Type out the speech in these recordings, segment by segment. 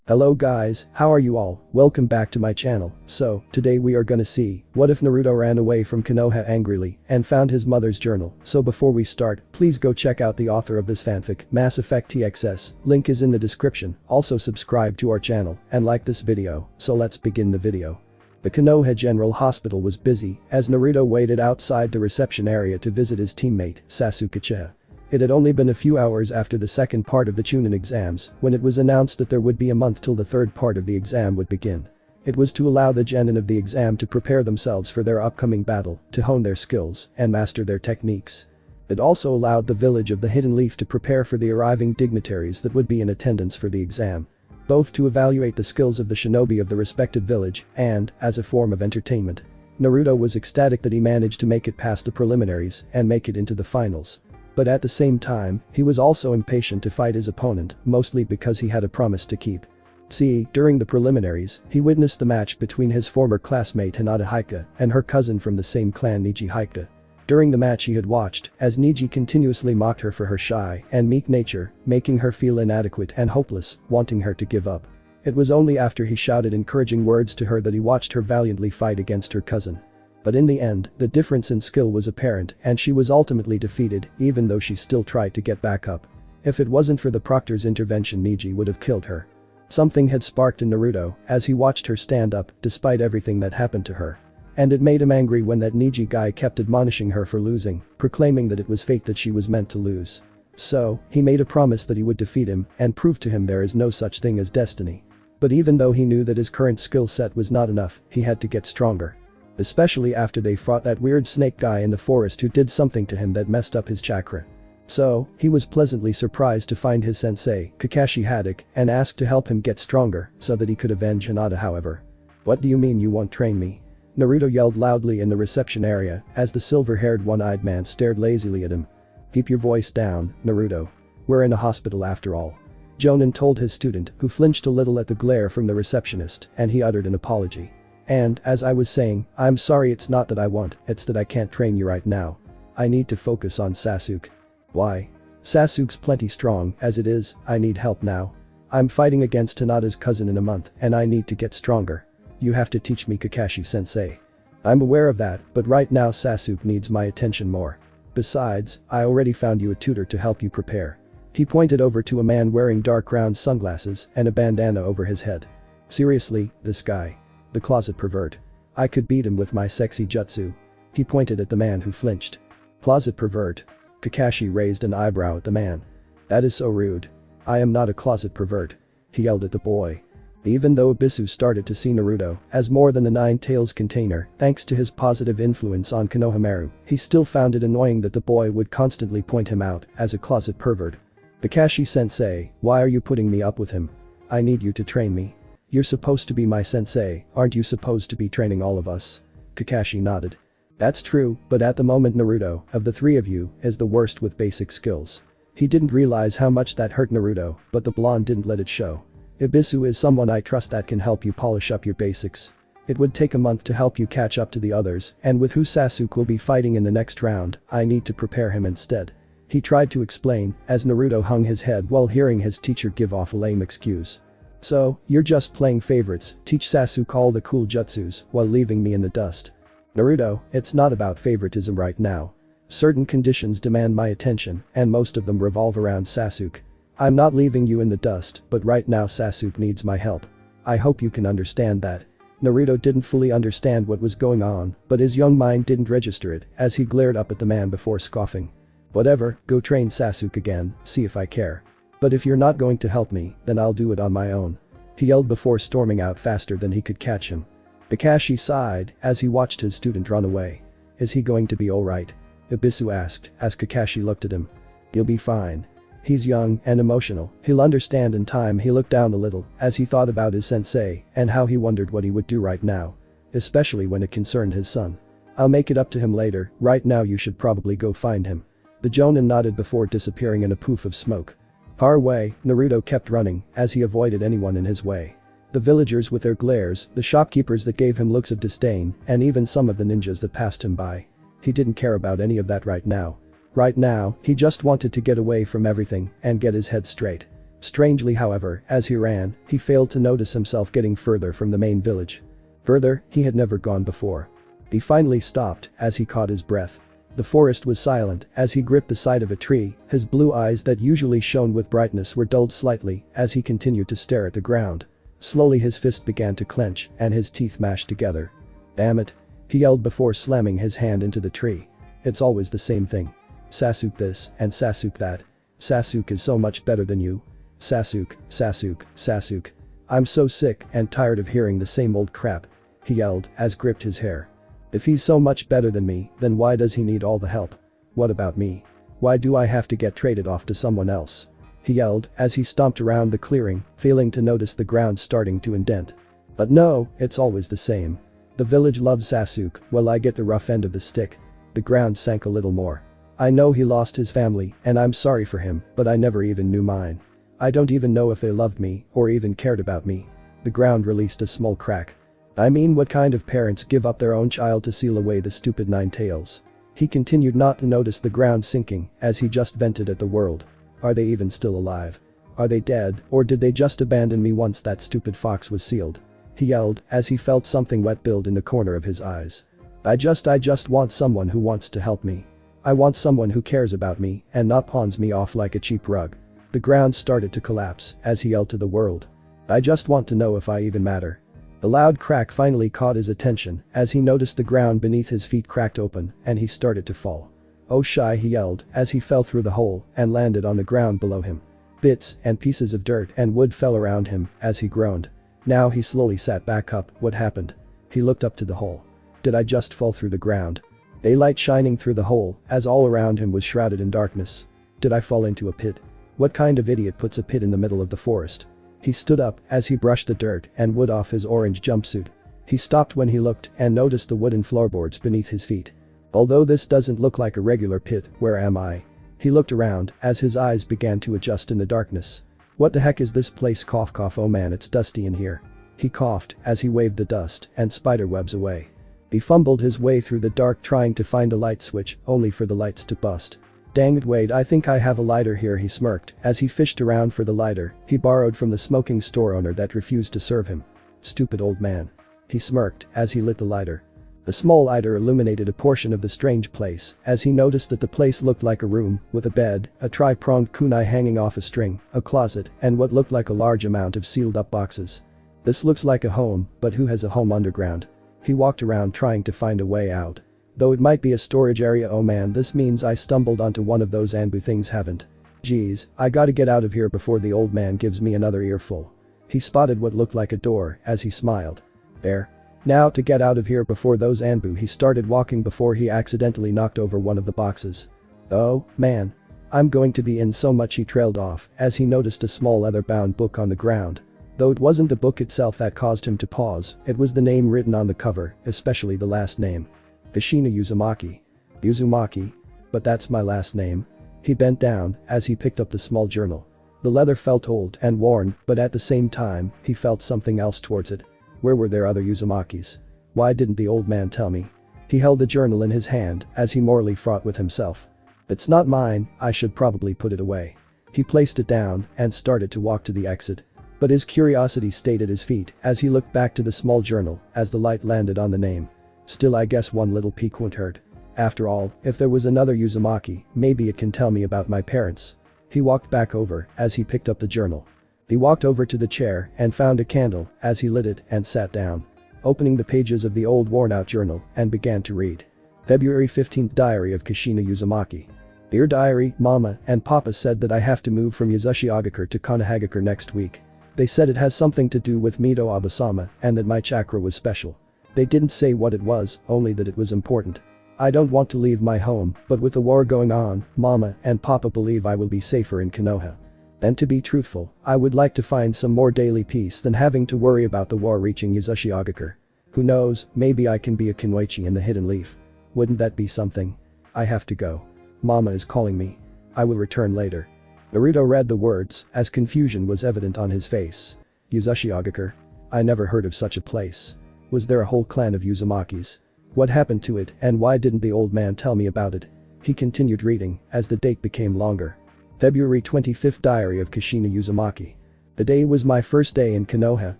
Hello guys, how are you all? Welcome back to my channel. So, today we are gonna see, what if Naruto ran away from Konoha angrily and found his mother's journal. So before we start, please go check out the author of this fanfic, Masseffect-TxS, link is in the description. Also subscribe to our channel and like this video. So let's begin the video. The Konoha General Hospital was busy as Naruto waited outside the reception area to visit his teammate, Sasuke. It had only been a few hours after the second part of the Chunin exams when it was announced that there would be a month till the third part of the exam would begin. It was to allow the genin of the exam to prepare themselves for their upcoming battle, to hone their skills and master their techniques. It also allowed the village of the Hidden Leaf to prepare for the arriving dignitaries that would be in attendance for the exam. Both to evaluate the skills of the shinobi of the respected village and, as a form of entertainment. Naruto was ecstatic that he managed to make it past the preliminaries and make it into the finals. But at the same time, he was also impatient to fight his opponent, mostly because he had a promise to keep. See, during the preliminaries, he witnessed the match between his former classmate Hinata Hyuga and her cousin from the same clan Neji Hyuga. During the match he had watched, as Neji continuously mocked her for her shy and meek nature, making her feel inadequate and hopeless, wanting her to give up. It was only after he shouted encouraging words to her that he watched her valiantly fight against her cousin. But in the end, the difference in skill was apparent and she was ultimately defeated even though she still tried to get back up. If it wasn't for the proctor's intervention, Neji would have killed her. Something had sparked in Naruto as he watched her stand up despite everything that happened to her. And it made him angry when that Neji guy kept admonishing her for losing, proclaiming that it was fate that she was meant to lose. So, he made a promise that he would defeat him and prove to him there is no such thing as destiny. But even though he knew that his current skill set was not enough, he had to get stronger. Especially after they fought that weird snake guy in the forest who did something to him that messed up his chakra. So, he was pleasantly surprised to find his sensei, Kakashi Haddock, and asked to help him get stronger so that he could avenge Hinata. However. What do you mean you won't train me? Naruto yelled loudly in the reception area as the silver-haired one-eyed man stared lazily at him. Keep your voice down, Naruto. We're in a hospital after all. Jonin told his student, who flinched a little at the glare from the receptionist, and he uttered an apology. And, as I was saying, I'm sorry, it's not that I want, it's that I can't train you right now. I need to focus on Sasuke. Why? Sasuke's plenty strong, as it is, I need help now. I'm fighting against Hinata's cousin in a month, and I need to get stronger. You have to teach me, Kakashi-sensei. I'm aware of that, but right now Sasuke needs my attention more. Besides, I already found you a tutor to help you prepare. He pointed over to a man wearing dark round sunglasses and a bandana over his head. Seriously, this guy. The closet pervert. I could beat him with my sexy jutsu. He pointed at the man who flinched. Closet pervert. Kakashi raised an eyebrow at the man. That is so rude. I am not a closet pervert. He yelled at the boy. Even though Ibisu started to see Naruto as more than the Nine Tails container thanks to his positive influence on Konohamaru, he still found it annoying that the boy would constantly point him out as a closet pervert. Kakashi-sensei, why are you putting me up with him? I need you to train me. You're supposed to be my sensei, aren't you supposed to be training all of us? Kakashi nodded. That's true, but at the moment Naruto, of the three of you, is the worst with basic skills. He didn't realize how much that hurt Naruto, but the blonde didn't let it show. Ibisu is someone I trust that can help you polish up your basics. It would take a month to help you catch up to the others, and with who Sasuke will be fighting in the next round, I need to prepare him instead. He tried to explain, as Naruto hung his head while hearing his teacher give off a lame excuse. So, you're just playing favorites, teach Sasuke all the cool jutsus while leaving me in the dust. Naruto, it's not about favoritism right now. Certain conditions demand my attention and most of them revolve around Sasuke. I'm not leaving you in the dust, but right now Sasuke needs my help. I hope you can understand that. Naruto didn't fully understand what was going on, but his young mind didn't register it as he glared up at the man before scoffing. Whatever, go train Sasuke again, see if I care. But if you're not going to help me, then I'll do it on my own. He yelled before storming out faster than he could catch him. Kakashi sighed as he watched his student run away. Is he going to be alright? Ibisu asked as Kakashi looked at him. He'll be fine. He's young and emotional, he'll understand in time. He looked down a little as he thought about his sensei and how he wondered what he would do right now. Especially when it concerned his son. I'll make it up to him later, right now you should probably go find him. The Jonin nodded before disappearing in a poof of smoke. Far away, Naruto kept running as he avoided anyone in his way. The villagers with their glares, the shopkeepers that gave him looks of disdain, and even some of the ninjas that passed him by. He didn't care about any of that right now. Right now, he just wanted to get away from everything and get his head straight. Strangely however, as he ran, he failed to notice himself getting further from the main village. Further, he had never gone before. He finally stopped as he caught his breath. The forest was silent as he gripped the side of a tree, his blue eyes that usually shone with brightness were dulled slightly as he continued to stare at the ground. Slowly his fist began to clench and his teeth mashed together. "Damn it," he yelled before slamming his hand into the tree. "It's always the same thing. Sasuke this and Sasuke that. Sasuke is so much better than you. Sasuke, Sasuke, Sasuke. I'm so sick and tired of hearing the same old crap," he yelled as gripped his hair. "If he's so much better than me, then why does he need all the help? What about me? Why do I have to get traded off to someone else?" he yelled as he stomped around the clearing, failing to notice the ground starting to indent. "But no, it's always the same. The village loves Sasuke, well I get the rough end of the stick." The ground sank a little more. "I know he lost his family and I'm sorry for him, but I never even knew mine. I don't even know if they loved me or even cared about me." The ground released a small crack. "I mean, what kind of parents give up their own child to seal away the stupid nine tails?" He continued not to notice the ground sinking as he just vented at the world. "Are they even still alive? Are they dead or did they just abandon me once that stupid fox was sealed?" he yelled as he felt something wet build in the corner of his eyes. I just want someone who wants to help me. I want someone who cares about me and not pawns me off like a cheap rug." The ground started to collapse as he yelled to the world. "I just want to know if I even matter." The loud crack finally caught his attention as he noticed the ground beneath his feet cracked open and he started to fall. "Oh shy," he yelled as he fell through the hole and landed on the ground below him. Bits and pieces of dirt and wood fell around him as he groaned. Now he slowly sat back up. What happened? He looked up to the hole. Did I just fall through the ground? Daylight shining through the hole as all around him was shrouded in darkness. Did I fall into a pit? What kind of idiot puts a pit in the middle of the forest? He stood up as he brushed the dirt and wood off his orange jumpsuit. He stopped when he looked and noticed the wooden floorboards beneath his feet. Although this doesn't look like a regular pit, where am I? He looked around as his eyes began to adjust in the darkness. What the heck is this place? Cough cough, oh man, it's dusty in here. He coughed as he waved the dust and spider webs away. He fumbled his way through the dark trying to find a light switch, only for the lights to bust. "Dang it, wait, I think I have a lighter here," he smirked as he fished around for the lighter he borrowed from the smoking store owner that refused to serve him. "Stupid old man." He smirked as he lit the lighter. The small lighter illuminated a portion of the strange place as he noticed that the place looked like a room with a bed, a tri-pronged kunai hanging off a string, a closet, and what looked like a large amount of sealed up boxes. "This looks like a home, but who has a home underground?" He walked around trying to find a way out. "Though it might be a storage area, oh man, this means I stumbled onto one of those Anbu things, haven't. Geez, I gotta get out of here before the old man gives me another earful." He spotted what looked like a door as he smiled. "There. Now to get out of here before those Anbu." He started walking before he accidentally knocked over one of the boxes. "Oh, man. I'm going to be in so much." He trailed off as he noticed a small leather-bound book on the ground. Though it wasn't the book itself that caused him to pause, it was the name written on the cover, especially the last name. Kushina Uzumaki. Uzumaki? But that's my last name. He bent down as he picked up the small journal. The leather felt old and worn, but at the same time, he felt something else towards it. Where were there other Uzumakis? Why didn't the old man tell me? He held the journal in his hand as he morally fought with himself. "It's not mine, I should probably put it away." He placed it down and started to walk to the exit. But his curiosity stayed at his feet as he looked back to the small journal as the light landed on the name. "Still, I guess one little peek wouldn't hurt. After all, if there was another Uzumaki, maybe it can tell me about my parents." He walked back over as he picked up the journal. He walked over to the chair and found a candle as he lit it and sat down. Opening the pages of the old worn-out journal and began to read. February 15th, Diary of Kushina Uzumaki. "Dear Diary, Mama and Papa said that I have to move from Yuzushiogakure to Konohagakure next week. They said it has something to do with Mito Abasama and that my chakra was special. They didn't say what it was, only that it was important. I don't want to leave my home, but with the war going on, Mama and Papa believe I will be safer in Konoha. And to be truthful, I would like to find some more daily peace than having to worry about the war reaching Yuzushiogakure. Who knows, maybe I can be a Kunoichi in the Hidden Leaf. Wouldn't that be something? I have to go. Mama is calling me. I will return later." Naruto read the words as confusion was evident on his face. Yuzushiogakure? I never heard of such a place. Was there a whole clan of Uzumakis? What happened to it and why didn't the old man tell me about it? He continued reading as the date became longer. February 25th Diary of Kushina Uzumaki. The day was my first day in Konoha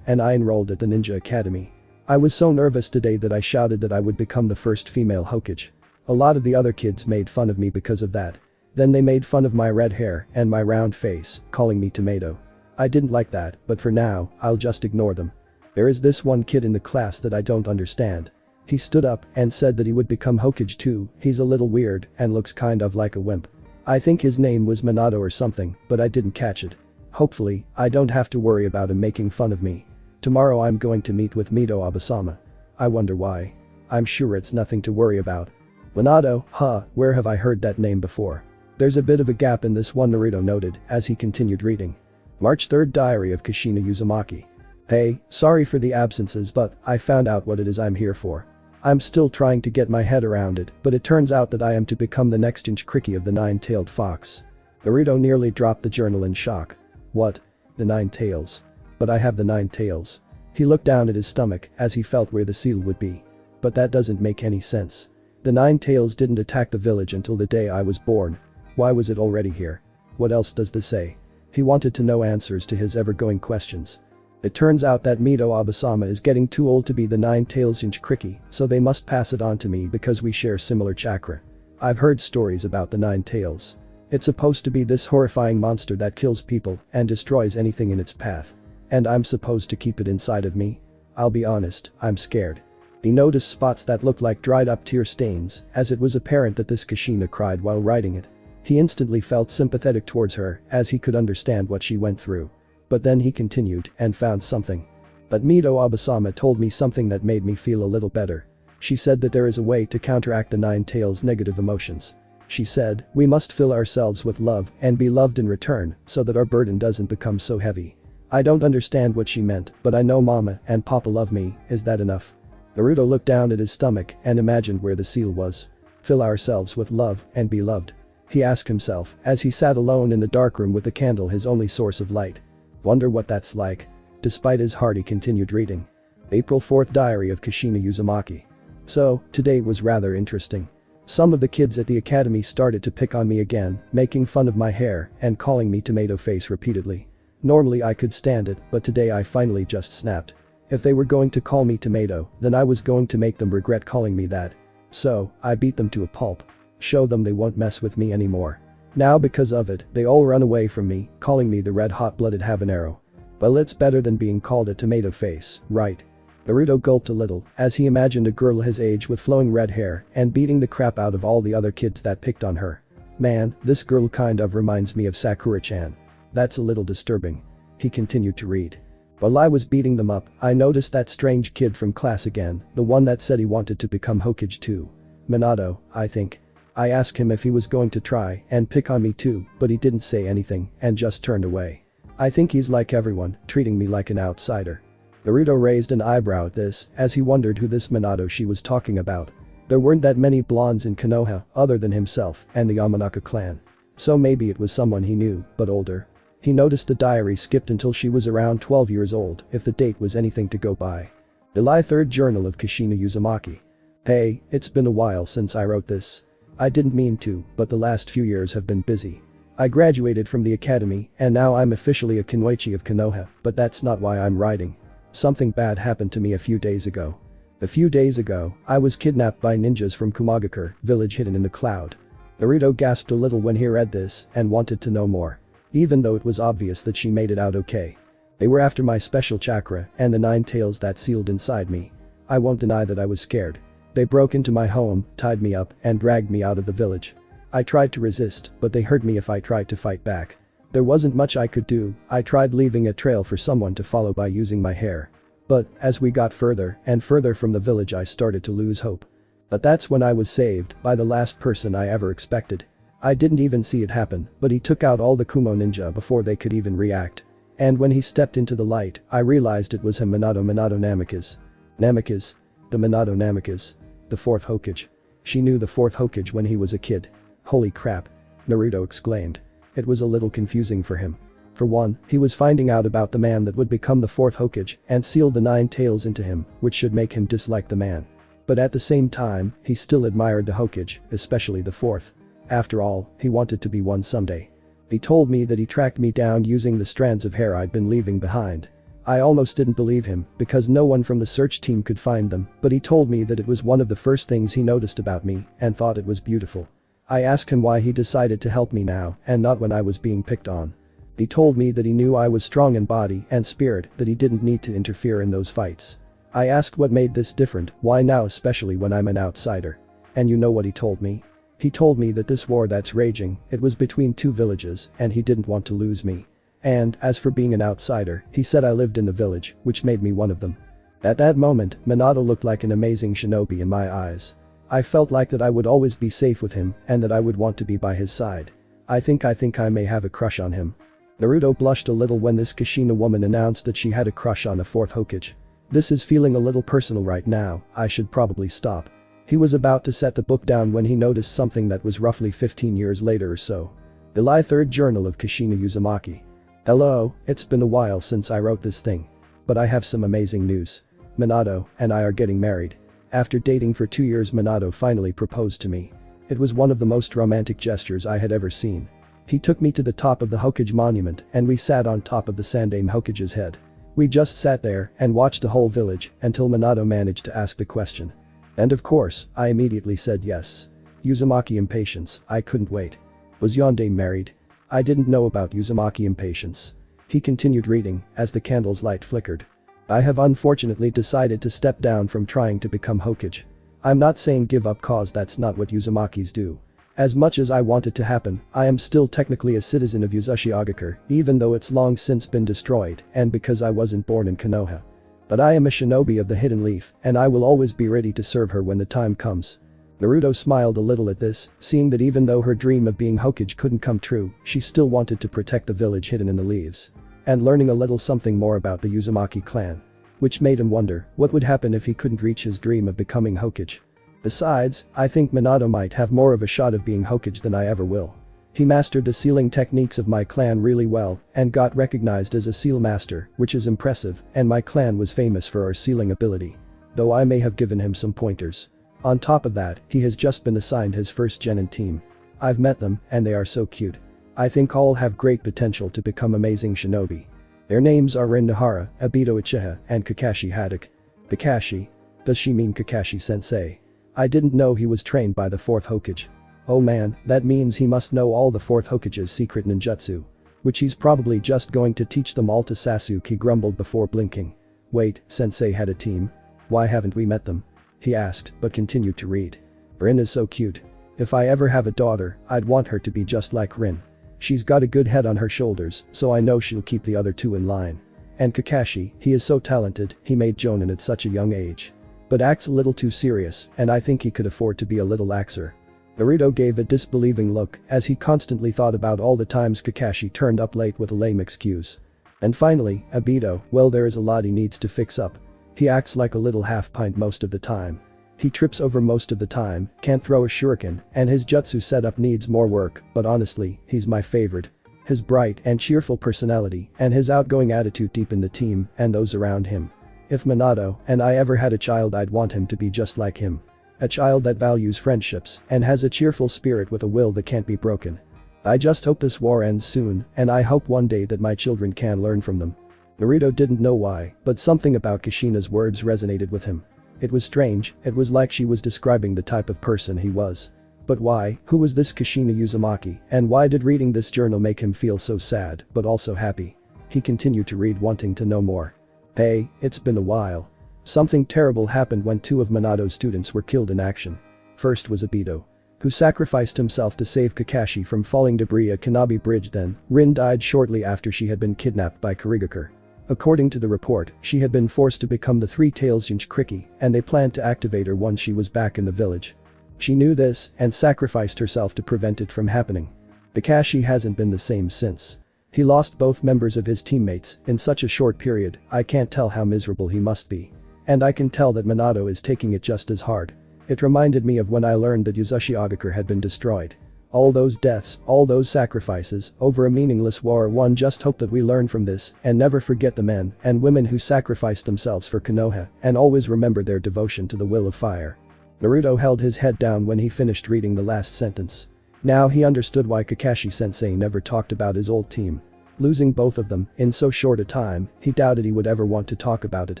and I enrolled at the Ninja Academy. I was so nervous today that I shouted that I would become the first female Hokage. A lot of the other kids made fun of me because of that. Then they made fun of my red hair and my round face, calling me tomato. I didn't like that, but for now, I'll just ignore them. There is this one kid in the class that I don't understand. He stood up and said that he would become Hokage too. He's a little weird and looks kind of like a wimp. I think his name was Minato or something, but I didn't catch it. Hopefully, I don't have to worry about him making fun of me. Tomorrow I'm going to meet with Mito Abasama. I wonder why. I'm sure it's nothing to worry about. Minato, where have I heard that name before? There's a bit of a gap in this one, Naruto noted as he continued reading. March 3rd Diary of Kushina Uzumaki. Hey, sorry for the absences but I found out what it is I'm here for. I'm still trying to get my head around it, but it turns out that I am to become the next Inchkriki of the Nine-Tailed Fox. Naruto nearly dropped the journal in shock. What? The Nine Tails? But I have the 9 tails. He looked down at his stomach as he felt where the seal would be. But that doesn't make any sense. The 9 tails didn't attack the village until the day I was born. Why was it already here? What else does this say? He wanted to know answers to his ever-going questions. It turns out that Mito Abasama is getting too old to be the 9 tails Inchkriki, so they must pass it on to me because we share similar chakra. I've heard stories about the 9 tails. It's supposed to be this horrifying monster that kills people and destroys anything in its path. And I'm supposed to keep it inside of me? I'll be honest, I'm scared. He noticed spots that looked like dried up tear stains, as it was apparent that this Kushina cried while writing it. He instantly felt sympathetic towards her as he could understand what she went through. But then he continued and found something. But Mito Abasama told me something that made me feel a little better. She said that there is a way to counteract the 9 tails' negative emotions. She said, we must fill ourselves with love and be loved in return so that our burden doesn't become so heavy. I don't understand what she meant, but I know Mama and Papa love me. Is that enough? Naruto looked down at his stomach and imagined where the seal was. Fill ourselves with love and be loved. He asked himself as he sat alone in the dark room with the candle, his only source of light. Wonder what that's like. Despite his heart, he continued reading. April 4th Diary of Kushina Uzumaki. So, today was rather interesting. Some of the kids at the academy started to pick on me again, making fun of my hair and calling me tomato face repeatedly. Normally I could stand it, but today I finally just snapped. If they were going to call me tomato, then I was going to make them regret calling me that. So, I beat them to a pulp. Show them they won't mess with me anymore. Now because of it, they all run away from me, calling me the red hot-blooded habanero. Well, it's better than being called a tomato face, right? Naruto gulped a little as he imagined a girl his age with flowing red hair and beating the crap out of all the other kids that picked on her. Man, this girl kind of reminds me of Sakura-chan. That's a little disturbing. He continued to read. While I was beating them up, I noticed that strange kid from class again, the one that said he wanted to become Hokage too. Minato, I think. I asked him if he was going to try and pick on me too, but he didn't say anything and just turned away. I think he's like everyone, treating me like an outsider. Naruto raised an eyebrow at this as he wondered who this Minato she was talking about. There weren't that many blondes in Konoha other than himself and the Yamanaka clan. So maybe it was someone he knew, but older. He noticed the diary skipped until she was around 12 years old, if the date was anything to go by. July 3rd Journal of Kushina Uzumaki. Hey, it's been a while since I wrote this. I didn't mean to, but the last few years have been busy. I graduated from the academy and now I'm officially a Kunoichi of Konoha, but that's not why I'm writing. Something bad happened to me a few days ago. A few days ago, I was kidnapped by ninjas from Kumagakure, village hidden in the cloud. Naruto gasped a little when he read this and wanted to know more. Even though it was obvious that she made it out okay. They were after my special chakra and the 9 tails that sealed inside me. I won't deny that I was scared. They broke into my home, tied me up, and dragged me out of the village. I tried to resist, but they hurt me if I tried to fight back. There wasn't much I could do. I tried leaving a trail for someone to follow by using my hair. But, as we got further and further from the village, I started to lose hope. But that's when I was saved by the last person I ever expected. I didn't even see it happen, but he took out all the Kumo ninja before they could even react. And when he stepped into the light, I realized it was him, Minato Namikaze. Namikaze? The Minato Namikaze. The 4th Hokage. She knew the 4th Hokage when he was a kid. Holy crap. Naruto exclaimed. It was a little confusing for him. For one, he was finding out about the man that would become the 4th Hokage and seal the 9 tails into him, which should make him dislike the man. But at the same time, he still admired the Hokage, especially the 4th. After all, he wanted to be one someday. He told me that he tracked me down using the strands of hair I'd been leaving behind. I almost didn't believe him because no one from the search team could find them, but he told me that it was one of the first things he noticed about me and thought it was beautiful. I asked him why he decided to help me now and not when I was being picked on. He told me that he knew I was strong in body and spirit, that he didn't need to interfere in those fights. I asked what made this different, why now especially when I'm an outsider. And you know what he told me? He told me that this war that's raging, it was between two villages and he didn't want to lose me. And, as for being an outsider, he said I lived in the village, which made me one of them. At that moment, Minato looked like an amazing shinobi in my eyes. I felt like that I would always be safe with him and that I would want to be by his side. I think I may have a crush on him. Naruto blushed a little when this Kushina woman announced that she had a crush on a fourth Hokage. This is feeling a little personal right now, I should probably stop. He was about to set the book down when he noticed something that was roughly 15 years later or so. July 3rd Journal of Kushina Uzumaki. Hello, it's been a while since I wrote this thing. But I have some amazing news. Minato and I are getting married. After dating for 2 years, Minato finally proposed to me. It was one of the most romantic gestures I had ever seen. He took me to the top of the Hokage monument and we sat on top of the Sandaime Hokage's head. We just sat there and watched the whole village until Minato managed to ask the question. And of course, I immediately said yes. Uzumaki impatience, I couldn't wait. Was Yondaime married? I didn't know about Uzumaki impatience. He continued reading as the candle's light flickered. I have unfortunately decided to step down from trying to become Hokage. I'm not saying give up cause that's not what Uzumakis do. As much as I want it to happen, I am still technically a citizen of Uzushiogakure, even though it's long since been destroyed and because I wasn't born in Konoha. But I am a shinobi of the Hidden Leaf and I will always be ready to serve her when the time comes. Naruto smiled a little at this, seeing that even though her dream of being Hokage couldn't come true, she still wanted to protect the village hidden in the leaves. And learning a little something more about the Uzumaki clan. Which made him wonder what would happen if he couldn't reach his dream of becoming Hokage. Besides, I think Minato might have more of a shot of being Hokage than I ever will. He mastered the sealing techniques of my clan really well and got recognized as a seal master, which is impressive, and my clan was famous for our sealing ability. Though I may have given him some pointers. On top of that, he has just been assigned his first genin team. I've met them and they are so cute. I think all have great potential to become amazing shinobi. Their names are Rin Nahara, Obito Uchiha, and Kakashi Hatake. Kakashi? Does she mean Kakashi Sensei? I didn't know he was trained by the 4th Hokage. Oh man, that means he must know all the 4th Hokage's secret ninjutsu. Which he's probably just going to teach them all to Sasuke, he grumbled before blinking. Wait, Sensei had a team? Why haven't we met them? He asked, but continued to read. Rin is so cute. If I ever have a daughter, I'd want her to be just like Rin. She's got a good head on her shoulders, so I know she'll keep the other two in line. And Kakashi, he is so talented, he made Jonin at such a young age. But acts a little too serious, and I think he could afford to be a little laxer. Naruto gave a disbelieving look as he constantly thought about all the times Kakashi turned up late with a lame excuse. And finally, Obito, well, there is a lot he needs to fix up. He acts like a little half-pint most of the time. He trips over most of the time, can't throw a shuriken, and his jutsu setup needs more work, but honestly, he's my favorite. His bright and cheerful personality and his outgoing attitude deepen the team and those around him. If Minato and I ever had a child, I'd want him to be just like him. A child that values friendships and has a cheerful spirit with a will that can't be broken. I just hope this war ends soon, and I hope one day that my children can learn from them. Naruto didn't know why, but something about Kushina's words resonated with him. It was strange, it was like she was describing the type of person he was. But why, who was this Kushina Uzumaki, and why did reading this journal make him feel so sad, but also happy? He continued to read, wanting to know more. Hey, it's been a while. Something terrible happened when 2 of Minato's students were killed in action. First was Obito, who sacrificed himself to save Kakashi from falling debris at Kanabi Bridge. Then, Rin died shortly after she had been kidnapped by Kurigakure. According to the report, she had been forced to become the Three Tails Jinchuriki, and they planned to activate her once she was back in the village. She knew this and sacrificed herself to prevent it from happening. Kakashi hasn't been the same since. He lost both members of his teammates in such a short period. I can't tell how miserable he must be. And I can tell that Minato is taking it just as hard. It reminded me of when I learned that Uzushiogakure had been destroyed. All those deaths, all those sacrifices, over a meaningless war. One just hope that we learn from this and never forget the men and women who sacrificed themselves for Konoha and always remember their devotion to the will of fire. Naruto held his head down when he finished reading the last sentence. Now he understood why Kakashi-sensei never talked about his old team. Losing both of them in so short a time, he doubted he would ever want to talk about it.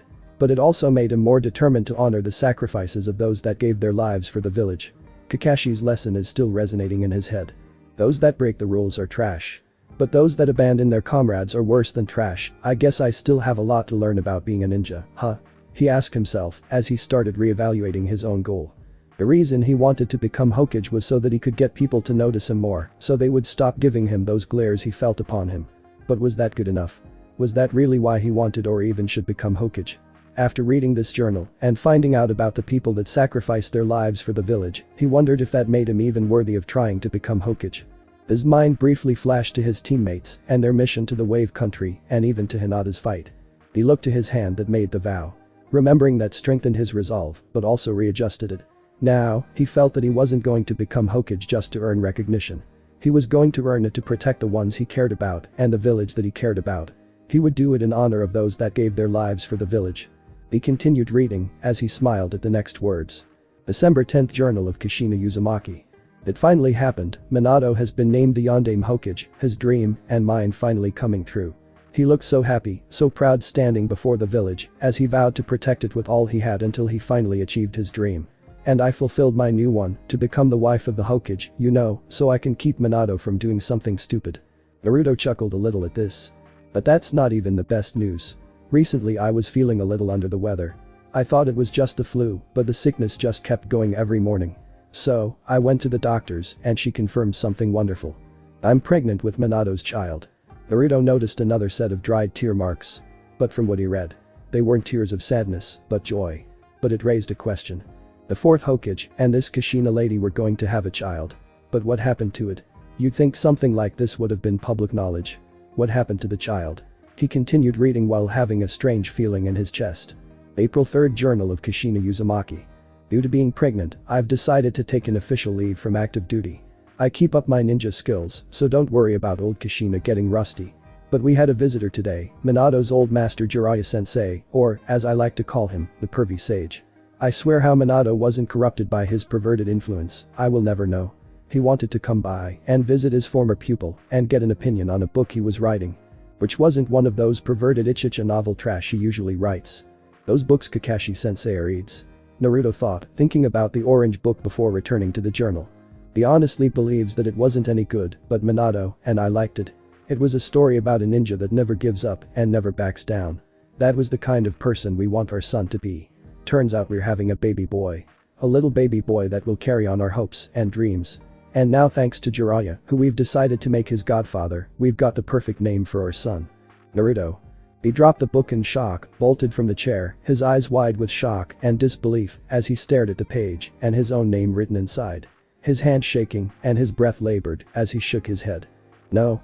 But it also made him more determined to honor the sacrifices of those that gave their lives for the village. Kakashi's lesson is still resonating in his head. Those that break the rules are trash. But those that abandon their comrades are worse than trash. I guess I still have a lot to learn about being a ninja, huh? He asked himself as he started reevaluating his own goal. The reason he wanted to become Hokage was so that he could get people to notice him more, so they would stop giving him those glares he felt upon him. But was that good enough? Was that really why he wanted or even should become Hokage? After reading this journal and finding out about the people that sacrificed their lives for the village, he wondered if that made him even worthy of trying to become Hokage. His mind briefly flashed to his teammates and their mission to the Wave Country and even to Hinata's fight. He looked to his hand that made the vow. Remembering that strengthened his resolve, but also readjusted it. Now, he felt that he wasn't going to become Hokage just to earn recognition. He was going to earn it to protect the ones he cared about and the village that he cared about. He would do it in honor of those that gave their lives for the village. He continued reading as he smiled at the next words. December 10th Journal of Kushina Uzumaki. It finally happened, Minato has been named the Yondaime Hokage, his dream and mine finally coming true. He looked so happy, so proud standing before the village as he vowed to protect it with all he had until he finally achieved his dream. And I fulfilled my new one, to become the wife of the Hokage, you know, so I can keep Minato from doing something stupid. Naruto chuckled a little at this. But that's not even the best news. Recently I was feeling a little under the weather. I thought it was just the flu, but the sickness just kept going every morning. So, I went to the doctors and she confirmed something wonderful. I'm pregnant with Minato's child. Naruto noticed another set of dried tear marks. But from what he read, they weren't tears of sadness, but joy. But it raised a question. The fourth Hokage and this Kushina lady were going to have a child. But what happened to it? You'd think something like this would have been public knowledge. What happened to the child? He continued reading while having a strange feeling in his chest. April 3rd Journal of Kushina Uzumaki. Due to being pregnant, I've decided to take an official leave from active duty. I keep up my ninja skills, so don't worry about old Kushina getting rusty. But we had a visitor today, Minato's old master Jiraiya-sensei, or, as I like to call him, the pervy sage. I swear how Minato wasn't corrupted by his perverted influence, I will never know. He wanted to come by and visit his former pupil and get an opinion on a book he was writing. Which wasn't one of those perverted ichicha novel trash he usually writes. Those books Kakashi-sensei reads. Naruto thought, thinking about the orange book before returning to the journal. He honestly believes that it wasn't any good, but Minato and I liked it. It was a story about a ninja that never gives up and never backs down. That was the kind of person we want our son to be. Turns out we're having a baby boy. A little baby boy that will carry on our hopes and dreams. And now thanks to Jiraiya, who we've decided to make his godfather, we've got the perfect name for our son. Naruto. He dropped the book in shock, bolted from the chair, his eyes wide with shock and disbelief as he stared at the page and his own name written inside. His hand shaking and his breath labored as he shook his head. No,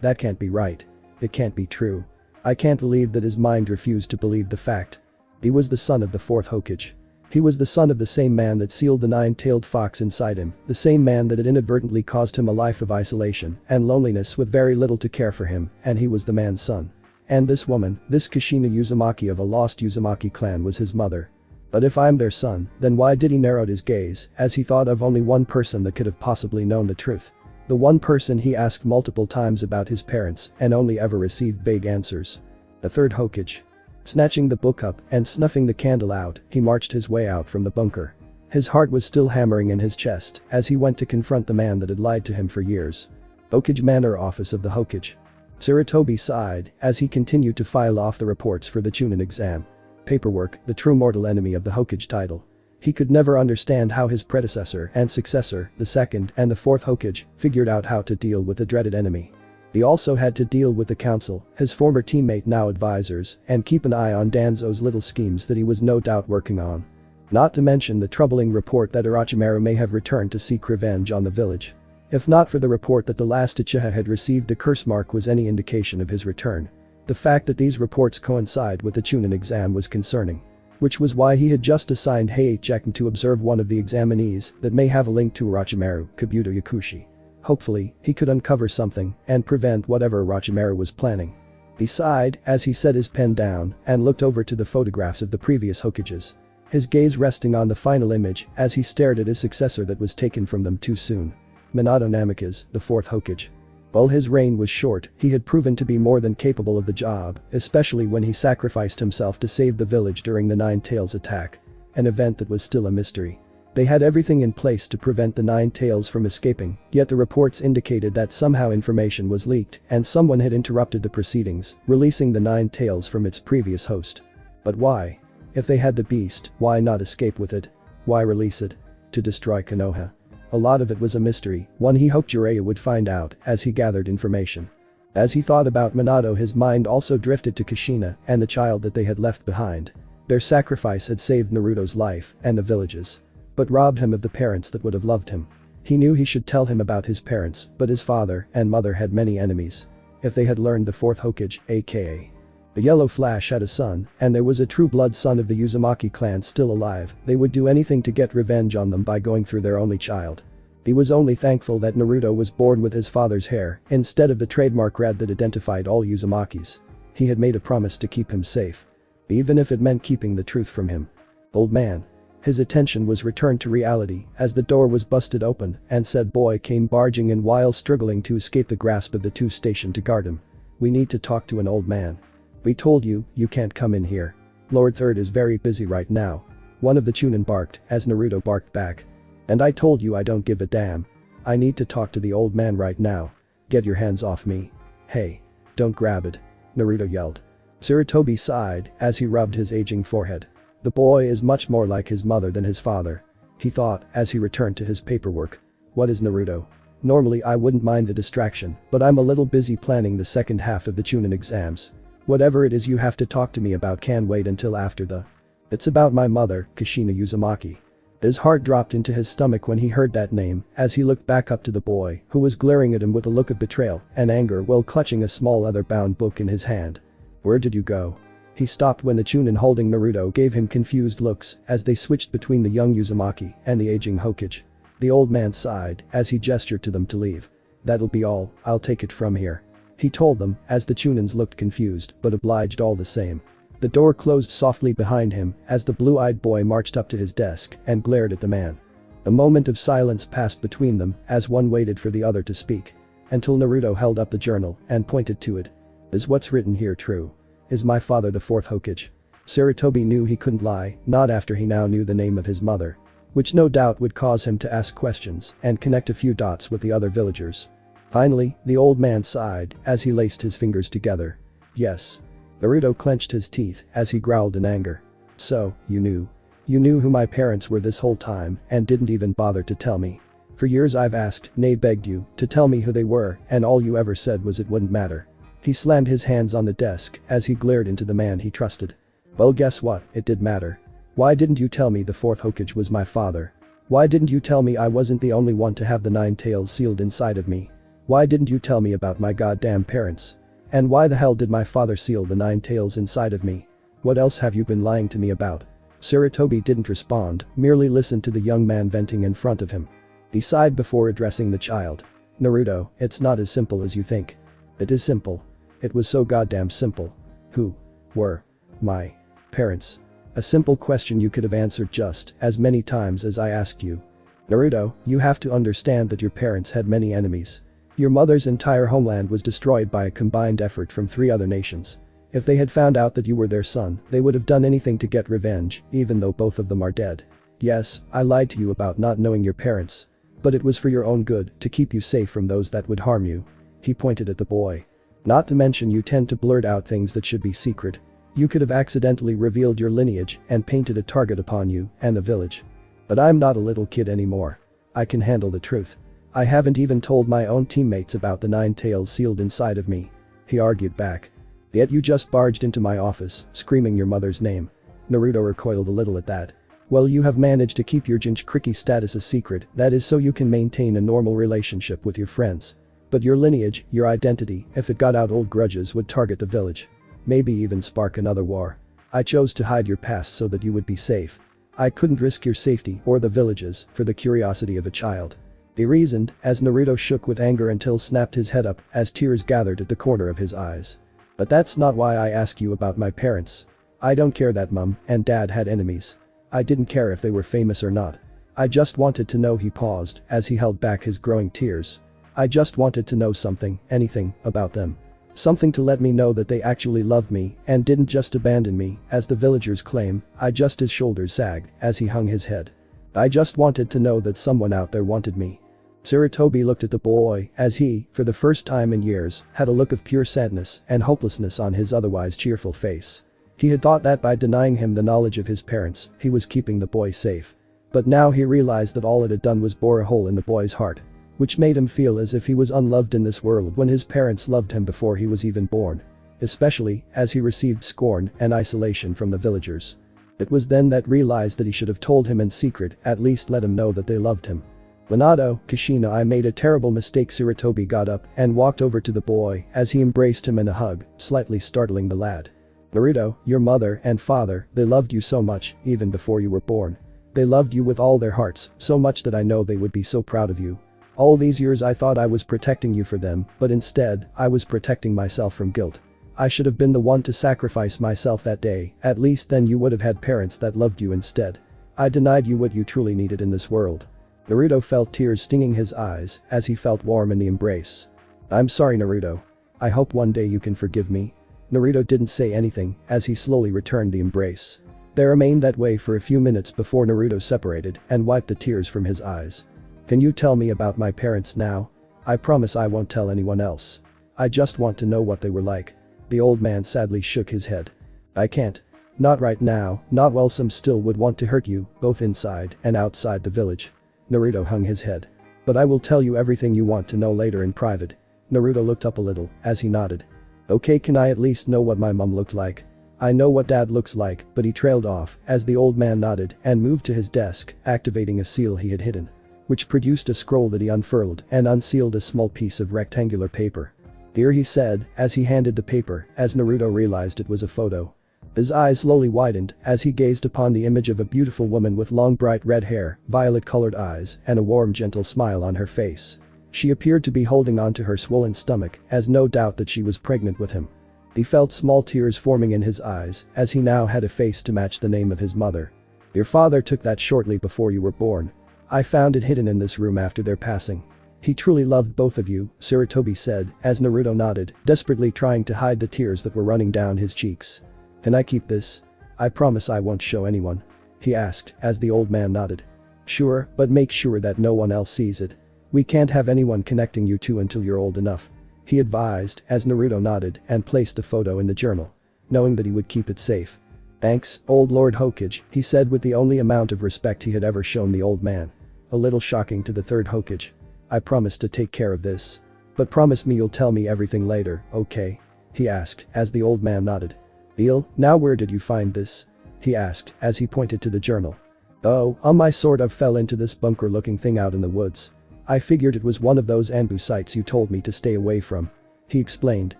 that can't be right. It can't be true. I can't believe that his mind refused to believe the fact. He was the son of the fourth Hokage. He was the son of the same man that sealed the nine-tailed fox inside him, the same man that had inadvertently caused him a life of isolation and loneliness with very little to care for him, and he was the man's son. And this woman, this Kushina Uzumaki of a lost Uzumaki clan was his mother. But if I'm their son, then why did he narrow his gaze as he thought of only one person that could have possibly known the truth? The one person he asked multiple times about his parents and only ever received vague answers. The third Hokage. Snatching the book up and snuffing the candle out, he marched his way out from the bunker. His heart was still hammering in his chest as he went to confront the man that had lied to him for years. Hokage Manor Office of the Hokage. Sarutobi sighed as he continued to file off the reports for the Chunin exam. Paperwork, the true mortal enemy of the Hokage title. He could never understand how his predecessor and successor, the second and the fourth Hokage, figured out how to deal with the dreaded enemy. He also had to deal with the council, his former teammate now advisors, and keep an eye on Danzo's little schemes that he was no doubt working on. Not to mention the troubling report that Orochimaru may have returned to seek revenge on the village. If not for the report that the last Uchiha had received a curse mark was any indication of his return. The fact that these reports coincide with the Chunin exam was concerning. Which was why he had just assigned Heiicheken to observe one of the examinees that may have a link to Orochimaru, Kabuto Yakushi. Hopefully, he could uncover something and prevent whatever Orochimaru was planning. He sighed as he set his pen down and looked over to the photographs of the previous Hokages. His gaze resting on the final image as he stared at his successor that was taken from them too soon. Minato Namikaze, the fourth Hokage. While his reign was short, he had proven to be more than capable of the job, especially when he sacrificed himself to save the village during the Nine Tails attack. An event that was still a mystery. They had everything in place to prevent the Nine Tails from escaping, yet the reports indicated that somehow information was leaked and someone had interrupted the proceedings, releasing the Nine Tails from its previous host. But why? If they had the beast, why not escape with it? Why release it? To destroy Konoha. A lot of it was a mystery, one he hoped Jiraiya would find out as he gathered information. As he thought about Minato, his mind also drifted to Kushina and the child that they had left behind. Their sacrifice had saved Naruto's life and the village's, but robbed him of the parents that would have loved him. He knew he should tell him about his parents, but his father and mother had many enemies. If they had learned the fourth Hokage, aka the Yellow Flash, had a son, and there was a true blood son of the Uzumaki clan still alive, they would do anything to get revenge on them by going through their only child. He was only thankful that Naruto was born with his father's hair instead of the trademark red that identified all Uzumakis. He had made a promise to keep him safe. Even if it meant keeping the truth from him. Old man. His attention was returned to reality as the door was busted open and said boy came barging in while struggling to escape the grasp of the two stationed to guard him. We need to talk to an old man. We told you, you can't come in here. Lord Third is very busy right now. One of the Chunin barked as Naruto barked back. And I told you I don't give a damn. I need to talk to the old man right now. Get your hands off me. Hey. Don't grab it. Naruto yelled. Sarutobi sighed as he rubbed his aging forehead. The boy is much more like his mother than his father. He thought as he returned to his paperwork. What is Naruto? Normally I wouldn't mind the distraction, but I'm a little busy planning the second half of the Chunin exams. Whatever it is you have to talk to me about can wait until after the. It's about my mother, Kushina Uzumaki. His heart dropped into his stomach when he heard that name as he looked back up to the boy who was glaring at him with a look of betrayal and anger while clutching a small leather-bound book in his hand. Where did you go? He stopped when the Chunin holding Naruto gave him confused looks as they switched between the young Uzumaki and the aging Hokage. The old man sighed as he gestured to them to leave. That'll be all, I'll take it from here. He told them as the Chunins looked confused but obliged all the same. The door closed softly behind him as the blue-eyed boy marched up to his desk and glared at the man. A moment of silence passed between them as one waited for the other to speak. Until Naruto held up the journal and pointed to it. Is what's written here true? Is my father the fourth Hokage? Sarutobi knew he couldn't lie, not after he now knew the name of his mother. Which no doubt would cause him to ask questions and connect a few dots with the other villagers. Finally, the old man sighed as he laced his fingers together. Yes. Naruto clenched his teeth as he growled in anger. So, you knew. You knew who my parents were this whole time and didn't even bother to tell me. For years I've asked, nay begged you, to tell me who they were and all you ever said was it wouldn't matter. He slammed his hands on the desk as he glared into the man he trusted. Well guess what, it did matter. Why didn't you tell me the fourth Hokage was my father? Why didn't you tell me I wasn't the only one to have the Nine Tails sealed inside of me? Why didn't you tell me about my goddamn parents? And why the hell did my father seal the Nine Tails inside of me? What else have you been lying to me about? Sarutobi didn't respond, merely listened to the young man venting in front of him. He sighed before addressing the child. Naruto, it's not as simple as you think. It is simple. It was so goddamn simple. Who were my parents? A simple question you could have answered just as many times as I asked you. Naruto, you have to understand that your parents had many enemies. Your mother's entire homeland was destroyed by a combined effort from 3 other nations. If they had found out that you were their son, they would have done anything to get revenge, even though both of them are dead. Yes, I lied to you about not knowing your parents. But it was for your own good, to keep you safe from those that would harm you. He pointed at the boy. Not to mention you tend to blurt out things that should be secret. You could have accidentally revealed your lineage and painted a target upon you and the village. But I'm not a little kid anymore. I can handle the truth. I haven't even told my own teammates about the Nine Tails sealed inside of me. He argued back. Yet you just barged into my office, screaming your mother's name. Naruto recoiled a little at that. Well, you have managed to keep your Jinchuriki status a secret, that is so you can maintain a normal relationship with your friends. But your lineage, your identity, if it got out old grudges would target the village. Maybe even spark another war. I chose to hide your past so that you would be safe. I couldn't risk your safety or the village's for the curiosity of a child. He reasoned as Naruto shook with anger until snapped his head up as tears gathered at the corner of his eyes. But that's not why I ask you about my parents. I don't care that mom and dad had enemies. I didn't care if they were famous or not. I just wanted to know, he paused as he held back his growing tears. I just wanted to know something, anything, about them. Something to let me know that they actually loved me and didn't just abandon me, as the villagers claim. His shoulders sagged as he hung his head. I just wanted to know that someone out there wanted me. Sarutobi looked at the boy as he, for the first time in years, had a look of pure sadness and hopelessness on his otherwise cheerful face. He had thought that by denying him the knowledge of his parents, he was keeping the boy safe. But now he realized that all it had done was bore a hole in the boy's heart, which made him feel as if he was unloved in this world when his parents loved him before he was even born. Especially as he received scorn and isolation from the villagers. It was then that realized that he should have told him in secret, at least let him know that they loved him. Minato, Kushina, I made a terrible mistake. Sarutobi got up and walked over to the boy as he embraced him in a hug, slightly startling the lad. Naruto, your mother and father, they loved you so much, even before you were born. They loved you with all their hearts, so much that I know they would be so proud of you. All these years I thought I was protecting you for them, but instead, I was protecting myself from guilt. I should have been the one to sacrifice myself that day, at least then you would have had parents that loved you instead. I denied you what you truly needed in this world. Naruto felt tears stinging his eyes as he felt warm in the embrace. I'm sorry, Naruto. I hope one day you can forgive me. Naruto didn't say anything as he slowly returned the embrace. They remained that way for a few minutes before Naruto separated and wiped the tears from his eyes. Can you tell me about my parents now? I promise I won't tell anyone else. I just want to know what they were like. The old man sadly shook his head. I can't. Not right now, not while some still would want to hurt you, both inside and outside the village. Naruto hung his head. But I will tell you everything you want to know later in private. Naruto looked up a little as he nodded. Okay, can I at least know what my mom looked like? I know what dad looks like, but he trailed off as the old man nodded and moved to his desk, activating a seal he had hidden. Which produced a scroll that he unfurled and unsealed a small piece of rectangular paper. Here, he said as he handed the paper as Naruto realized it was a photo. His eyes slowly widened as he gazed upon the image of a beautiful woman with long bright red hair, violet-colored eyes, and a warm gentle smile on her face. She appeared to be holding onto her swollen stomach, as no doubt that she was pregnant with him. He felt small tears forming in his eyes as he now had a face to match the name of his mother. Your father took that shortly before you were born. I found it hidden in this room after their passing. He truly loved both of you, Sarutobi said as Naruto nodded, desperately trying to hide the tears that were running down his cheeks. Can I keep this? I promise I won't show anyone. He asked as the old man nodded. Sure, but make sure that no one else sees it. We can't have anyone connecting you two until you're old enough. He advised as Naruto nodded and placed the photo in the journal, knowing that he would keep it safe. Thanks, old Lord Hokage, he said with the only amount of respect he had ever shown the old man. A little shocking to the third Hokage. I promise to take care of this. But promise me you'll tell me everything later, okay? He asked as the old man nodded. Deal, now where did you find this? He asked as he pointed to the journal. Oh, on my sword I fell into this bunker looking thing out in the woods. I figured it was one of those ambush sites you told me to stay away from. He explained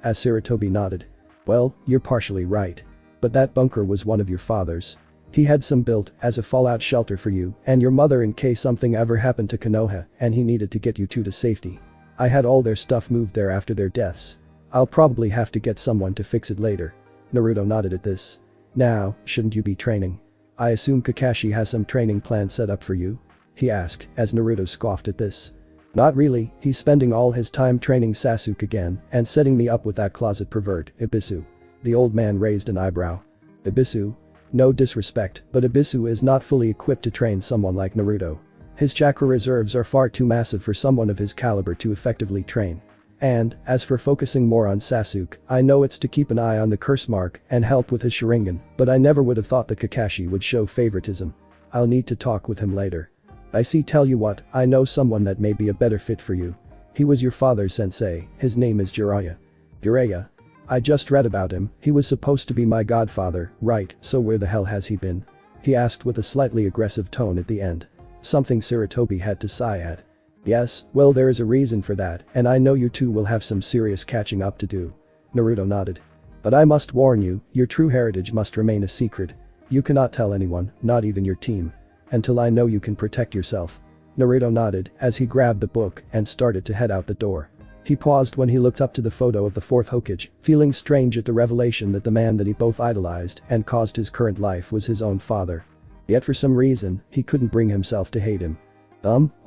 as Sarutobi nodded. Well, you're partially right. But that bunker was one of your father's. He had some built as a fallout shelter for you and your mother in case something ever happened to Konoha and he needed to get you two to safety. I had all their stuff moved there after their deaths. I'll probably have to get someone to fix it later. Naruto nodded at this. Now, shouldn't you be training? I assume Kakashi has some training plan set up for you? He asked as Naruto scoffed at this. Not really, he's spending all his time training Sasuke again and setting me up with that closet pervert, Ibisu. The old man raised an eyebrow. Ibisu? No disrespect, but Ibisu is not fully equipped to train someone like Naruto. His chakra reserves are far too massive for someone of his caliber to effectively train. And, as for focusing more on Sasuke, I know it's to keep an eye on the curse mark and help with his Sharingan, but I never would have thought that Kakashi would show favoritism. I'll need to talk with him later. I see, tell you what, I know someone that may be a better fit for you. He was your father's sensei, his name is Jiraiya. Jiraiya? I just read about him, he was supposed to be my godfather, right, so where the hell has he been? He asked with a slightly aggressive tone at the end. Something Sarutobi had to sigh at. Yes, well there is a reason for that, and I know you two will have some serious catching up to do. Naruto nodded. But I must warn you, your true heritage must remain a secret. You cannot tell anyone, not even your team. Until I know you can protect yourself. Naruto nodded as he grabbed the book and started to head out the door. He paused when he looked up to the photo of the fourth Hokage, feeling strange at the revelation that the man that he both idolized and caused his current life was his own father. Yet for some reason, he couldn't bring himself to hate him.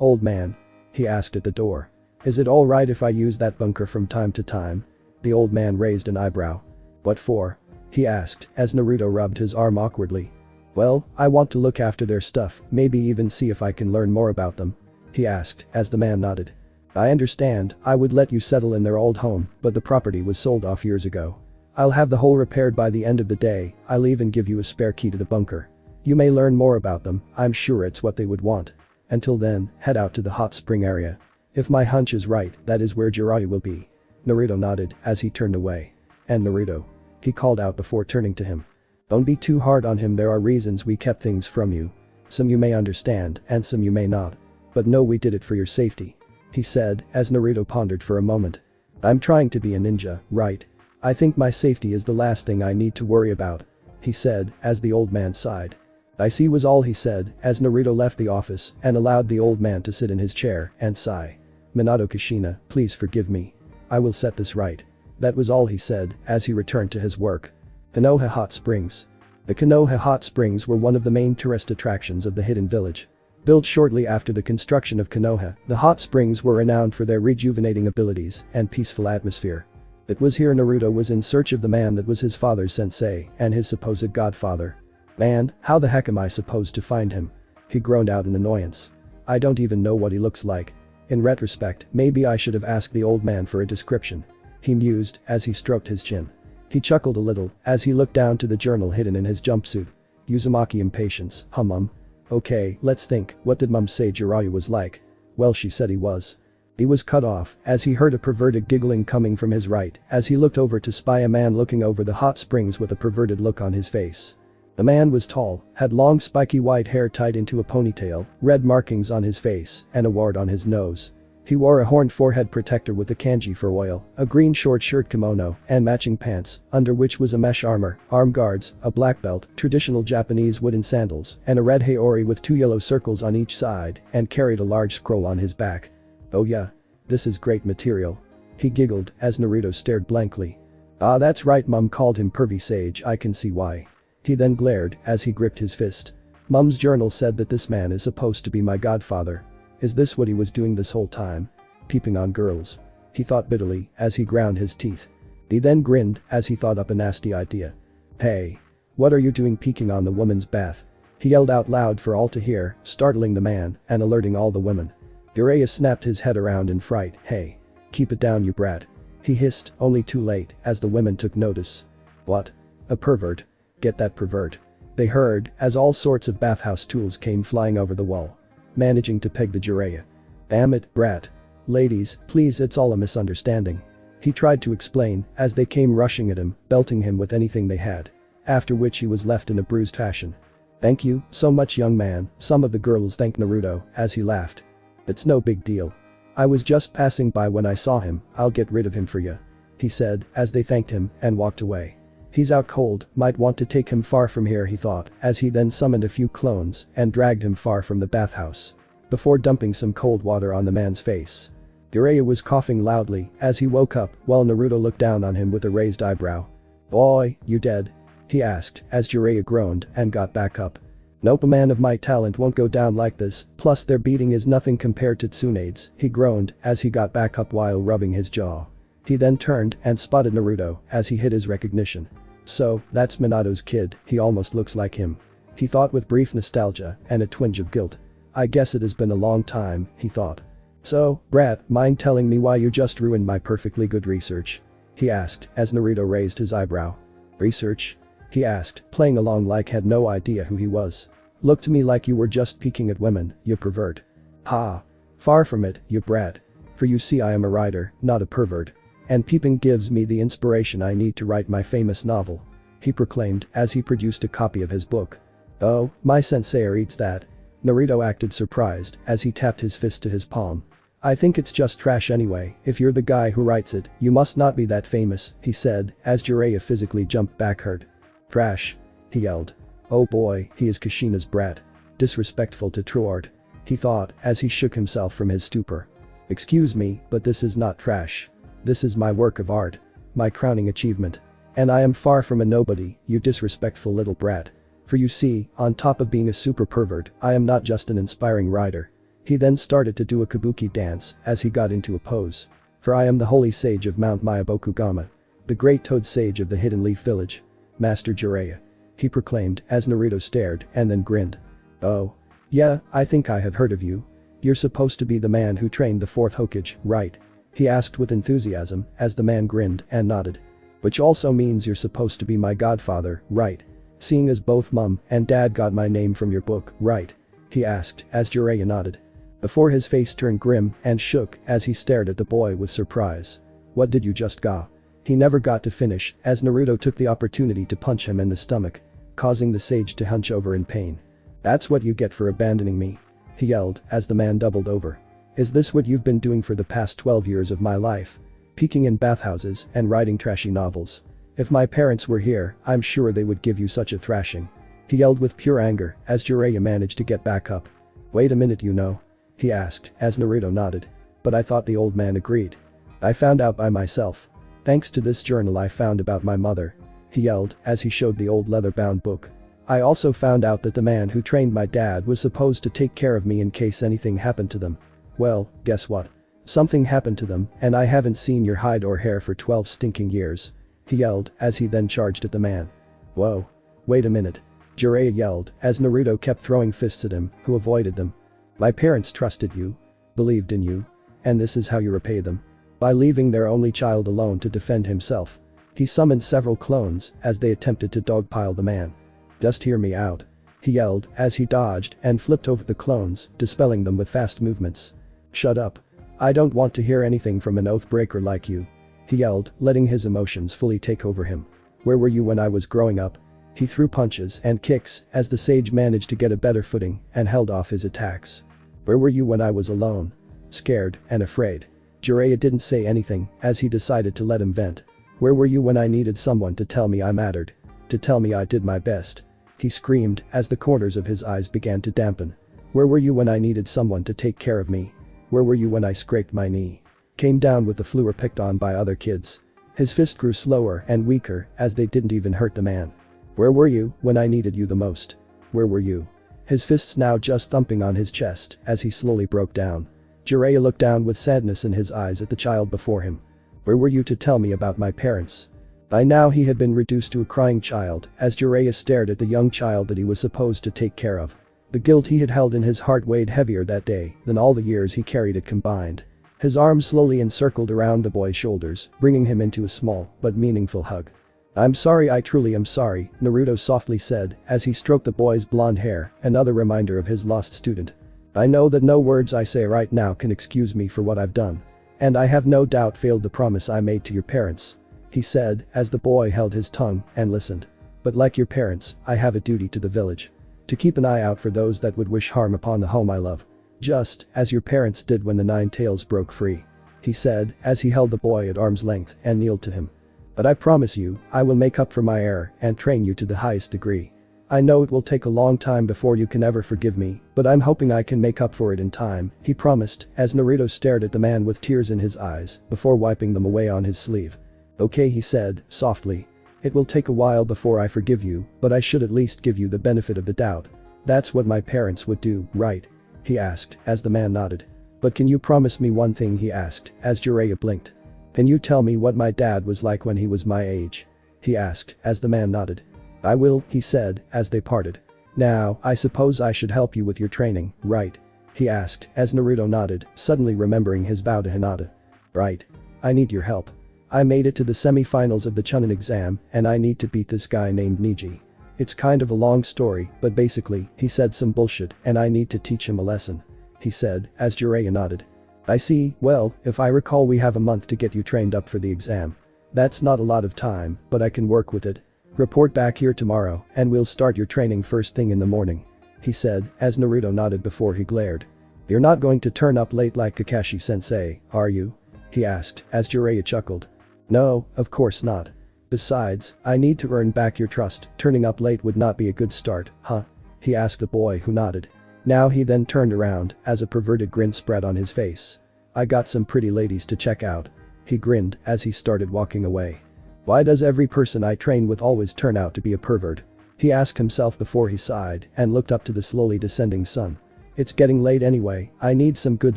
Old man? He asked at the door. Is it alright if I use that bunker from time to time? The old man raised an eyebrow. What for? He asked, as Naruto rubbed his arm awkwardly. Well, I want to look after their stuff, maybe even see if I can learn more about them. He asked, as the man nodded. I understand, I would let you settle in their old home, but the property was sold off years ago. I'll have the hole repaired by the end of the day, I'll even give you a spare key to the bunker. You may learn more about them, I'm sure it's what they would want. Until then, head out to the hot spring area. If my hunch is right, that is where Jiraiya will be. Naruto nodded as he turned away. And Naruto? He called out before turning to him. Don't be too hard on him, there are reasons we kept things from you. Some you may understand and some you may not. But know we did it for your safety. He said as Naruto pondered for a moment. I'm trying to be a ninja, right? I think my safety is the last thing I need to worry about. He said as the old man sighed. I see was all he said as Naruto left the office and allowed the old man to sit in his chair and sigh. Minato Kushina, please forgive me. I will set this right. That was all he said as he returned to his work. Konoha Hot Springs. The Konoha Hot Springs were one of the main tourist attractions of the hidden village. Built shortly after the construction of Konoha, the hot springs were renowned for their rejuvenating abilities and peaceful atmosphere. It was here Naruto was in search of the man that was his father's sensei and his supposed godfather. Man, how the heck am I supposed to find him? He groaned out in annoyance. I don't even know what he looks like. In retrospect, maybe I should have asked the old man for a description. He mused as he stroked his chin. He chuckled a little as he looked down to the journal hidden in his jumpsuit. Uzumaki impatience, Mum. Okay, let's think, what did Mum say Jiraiya was like? Well, she said he was. He was cut off as he heard a perverted giggling coming from his right as he looked over to spy a man looking over the hot springs with a perverted look on his face. The man was tall, had long spiky white hair tied into a ponytail, red markings on his face, and a wart on his nose. He wore a horned forehead protector with a kanji for oil, a green short shirt kimono, and matching pants, under which was a mesh armor, arm guards, a black belt, traditional Japanese wooden sandals, and a red haori with 2 yellow circles on each side, and carried a large scroll on his back. Oh yeah. This is great material. He giggled as Naruto stared blankly. Ah, that's right, Mum called him pervy sage, I can see why. He then glared as he gripped his fist. Mum's journal said that this man is supposed to be my godfather. Is this what he was doing this whole time? Peeping on girls. He thought bitterly as he ground his teeth. He then grinned as he thought up a nasty idea. Hey. What are you doing peeking on the woman's bath? He yelled out loud for all to hear, startling the man and alerting all the women. Jiraiya snapped his head around in fright. Hey. Keep it down, you brat. He hissed, only too late as the women took notice. What? A pervert. Get that pervert. They heard as all sorts of bathhouse tools came flying over the wall. Managing to peg the Jiraiya. Damn it, brat. Ladies, please, it's all a misunderstanding. He tried to explain as they came rushing at him, belting him with anything they had. After which he was left in a bruised fashion. Thank you so much, young man, some of the girls thanked Naruto as he laughed. It's no big deal. I was just passing by when I saw him, I'll get rid of him for you. He said as they thanked him and walked away. He's out cold, might want to take him far from here, he thought as he then summoned a few clones and dragged him far from the bathhouse. Before dumping some cold water on the man's face. Jiraiya was coughing loudly as he woke up while Naruto looked down on him with a raised eyebrow. Boy, you dead? He asked as Jiraiya groaned and got back up. Nope, a man of my talent won't go down like this, plus their beating is nothing compared to Tsunade's, he groaned as he got back up while rubbing his jaw. He then turned and spotted Naruto as he hid his recognition. So, that's Minato's kid, he almost looks like him. He thought with brief nostalgia and a twinge of guilt. I guess it has been a long time, he thought. So, brat, mind telling me why you just ruined my perfectly good research? He asked as Naruto raised his eyebrow. Research? He asked, playing along like had no idea who he was. Look to me like you were just peeking at women, you pervert. Ha. Far from it, you brat. For you see I am a writer, not a pervert. And peeping gives me the inspiration I need to write my famous novel. He proclaimed as he produced a copy of his book. Oh, my sensei reads that. Naruto acted surprised as he tapped his fist to his palm. I think it's just trash anyway, if you're the guy who writes it, you must not be that famous, he said as Jiraiya physically jumped backward. Trash. He yelled. Oh boy, he is Kushina's brat. Disrespectful to true art. He thought as he shook himself from his stupor. Excuse me, but this is not trash. This is my work of art. My crowning achievement. And I am far from a nobody, you disrespectful little brat. For you see, on top of being a super pervert, I am not just an inspiring writer. He then started to do a kabuki dance as he got into a pose. For I am the holy sage of Mount Myabokugama. The great toad sage of the Hidden Leaf Village. Master Jiraiya. He proclaimed as Naruto stared and then grinned. Oh. Yeah, I think I have heard of you. You're supposed to be the man who trained the fourth Hokage, right? He asked with enthusiasm as the man grinned and nodded. Which also means you're supposed to be my godfather, right? Seeing as both mom and dad got my name from your book, right? He asked as Jiraiya nodded. Before his face turned grim and shook as he stared at the boy with surprise. What did you just ga? He never got to finish as Naruto took the opportunity to punch him in the stomach, causing the sage to hunch over in pain. That's what you get for abandoning me. He yelled as the man doubled over. Is this what you've been doing for the past 12 years of my life? Peeking in bathhouses and writing trashy novels. If my parents were here, I'm sure they would give you such a thrashing. He yelled with pure anger as Jiraiya managed to get back up. Wait a minute, you know? He asked as Naruto nodded. But I thought the old man agreed. I found out by myself. Thanks to this journal I found about my mother. He yelled as he showed the old leather-bound book. I also found out that the man who trained my dad was supposed to take care of me in case anything happened to them. Well, guess what? Something happened to them and I haven't seen your hide or hair for 12 stinking years. He yelled as he then charged at the man. Whoa. Wait a minute. Jiraiya yelled as Naruto kept throwing fists at him, who avoided them. My parents trusted you. Believed in you. And this is how you repay them. By leaving their only child alone to defend himself. He summoned several clones as they attempted to dogpile the man. Just hear me out. He yelled as he dodged and flipped over the clones, dispelling them with fast movements. Shut up. I don't want to hear anything from an oath-breaker like you. He yelled, letting his emotions fully take over him. Where were you when I was growing up? He threw punches and kicks as the sage managed to get a better footing and held off his attacks. Where were you when I was alone? Scared and afraid. Jiraiya didn't say anything as he decided to let him vent. Where were you when I needed someone to tell me I mattered? To tell me I did my best? He screamed as the corners of his eyes began to dampen. Where were you when I needed someone to take care of me? Where were you when I scraped my knee? Came down with the flu or picked on by other kids? His fist grew slower and weaker as they didn't even hurt the man. Where were you when I needed you the most? Where were you? His fists now just thumping on his chest as he slowly broke down. Jiraiya looked down with sadness in his eyes at the child before him. Where were you to tell me about my parents? By now he had been reduced to a crying child as Jiraiya stared at the young child that he was supposed to take care of. The guilt he had held in his heart weighed heavier that day than all the years he carried it combined. His arms slowly encircled around the boy's shoulders, bringing him into a small but meaningful hug. I'm sorry, I truly am sorry, Naruto softly said as he stroked the boy's blonde hair, another reminder of his lost student. I know that no words I say right now can excuse me for what I've done. And I have no doubt failed the promise I made to your parents. He said as the boy held his tongue and listened. But like your parents, I have a duty to the village. To keep an eye out for those that would wish harm upon the home I love. Just as your parents did when the Nine Tails broke free. He said as he held the boy at arm's length and kneeled to him. But I promise you, I will make up for my error and train you to the highest degree. I know it will take a long time before you can ever forgive me, but I'm hoping I can make up for it in time, he promised as Naruto stared at the man with tears in his eyes before wiping them away on his sleeve. Okay, he said, softly. It will take a while before I forgive you, but I should at least give you the benefit of the doubt. That's what my parents would do, right? He asked as the man nodded. But can you promise me one thing, he asked as Jiraiya blinked. Can you tell me what my dad was like when he was my age? He asked as the man nodded. I will, he said as they parted. Now, I suppose I should help you with your training, right? He asked as Naruto nodded, suddenly remembering his vow to Hinata. Right. I need your help. I made it to the semi-finals of the Chunin exam and I need to beat this guy named Niji. It's kind of a long story, but basically, he said some bullshit and I need to teach him a lesson. He said as Jiraiya nodded. I see, well, if I recall we have a month to get you trained up for the exam. That's not a lot of time, but I can work with it. Report back here tomorrow and we'll start your training first thing in the morning. He said as Naruto nodded before he glared. You're not going to turn up late like Kakashi-sensei, are you? He asked as Jiraiya chuckled. No, of course not. Besides, I need to earn back your trust, turning up late would not be a good start, huh? He asked the boy who nodded. Now he then turned around as a perverted grin spread on his face. I got some pretty ladies to check out. He grinned as he started walking away. Why does every person I train with always turn out to be a pervert? He asked himself before he sighed and looked up to the slowly descending sun. It's getting late anyway, I need some good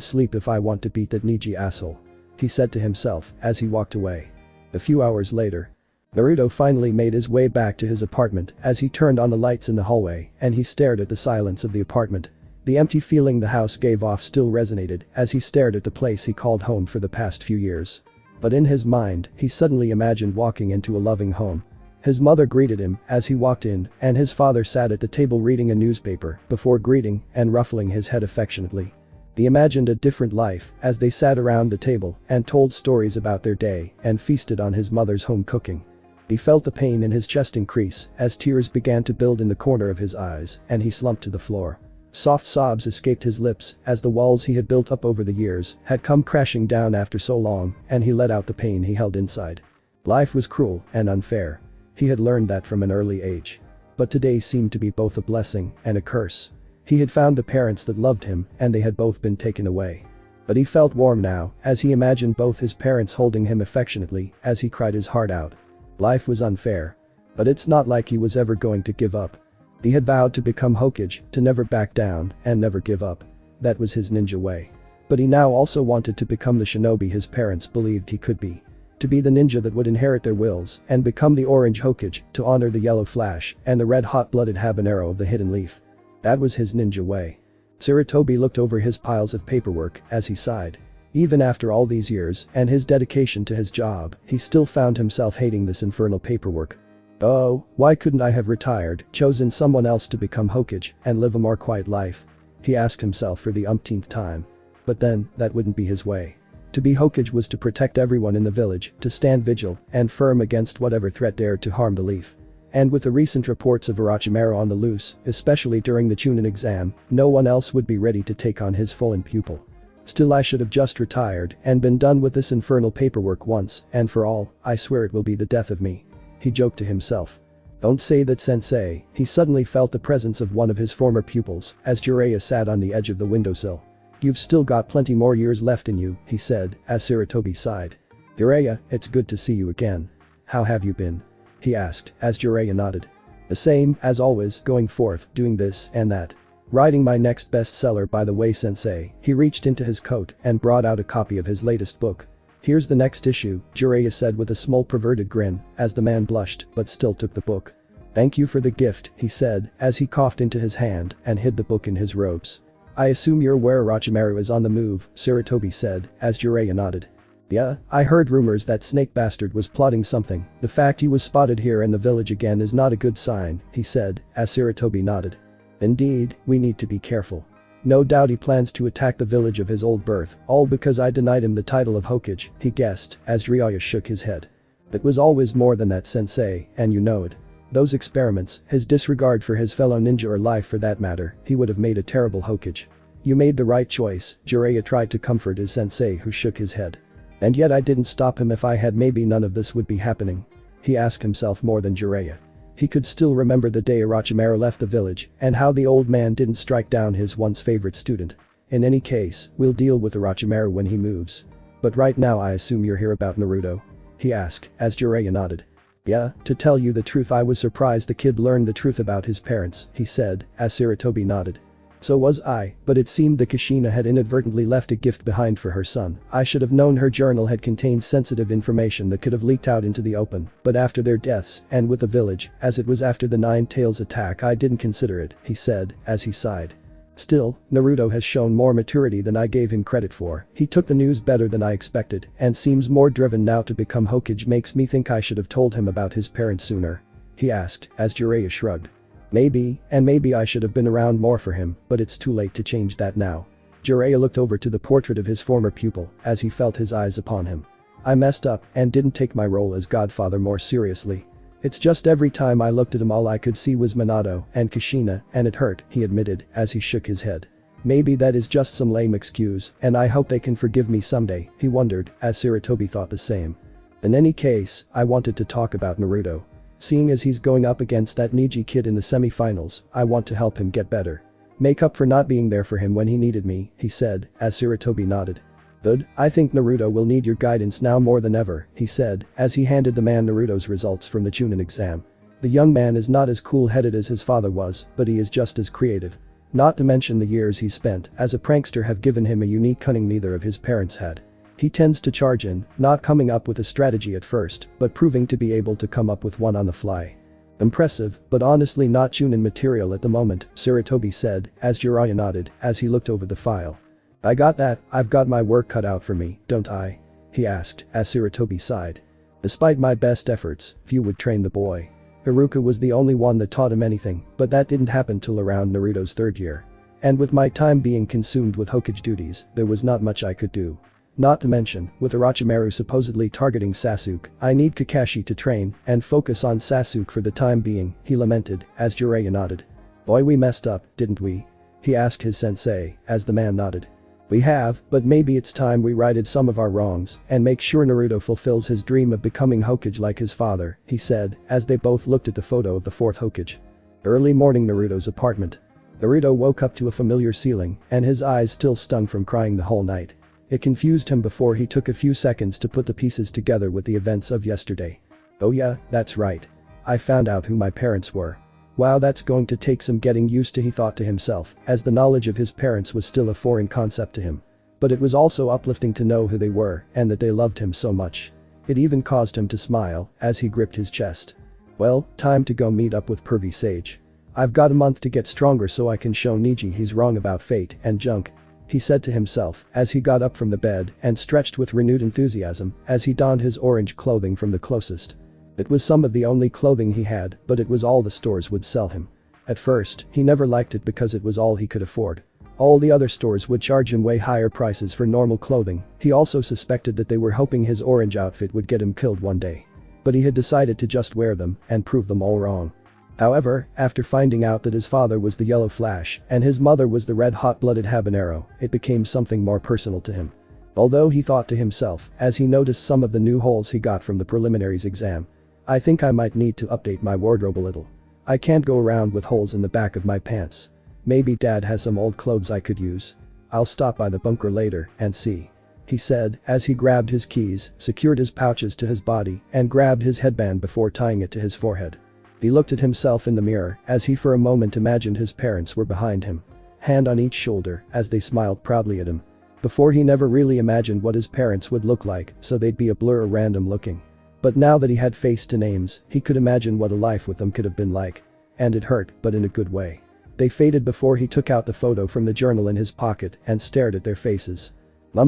sleep if I want to beat that Neji asshole. He said to himself as he walked away. A few hours later, Naruto finally made his way back to his apartment as he turned on the lights in the hallway and he stared at the silence of the apartment. The empty feeling the house gave off still resonated as he stared at the place he called home for the past few years. But in his mind, he suddenly imagined walking into a loving home. His mother greeted him as he walked in and his father sat at the table reading a newspaper before greeting and ruffling his head affectionately. He imagined a different life as they sat around the table and told stories about their day and feasted on his mother's home cooking. He felt the pain in his chest increase as tears began to build in the corner of his eyes and he slumped to the floor. Soft sobs escaped his lips as the walls he had built up over the years had come crashing down after so long and he let out the pain he held inside. Life was cruel and unfair. He had learned that from an early age. But today seemed to be both a blessing and a curse. He had found the parents that loved him and they had both been taken away. But he felt warm now as he imagined both his parents holding him affectionately as he cried his heart out. Life was unfair. But it's not like he was ever going to give up. He had vowed to become Hokage, to never back down and never give up. That was his ninja way. But he now also wanted to become the shinobi his parents believed he could be. To be the ninja that would inherit their wills and become the orange Hokage to honor the yellow flash and the red hot-blooded habanero of the hidden leaf. That was his ninja way. Sarutobi looked over his piles of paperwork as he sighed. Even after all these years and his dedication to his job, he still found himself hating this infernal paperwork. Oh, why couldn't I have retired, chosen someone else to become Hokage and live a more quiet life? He asked himself for the umpteenth time. But then, that wouldn't be his way. To be Hokage was to protect everyone in the village, to stand vigil and firm against whatever threat dared to harm the leaf. And with the recent reports of Orochimaru on the loose, especially during the Chunin exam, no one else would be ready to take on his fallen pupil. Still, I should have just retired and been done with this infernal paperwork once and for all. I swear it will be the death of me. He joked to himself. Don't say that, sensei. He suddenly felt the presence of one of his former pupils as Jiraiya sat on the edge of the windowsill. You've still got plenty more years left in you, he said as Sarutobi sighed. Jiraiya, it's good to see you again. How have you been? He asked as Jiraiya nodded. The same as always, going forth, doing this and that. Writing my next bestseller, by the way, sensei. He reached into his coat and brought out a copy of his latest book. Here's the next issue, Jiraiya said with a small perverted grin as the man blushed but still took the book. Thank you for the gift, he said as he coughed into his hand and hid the book in his robes. I assume you're aware Orochimaru is on the move, Sarutobi said as Jiraiya nodded. Yeah, I heard rumors that snake bastard was plotting something. The fact he was spotted here in the village again is not a good sign, he said as Sarutobi nodded. Indeed, we need to be careful. No doubt he plans to attack the village of his old birth, all because I denied him the title of Hokage, he guessed as Jiraiya shook his head. It was always more than that, sensei, and you know it. Those experiments, his disregard for his fellow ninja or life for that matter, he would have made a terrible Hokage. You made the right choice, Jiraiya tried to comfort his sensei who shook his head. And yet I didn't stop him. If I had, maybe none of this would be happening. He asked himself more than Jiraiya. He could still remember the day Orochimaru left the village and how the old man didn't strike down his once favorite student. In any case, we'll deal with Orochimaru when he moves. But right now I assume you're here about Naruto? He asked as Jiraiya nodded. Yeah, to tell you the truth, I was surprised the kid learned the truth about his parents, he said as Sarutobi nodded. So was I, but it seemed that Kushina had inadvertently left a gift behind for her son. I should have known her journal had contained sensitive information that could have leaked out into the open, but after their deaths, and with the village, as it was after the Nine Tails attack, I didn't consider it, he said as he sighed. Still, Naruto has shown more maturity than I gave him credit for. He took the news better than I expected and seems more driven now to become Hokage. Makes me think I should have told him about his parents sooner. He asked as Jiraiya shrugged. Maybe, and maybe I should have been around more for him, but it's too late to change that now. Jiraiya looked over to the portrait of his former pupil as he felt his eyes upon him. I messed up and didn't take my role as godfather more seriously. It's just every time I looked at him all I could see was Minato and Kushina, and it hurt, he admitted as he shook his head. Maybe that is just some lame excuse and I hope they can forgive me someday, he wondered as Sarutobi thought the same. In any case, I wanted to talk about Naruto. Seeing as he's going up against that Neji kid in the semi-finals, I want to help him get better. Make up for not being there for him when he needed me, he said as Sarutobi nodded. Good, I think Naruto will need your guidance now more than ever, he said as he handed the man Naruto's results from the Chunin exam. The young man is not as cool-headed as his father was, but he is just as creative. Not to mention the years he spent as a prankster have given him a unique cunning neither of his parents had. He tends to charge in, not coming up with a strategy at first, but proving to be able to come up with one on the fly. Impressive, but honestly not Chunin material at the moment, Sarutobi said, as Jiraiya nodded, as he looked over the file. I got that, I've got my work cut out for me, don't I? He asked, as Sarutobi sighed. Despite my best efforts, few would train the boy. Iruka was the only one that taught him anything, but that didn't happen till around Naruto's third year. And with my time being consumed with Hokage duties, there was not much I could do. Not to mention, with Orochimaru supposedly targeting Sasuke, I need Kakashi to train and focus on Sasuke for the time being, he lamented, as Jiraiya nodded. Boy, we messed up, didn't we? He asked his sensei, as the man nodded. We have, but maybe it's time we righted some of our wrongs and make sure Naruto fulfills his dream of becoming Hokage like his father, he said, as they both looked at the photo of the fourth Hokage. Early morning Naruto's apartment. Naruto woke up to a familiar ceiling and his eyes still stung from crying the whole night. It confused him before he took a few seconds to put the pieces together with the events of yesterday. Oh yeah, that's right. I found out who my parents were. Wow, that's going to take some getting used to, he thought to himself, as the knowledge of his parents was still a foreign concept to him. But it was also uplifting to know who they were and that they loved him so much. It even caused him to smile as he gripped his chest. Well, time to go meet up with Pervy Sage. I've got a month to get stronger so I can show Niji he's wrong about fate and junk, he said to himself as he got up from the bed and stretched with renewed enthusiasm as he donned his orange clothing from the closest. It was some of the only clothing he had, but it was all the stores would sell him. At first, he never liked it because it was all he could afford. All the other stores would charge him way higher prices for normal clothing. He also suspected that they were hoping his orange outfit would get him killed one day. But he had decided to just wear them and prove them all wrong. However, after finding out that his father was the Yellow Flash and his mother was the red hot-blooded habanero, it became something more personal to him. Although he thought to himself as he noticed some of the new holes he got from the preliminaries exam. I think I might need to update my wardrobe a little. I can't go around with holes in the back of my pants. Maybe dad has some old clothes I could use. I'll stop by the bunker later and see, he said as he grabbed his keys, secured his pouches to his body and grabbed his headband before tying it to his forehead. He looked at himself in the mirror as he for a moment imagined his parents were behind him. Hand on each shoulder as they smiled proudly at him. Before he never really imagined what his parents would look like, so they'd be a blur or random looking. But now that he had face to names, he could imagine what a life with them could have been like. And it hurt, but in a good way. They faded before he took out the photo from the journal in his pocket and stared at their faces.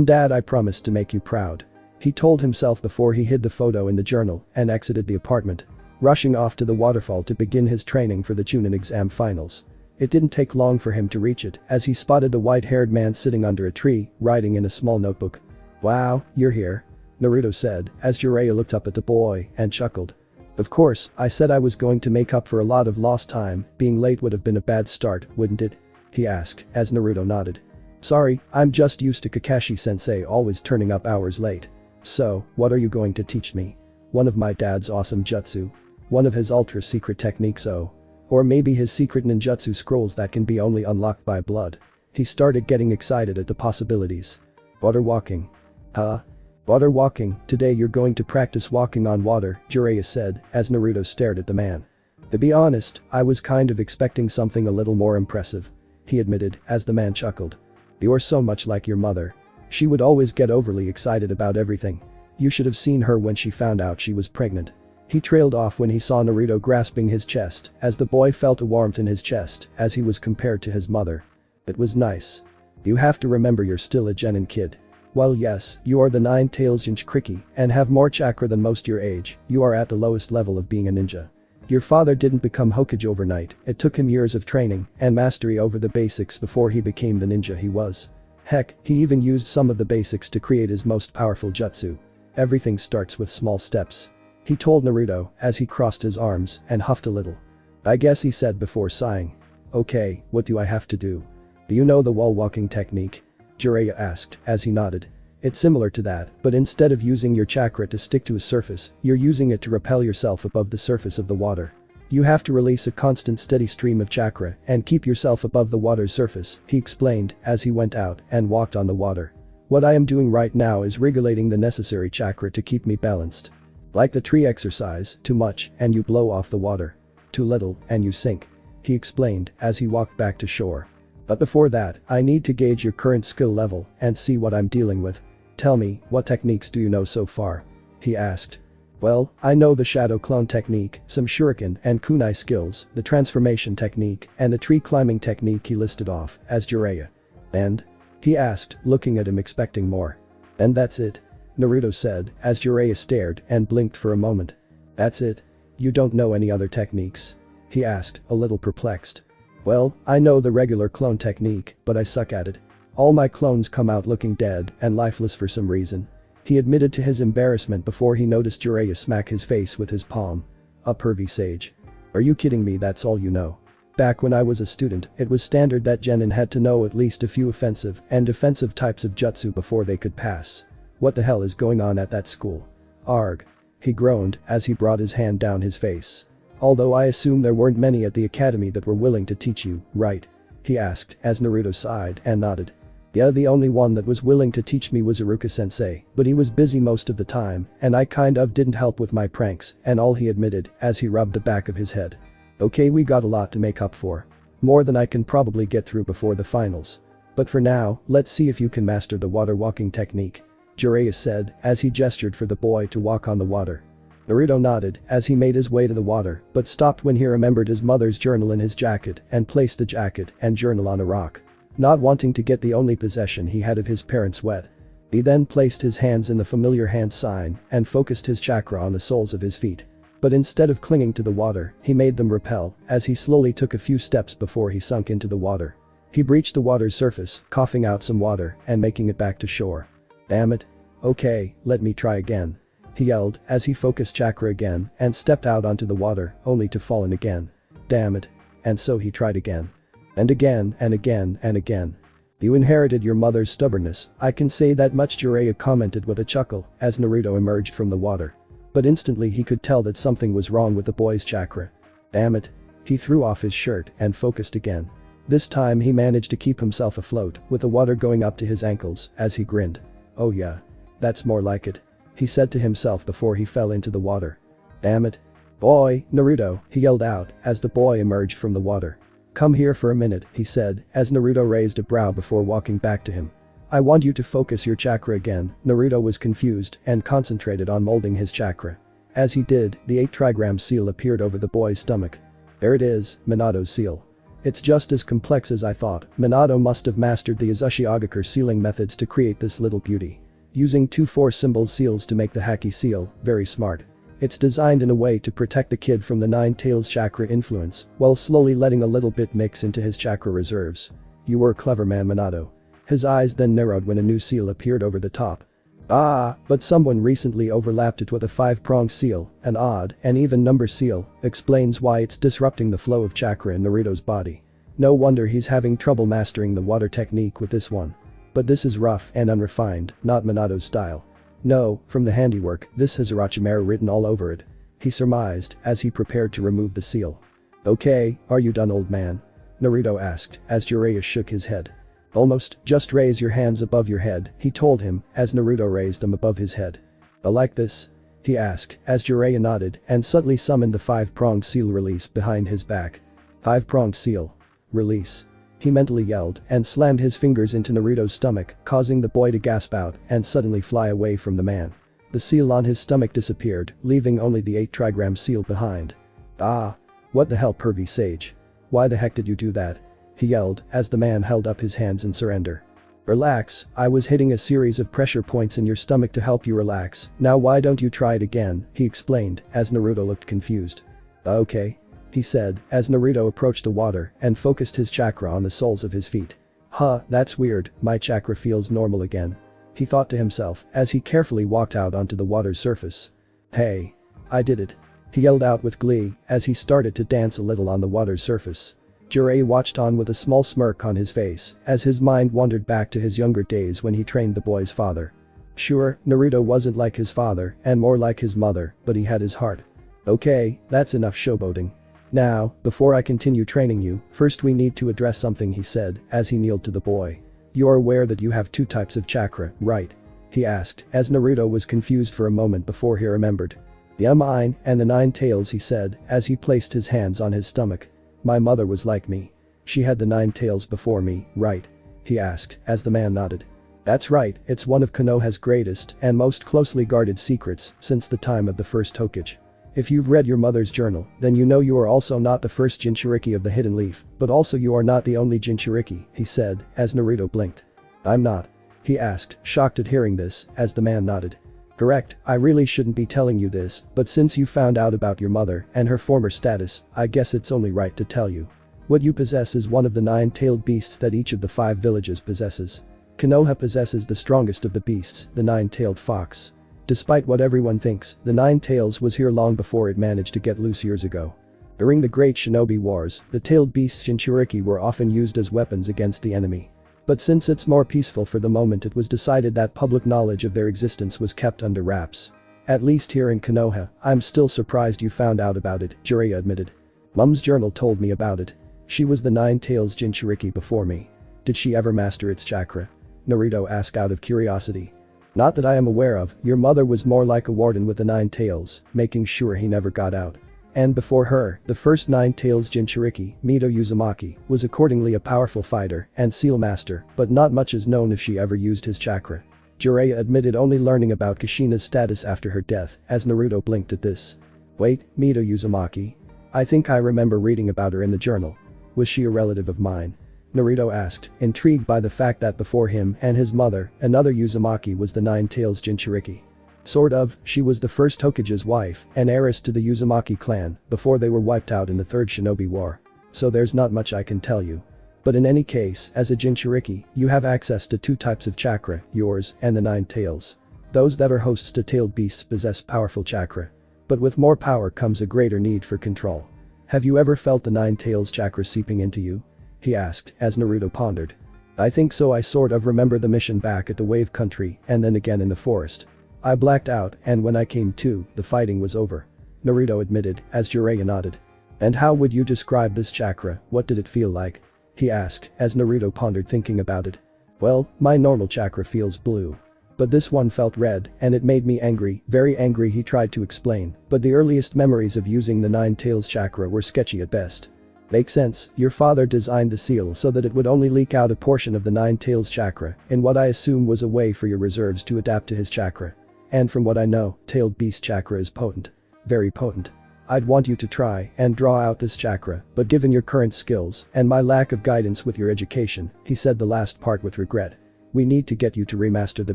Dad, I promised to make you proud. He told himself before he hid the photo in the journal and exited the apartment. Rushing off to the waterfall to begin his training for the Chunin exam finals. It didn't take long for him to reach it as he spotted the white-haired man sitting under a tree, writing in a small notebook. Wow, you're here, Naruto said as Jiraiya looked up at the boy and chuckled. Of course, I said I was going to make up for a lot of lost time, being late would have been a bad start, wouldn't it? He asked as Naruto nodded. Sorry, I'm just used to Kakashi-sensei always turning up hours late. So, what are you going to teach me? One of my dad's awesome jutsu? One of his ultra-secret techniques, oh? Or maybe his secret ninjutsu scrolls that can be only unlocked by blood? He started getting excited at the possibilities. Water walking. Huh? Water walking, today you're going to practice walking on water, Jiraiya said as Naruto stared at the man. To be honest, I was kind of expecting something a little more impressive, he admitted as the man chuckled. You're so much like your mother. She would always get overly excited about everything. You should have seen her when she found out she was pregnant. He trailed off when he saw Naruto grasping his chest as the boy felt a warmth in his chest as he was compared to his mother. It was nice. You have to remember you're still a genin kid. While yes, you are the 9-tails Jinchuriki and have more chakra than most your age, you are at the lowest level of being a ninja. Your father didn't become Hokage overnight, it took him years of training and mastery over the basics before he became the ninja he was. Heck, he even used some of the basics to create his most powerful jutsu. Everything starts with small steps, he told Naruto as he crossed his arms and huffed a little. I guess, he said before sighing. Okay, what do I have to do? Do you know the wall walking technique? Jiraiya asked as he nodded. It's similar to that, but instead of using your chakra to stick to a surface, you're using it to repel yourself above the surface of the water. You have to release a constant steady stream of chakra and keep yourself above the water's surface, he explained as he went out and walked on the water. What I am doing right now is regulating the necessary chakra to keep me balanced. Like the tree exercise, too much and you blow off the water. too little, and you sink. He explained as he walked back to shore. But before that, I need to gauge your current skill level and see what I'm dealing with. Tell me, what techniques do you know so far? He asked. Well, I know the shadow clone technique, some shuriken and kunai skills, the transformation technique, and the tree climbing technique he listed off as Jiraiya. And? He asked, looking at him expecting more. And that's it? Naruto said as Jiraiya stared and blinked for a moment. That's it? You don't know any other techniques? He asked, a little perplexed. Well, I know the regular clone technique, but I suck at it. All my clones come out looking dead and lifeless for some reason. He admitted to his embarrassment before he noticed Jiraiya smack his face with his palm. A pervy sage. Are you kidding me? That's all you know? Back when I was a student, it was standard that genin had to know at least a few offensive and defensive types of jutsu before they could pass. What the hell is going on at that school? Arg. He groaned as he brought his hand down his face. Although I assume there weren't many at the academy that were willing to teach you, right? He asked as Naruto sighed and nodded. Yeah, the only one that was willing to teach me was Iruka-sensei, but he was busy most of the time, and I kind of didn't help with my pranks, and all he admitted as he rubbed the back of his head. Okay, we got a lot to make up for. More than I can probably get through before the finals. But for now, let's see if you can master the water walking technique. Jiraiya said as he gestured for the boy to walk on the water. Naruto nodded as he made his way to the water, but stopped when he remembered his mother's journal in his jacket and placed the jacket and journal on a rock. Not wanting to get the only possession he had of his parents wet. He then placed his hands in the familiar hand sign and focused his chakra on the soles of his feet. But instead of clinging to the water, he made them repel as he slowly took a few steps before he sunk into the water. He breached the water's surface, coughing out some water and making it back to shore. Damn it. Okay, let me try again. He yelled as he focused chakra again and stepped out onto the water only to fall in again. Damn it. And so he tried again. And again and again and again. You inherited your mother's stubbornness, I can say that much, Jiraiya commented with a chuckle as Naruto emerged from the water. But instantly he could tell that something was wrong with the boy's chakra. Damn it. He threw off his shirt and focused again. This time he managed to keep himself afloat with the water going up to his ankles as he grinned. Oh yeah. That's more like it. He said to himself before he fell into the water. Damn it. Boy, Naruto, he yelled out as the boy emerged from the water. Come here for a minute, he said as Naruto raised a brow before walking back to him. I want you to focus your chakra again. Naruto was confused and concentrated on molding his chakra. As he did, the 8 trigram seal appeared over the boy's stomach. There it is, Minato's seal. It's just as complex as I thought. Minato must have mastered the Azushi Agakure sealing methods to create this little beauty. Using 2 4-symbol seals to make the Haki seal, very smart. It's designed in a way to protect the kid from the 9 tails chakra influence, while slowly letting a little bit mix into his chakra reserves. You were a clever man, Minato. His eyes then narrowed when a new seal appeared over the top. Ah, but someone recently overlapped it with a 5-pronged seal, an odd and even number seal, explains why it's disrupting the flow of chakra in Naruto's body. No wonder he's having trouble mastering the water technique with this one. But this is rough and unrefined, not Minato's style. No, from the handiwork, this has Orochimaru written all over it. He surmised as he prepared to remove the seal. Okay, are you done, old man? Naruto asked as Jiraiya shook his head. Almost, just raise your hands above your head, he told him as Naruto raised them above his head. Like this? He asked as Jiraiya nodded and suddenly summoned the 5-pronged seal release behind his back. 5-pronged seal. Release. He mentally yelled and slammed his fingers into Naruto's stomach, causing the boy to gasp out and suddenly fly away from the man. The seal on his stomach disappeared, leaving only the 8 trigram seal behind. Ah. What the hell, pervy sage? Why the heck did you do that? He yelled as the man held up his hands in surrender. Relax, I was hitting a series of pressure points in your stomach to help you relax. Now why don't you try it again, he explained as Naruto looked confused. Okay. He said as Naruto approached the water and focused his chakra on the soles of his feet. Huh, that's weird, my chakra feels normal again. He thought to himself as he carefully walked out onto the water's surface. Hey. I did it. He yelled out with glee as he started to dance a little on the water's surface. Jiraiya watched on with a small smirk on his face as his mind wandered back to his younger days when he trained the boy's father. Sure, Naruto wasn't like his father and more like his mother, but he had his heart. Okay, that's enough showboating. Now, before I continue training you, first we need to address something, he said as he kneeled to the boy. You are aware that you have 2 types of chakra, right? He asked as Naruto was confused for a moment before he remembered. Yeah, mine and the 9 tails, he said as he placed his hands on his stomach. My mother was like me. She had the 9 tails before me, right? He asked as the man nodded. That's right, it's one of Konoha's greatest and most closely guarded secrets since the time of the first Hokage. If you've read your mother's journal, then you know you are also not the first Jinchuriki of the Hidden Leaf, but also you are not the only Jinchuriki, he said as Naruto blinked. I'm not? He asked, shocked at hearing this, as the man nodded. Correct, I really shouldn't be telling you this, but since you found out about your mother and her former status, I guess it's only right to tell you. What you possess is one of the 9-tailed beasts that each of the 5 villages possesses. Konoha possesses the strongest of the beasts, the 9-tailed fox. Despite what everyone thinks, the 9 tails was here long before it managed to get loose years ago. During the Great Shinobi Wars, the tailed beasts Jinchuriki were often used as weapons against the enemy. But since it's more peaceful for the moment, it was decided that public knowledge of their existence was kept under wraps. At least here in Konoha, I'm still surprised you found out about it, Jiraiya admitted. Mum's journal told me about it. She was the 9 tails Jinchuriki before me. Did she ever master its chakra? Naruto asked out of curiosity. Not that I am aware of, your mother was more like a warden with the 9 tails, making sure he never got out. And before her, the first 9 tails Jinchuriki, Mito Uzumaki, was accordingly a powerful fighter and seal master, but not much is known if she ever used his chakra. Jiraiya admitted only learning about Kushina's status after her death, as Naruto blinked at this. Wait, Mito Uzumaki? I think I remember reading about her in the journal. Was she a relative of mine? Naruto asked, intrigued by the fact that before him and his mother, another Uzumaki was the 9 tails Jinchuriki. Sort of, she was the first Hokage's wife and heiress to the Uzumaki clan before they were wiped out in the Third Shinobi War. So there's not much I can tell you. But in any case, as a Jinchuriki, you have access to 2 types of chakra, yours and the 9 tails. Those that are hosts to tailed beasts possess powerful chakra. But with more power comes a greater need for control. Have you ever felt the 9 tails chakra seeping into you? He asked as Naruto pondered. I think so, I sort of remember the mission back at the Wave Country and then again in the forest. I blacked out and when I came to, the fighting was over. Naruto admitted as Jiraiya nodded. And how would you describe this chakra, what did it feel like? He asked as Naruto pondered thinking about it. Well, my normal chakra feels blue. But this one felt red and it made me angry, very angry, he tried to explain, but the earliest memories of using the 9 tails chakra were sketchy at best. Makes sense, your father designed the seal so that it would only leak out a portion of the 9 tails chakra in what I assume was a way for your reserves to adapt to his chakra. And from what I know, tailed beast chakra is potent. Very potent. I'd want you to try and draw out this chakra, but given your current skills and my lack of guidance with your education, he said the last part with regret. We need to get you to remaster the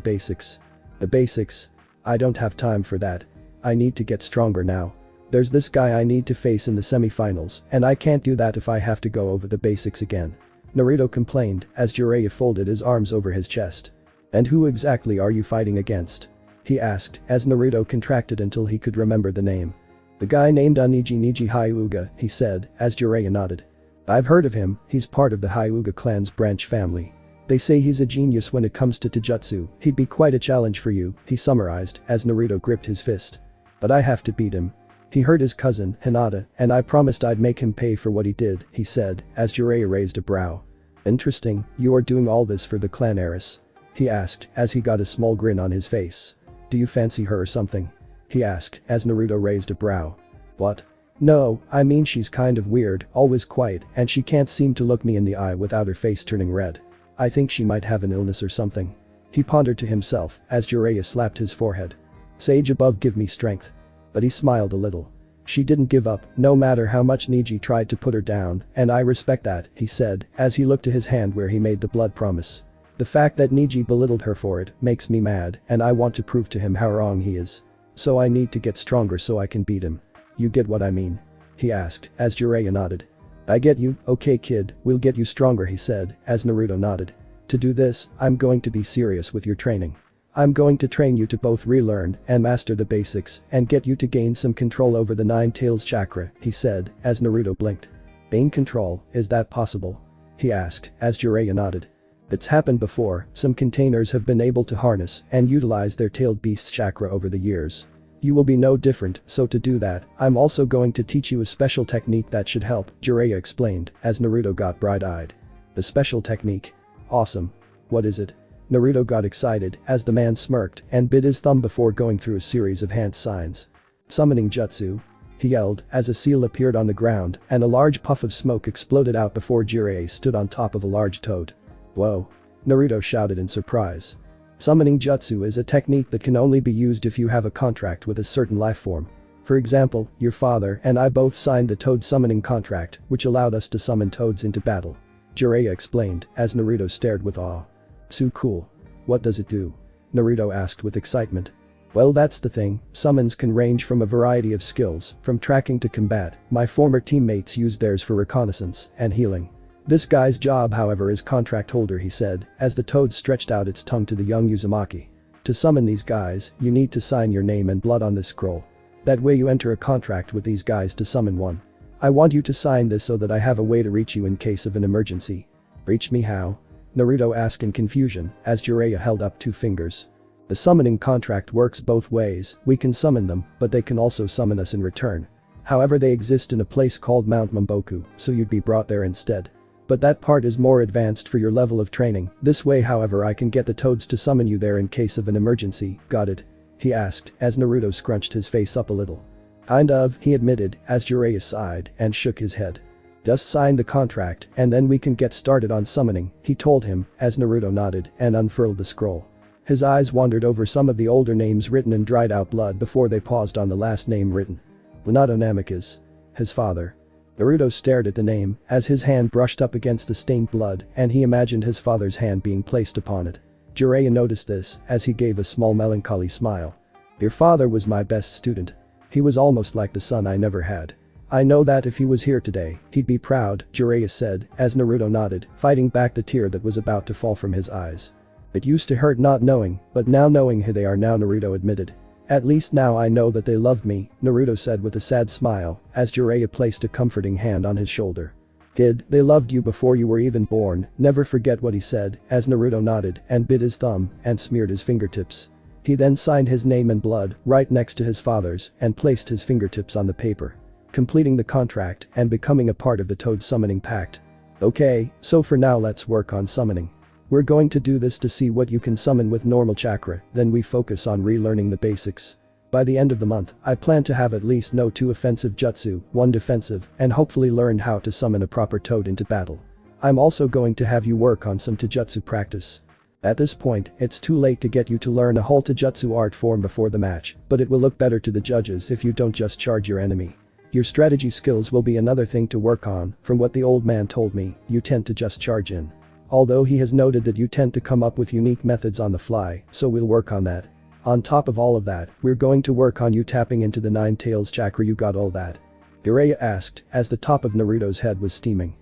basics. The basics? I don't have time for that. I need to get stronger now. There's this guy I need to face in the semifinals, and I can't do that if I have to go over the basics again. Naruto complained as Jiraiya folded his arms over his chest. And who exactly are you fighting against? He asked as Naruto contracted until he could remember the name. The guy named Niji Hyuga, he said as Jiraiya nodded. I've heard of him, he's part of the Hyuga clan's branch family. They say he's a genius when it comes to taijutsu, he'd be quite a challenge for you, he summarized as Naruto gripped his fist. But I have to beat him. He hurt his cousin, Hinata, and I promised I'd make him pay for what he did, he said, as Jiraiya raised a brow. Interesting, you are doing all this for the clan heiress? He asked, as he got a small grin on his face. Do you fancy her or something? He asked, as Naruto raised a brow. What? No, I mean she's kind of weird, always quiet, and she can't seem to look me in the eye without her face turning red. I think she might have an illness or something. He pondered to himself, as Jiraiya slapped his forehead. Sage above, give me strength. But he smiled a little. She didn't give up, no matter how much Niji tried to put her down, and I respect that, he said, as he looked to his hand where he made the blood promise. The fact that Niji belittled her for it makes me mad, and I want to prove to him how wrong he is. So I need to get stronger so I can beat him. You get what I mean? He asked, as Jiraiya nodded. I get you, okay kid, we'll get you stronger, he said, as Naruto nodded. To do this, I'm going to be serious with your training. I'm going to train you to both relearn and master the basics and get you to gain some control over the 9 tails chakra, he said, as Naruto blinked. Gain control, is that possible? He asked, as Jiraiya nodded. It's happened before, some containers have been able to harness and utilize their tailed beast's chakra over the years. You will be no different, so to do that, I'm also going to teach you a special technique that should help, Jiraiya explained, as Naruto got bright-eyed. The special technique? Awesome. What is it? Naruto got excited as the man smirked and bit his thumb before going through a series of hand signs. Summoning jutsu? He yelled as a seal appeared on the ground and a large puff of smoke exploded out before Jiraiya stood on top of a large toad. Whoa! Naruto shouted in surprise. Summoning jutsu is a technique that can only be used if you have a contract with a certain lifeform. For example, your father and I both signed the toad summoning contract, which allowed us to summon toads into battle. Jiraiya explained as Naruto stared with awe. So cool. What does it do? Naruto asked with excitement. Well, that's the thing, summons can range from a variety of skills, from tracking to combat. My former teammates used theirs for reconnaissance and healing. This guy's job, however, is contract holder, he said, as the toad stretched out its tongue to the young Uzumaki. To summon these guys, you need to sign your name and blood on this scroll. That way you enter a contract with these guys to summon one. I want you to sign this so that I have a way to reach you in case of an emergency. Reach me how? Naruto asked in confusion as Jiraiya held up 2 fingers. The summoning contract works both ways, we can summon them, but they can also summon us in return. However, they exist in a place called Mount Mamboku, so you'd be brought there instead. But that part is more advanced for your level of training. This way, however, I can get the toads to summon you there in case of an emergency, got it? He asked as Naruto scrunched his face up a little. Kind of, he admitted as Jiraiya sighed and shook his head. Just sign the contract and then we can get started on summoning, he told him as Naruto nodded and unfurled the scroll. His eyes wandered over some of the older names written in dried out blood before they paused on the last name written. Minato Namikaze. His father. Naruto stared at the name as his hand brushed up against the stained blood and he imagined his father's hand being placed upon it. Jiraiya noticed this as he gave a small melancholy smile. Your father was my best student. He was almost like the son I never had. I know that if he was here today, he'd be proud, Jiraiya said as Naruto nodded, fighting back the tear that was about to fall from his eyes. It used to hurt not knowing, but now knowing who they are now, Naruto admitted. At least now I know that they loved me, Naruto said with a sad smile as Jiraiya placed a comforting hand on his shoulder. Kid, they loved you before you were even born, never forget what he said as Naruto nodded and bit his thumb and smeared his fingertips. He then signed his name and blood right next to his father's and placed his fingertips on the paper, completing the contract and becoming a part of the Toad Summoning Pact. Okay, so for now let's work on summoning. We're going to do this to see what you can summon with normal chakra, then we focus on relearning the basics. By the end of the month, I plan to have at least know 2 offensive jutsu, 1 defensive, and hopefully learn how to summon a proper toad into battle. I'm also going to have you work on some taijutsu practice. At this point, it's too late to get you to learn a whole taijutsu art form before the match, but it will look better to the judges if you don't just charge your enemy. Your strategy skills will be another thing to work on. From what the old man told me, you tend to just charge in. Although he has noted that you tend to come up with unique methods on the fly, so we'll work on that. On top of all of that, we're going to work on you tapping into the 9 tails chakra. You got all that? Jiraiya asked as the top of Naruto's head was steaming.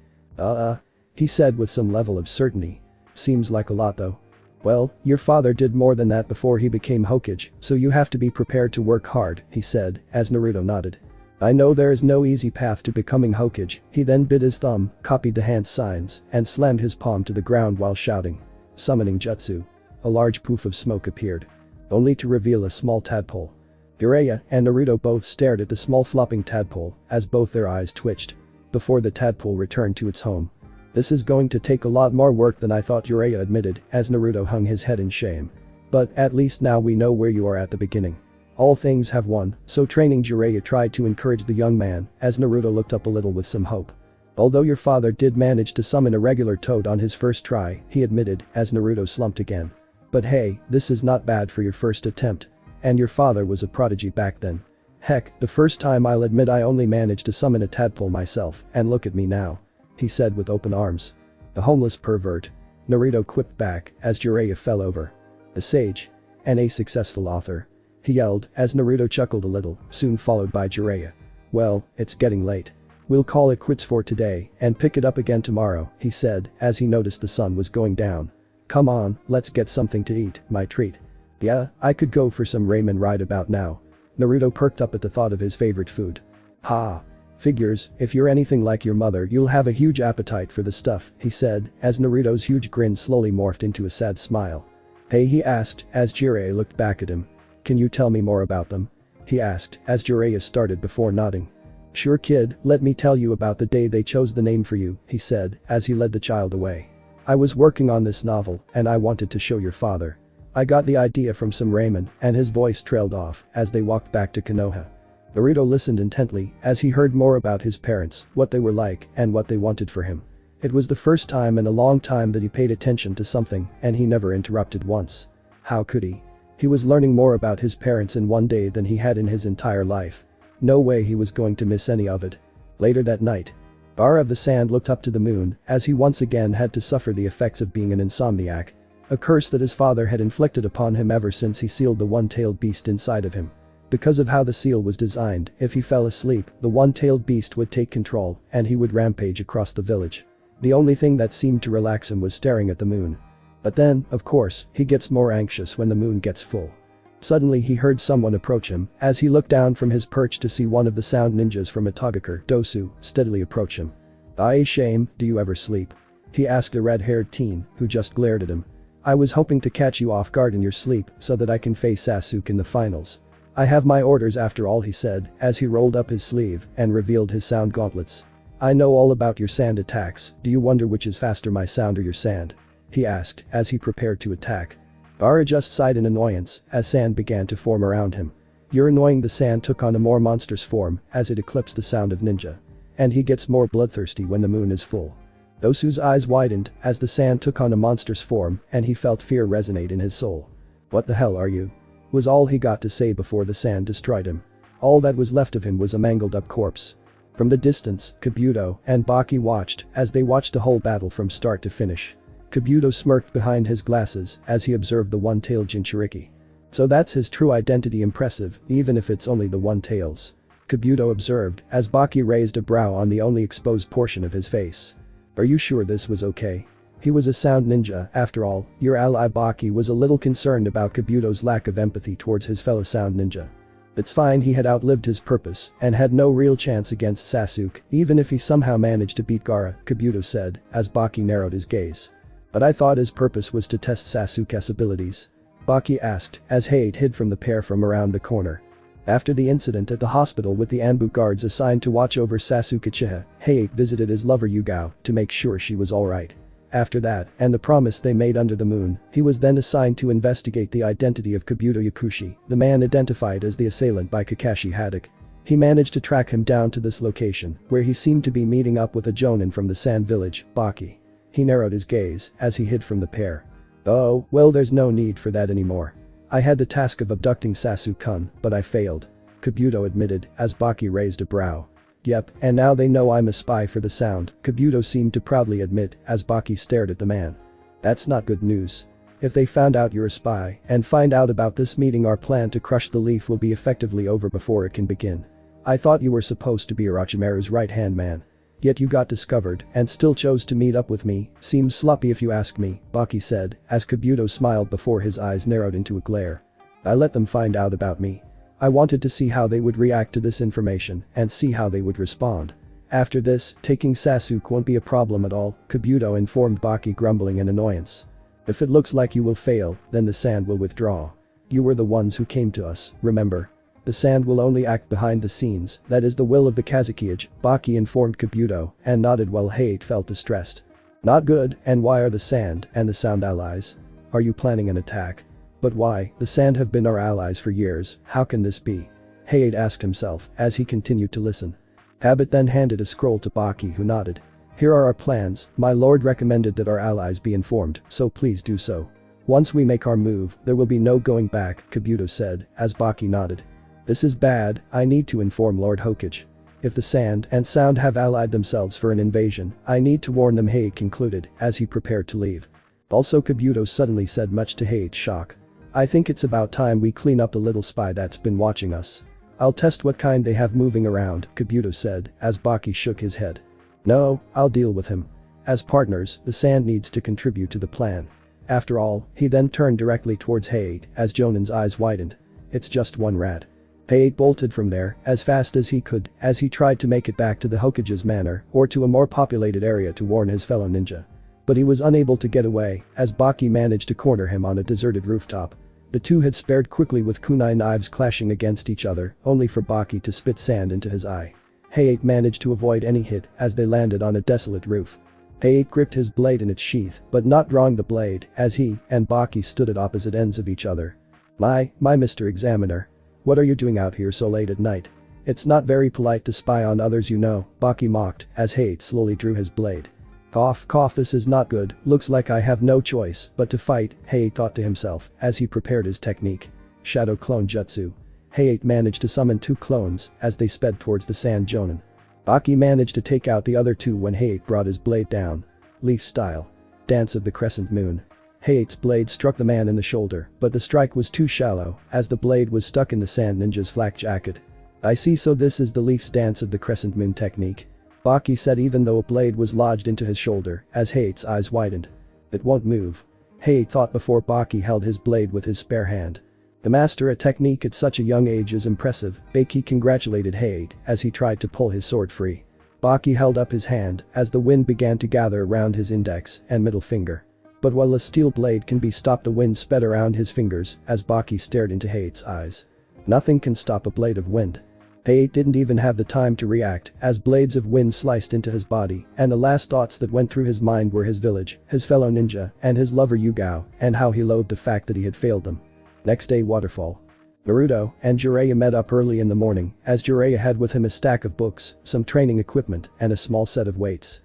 He said with some level of certainty. Seems like a lot though. Well, your father did more than that before he became Hokage, so you have to be prepared to work hard, he said as Naruto nodded. I know there is no easy path to becoming Hokage. He then bit his thumb, copied the hand signs, and slammed his palm to the ground while shouting. Summoning jutsu. A large poof of smoke appeared, only to reveal a small tadpole. Jiraiya and Naruto both stared at the small flopping tadpole as both their eyes twitched before the tadpole returned to its home. This is going to take a lot more work than I thought, Jiraiya admitted as Naruto hung his head in shame. But at least now we know where you are at the beginning. All things have one, so training. Jiraiya tried to encourage the young man as Naruto looked up a little with some hope. Although your father did manage to summon a regular toad on his first try, he admitted as Naruto slumped again. But hey, this is not bad for your first attempt. And your father was a prodigy back then. Heck, the first time I'll admit I only managed to summon a tadpole myself, and look at me now. He said with open arms. The homeless pervert. Naruto quipped back as Jiraiya fell over. The sage. And a successful author. He yelled as Naruto chuckled a little, soon followed by Jiraiya. Well, it's getting late. We'll call it quits for today and pick it up again tomorrow, he said as he noticed the sun was going down. Come on, let's get something to eat, my treat. Yeah, I could go for some ramen right about now. Naruto perked up at the thought of his favorite food. Ha. Figures, if you're anything like your mother you'll have a huge appetite for the stuff, he said as Naruto's huge grin slowly morphed into a sad smile. Hey, he asked as Jiraiya looked back at him. Can you tell me more about them? He asked as Jiraiya started before nodding. Sure kid, let me tell you about the day they chose the name for you, he said as he led the child away. I was working on this novel and I wanted to show your father. I got the idea from some ramen, and his voice trailed off as they walked back to Konoha. Naruto listened intently as he heard more about his parents, what they were like, and what they wanted for him. It was the first time in a long time that he paid attention to something, and he never interrupted once. How could he? He was learning more about his parents in one day than he had in his entire life. No way he was going to miss any of it. Later that night, Bara of the Sand looked up to the moon as he once again had to suffer the effects of being an insomniac. A curse that his father had inflicted upon him ever since he sealed the one-tailed beast inside of him. Because of how the seal was designed, if he fell asleep, the one-tailed beast would take control and he would rampage across the village. The only thing that seemed to relax him was staring at the moon. But then, of course, he gets more anxious when the moon gets full. Suddenly he heard someone approach him as he looked down from his perch to see one of the sound ninjas from Itagakure, Dosu, steadily approach him. "Aye, shame, do you ever sleep?" he asked a red-haired teen who just glared at him. "I was hoping to catch you off guard in your sleep so that I can face Sasuke in the finals. I have my orders after all," he said as he rolled up his sleeve and revealed his sound gauntlets. "I know all about your sand attacks, do you wonder which is faster, my sound or your sand?" he asked as he prepared to attack. Bara just sighed in annoyance as sand began to form around him. "You're annoying." The sand took on a more monstrous form as it eclipsed the sound of ninja. And he gets more bloodthirsty when the moon is full. Dosu's eyes widened as the sand took on a monstrous form and he felt fear resonate in his soul. "What the hell are you?" was all he got to say before the sand destroyed him. All that was left of him was a mangled up corpse. From the distance, Kabuto and Baki watched as they watched the whole battle from start to finish. Kabuto smirked behind his glasses as he observed the one-tailed Jinchuriki. "So that's his true identity, impressive, even if it's only the one-tails," Kabuto observed as Baki raised a brow on the only exposed portion of his face. "Are you sure this was okay? He was a sound ninja, after all, your ally." Baki was a little concerned about Kabuto's lack of empathy towards his fellow sound ninja. It's fine, he had outlived his purpose and had no real chance against Sasuke, even if he somehow managed to beat Gaara, Kabuto said as Baki narrowed his gaze. "But I thought his purpose was to test Sasuke's abilities?" Baki asked as Hate hid from the pair from around the corner. After the incident at the hospital with the Anbu guards assigned to watch over Sasuke Uchiha, Hate visited his lover Yugao to make sure she was alright. After that, and the promise they made under the moon, he was then assigned to investigate the identity of Kabuto Yakushi, the man identified as the assailant by Kakashi Haddock. He managed to track him down to this location, where he seemed to be meeting up with a jonin from the sand village, Baki. He narrowed his gaze as he hid from the pair. "Oh, well, there's no need for that anymore. I had the task of abducting Sasuke-kun, but I failed," Kabuto admitted as Baki raised a brow. "Yep, and now they know I'm a spy for the sound," Kabuto seemed to proudly admit as Baki stared at the man. "That's not good news. If they found out you're a spy and find out about this meeting, our plan to crush the leaf will be effectively over before it can begin. I thought you were supposed to be Orochimaru's right-hand man. Yet you got discovered and still chose to meet up with me. Seems sloppy if you ask me," Baki said as Kabuto smiled before his eyes narrowed into a glare. "I let them find out about me. I wanted to see how they would react to this information and see how they would respond. After this, taking Sasuke won't be a problem at all," Kabuto informed Baki, grumbling in annoyance. "If it looks like you will fail, then the sand will withdraw. You were the ones who came to us, remember? The sand will only act behind the scenes, that is the will of the Kazekage," Baki informed Kabuto and nodded while Hate felt distressed. "Not good, and why are the sand and the sound allies? Are you planning an attack? But why? The sand have been our allies for years, how can this be?" Hate asked himself as he continued to listen. Habit then handed a scroll to Baki, who nodded. "Here are our plans. My lord recommended that our allies be informed, so please do so. Once we make our move, there will be no going back," Kabuto said as Baki nodded. "This is bad, I need to inform Lord Hokage. If the sand and sound have allied themselves for an invasion, I need to warn them," Hate concluded as he prepared to leave. Also, Kabuto suddenly said, much to Hate's shock. "I think it's about time we clean up the little spy that's been watching us. I'll test what kind they have moving around," Kabuto said as Baki shook his head. "No, I'll deal with him. As partners, the sand needs to contribute to the plan. After all," he then turned directly towards Hate as Jonin's eyes widened. "It's just one rat." Hate bolted from there as fast as he could as he tried to make it back to the Hokage's manor or to a more populated area to warn his fellow ninja. But he was unable to get away as Baki managed to corner him on a deserted rooftop. The two had spared quickly with kunai knives clashing against each other, only for Baki to spit sand into his eye. Hate managed to avoid any hit as they landed on a desolate roof. Hate gripped his blade in its sheath but not drawing the blade as he and Baki stood at opposite ends of each other. My Mr. Examiner. What are you doing out here so late at night?" It's not very polite to spy on others, you know, Baki mocked as Hate slowly drew his blade. Cough, cough, this is not good, looks like I have no choice but to fight, Hate thought to himself as he prepared his technique. Shadow Clone Jutsu. Hate managed to summon 2 clones as they sped towards the Sand Jonin. Baki managed to take out the other 2 when Hate brought his blade down. Leaf style. Dance of the Crescent Moon. Hate's blade struck the man in the shoulder, but the strike was too shallow as the blade was stuck in the Sand Ninja's flak jacket. I see, so this is the Leaf's Dance of the Crescent Moon technique. Baki said, even though a blade was lodged into his shoulder as Hate's eyes widened. It won't move. Hate thought before Baki held his blade with his spare hand. To master a technique at such a young age is impressive, Baki congratulated Hate as he tried to pull his sword free. Baki held up his hand as the wind began to gather around his index and middle finger. But while a steel blade can be stopped, the wind sped around his fingers as Baki stared into Hate's eyes. Nothing can stop a blade of wind. Hate didn't even have the time to react as blades of wind sliced into his body, and the last thoughts that went through his mind were his village, his fellow ninja, and his lover Yugao, and how he loathed the fact that he had failed them. Next day, waterfall. Naruto and Jiraiya met up early in the morning as Jiraiya had with him a stack of books, some training equipment, and a small set of weights.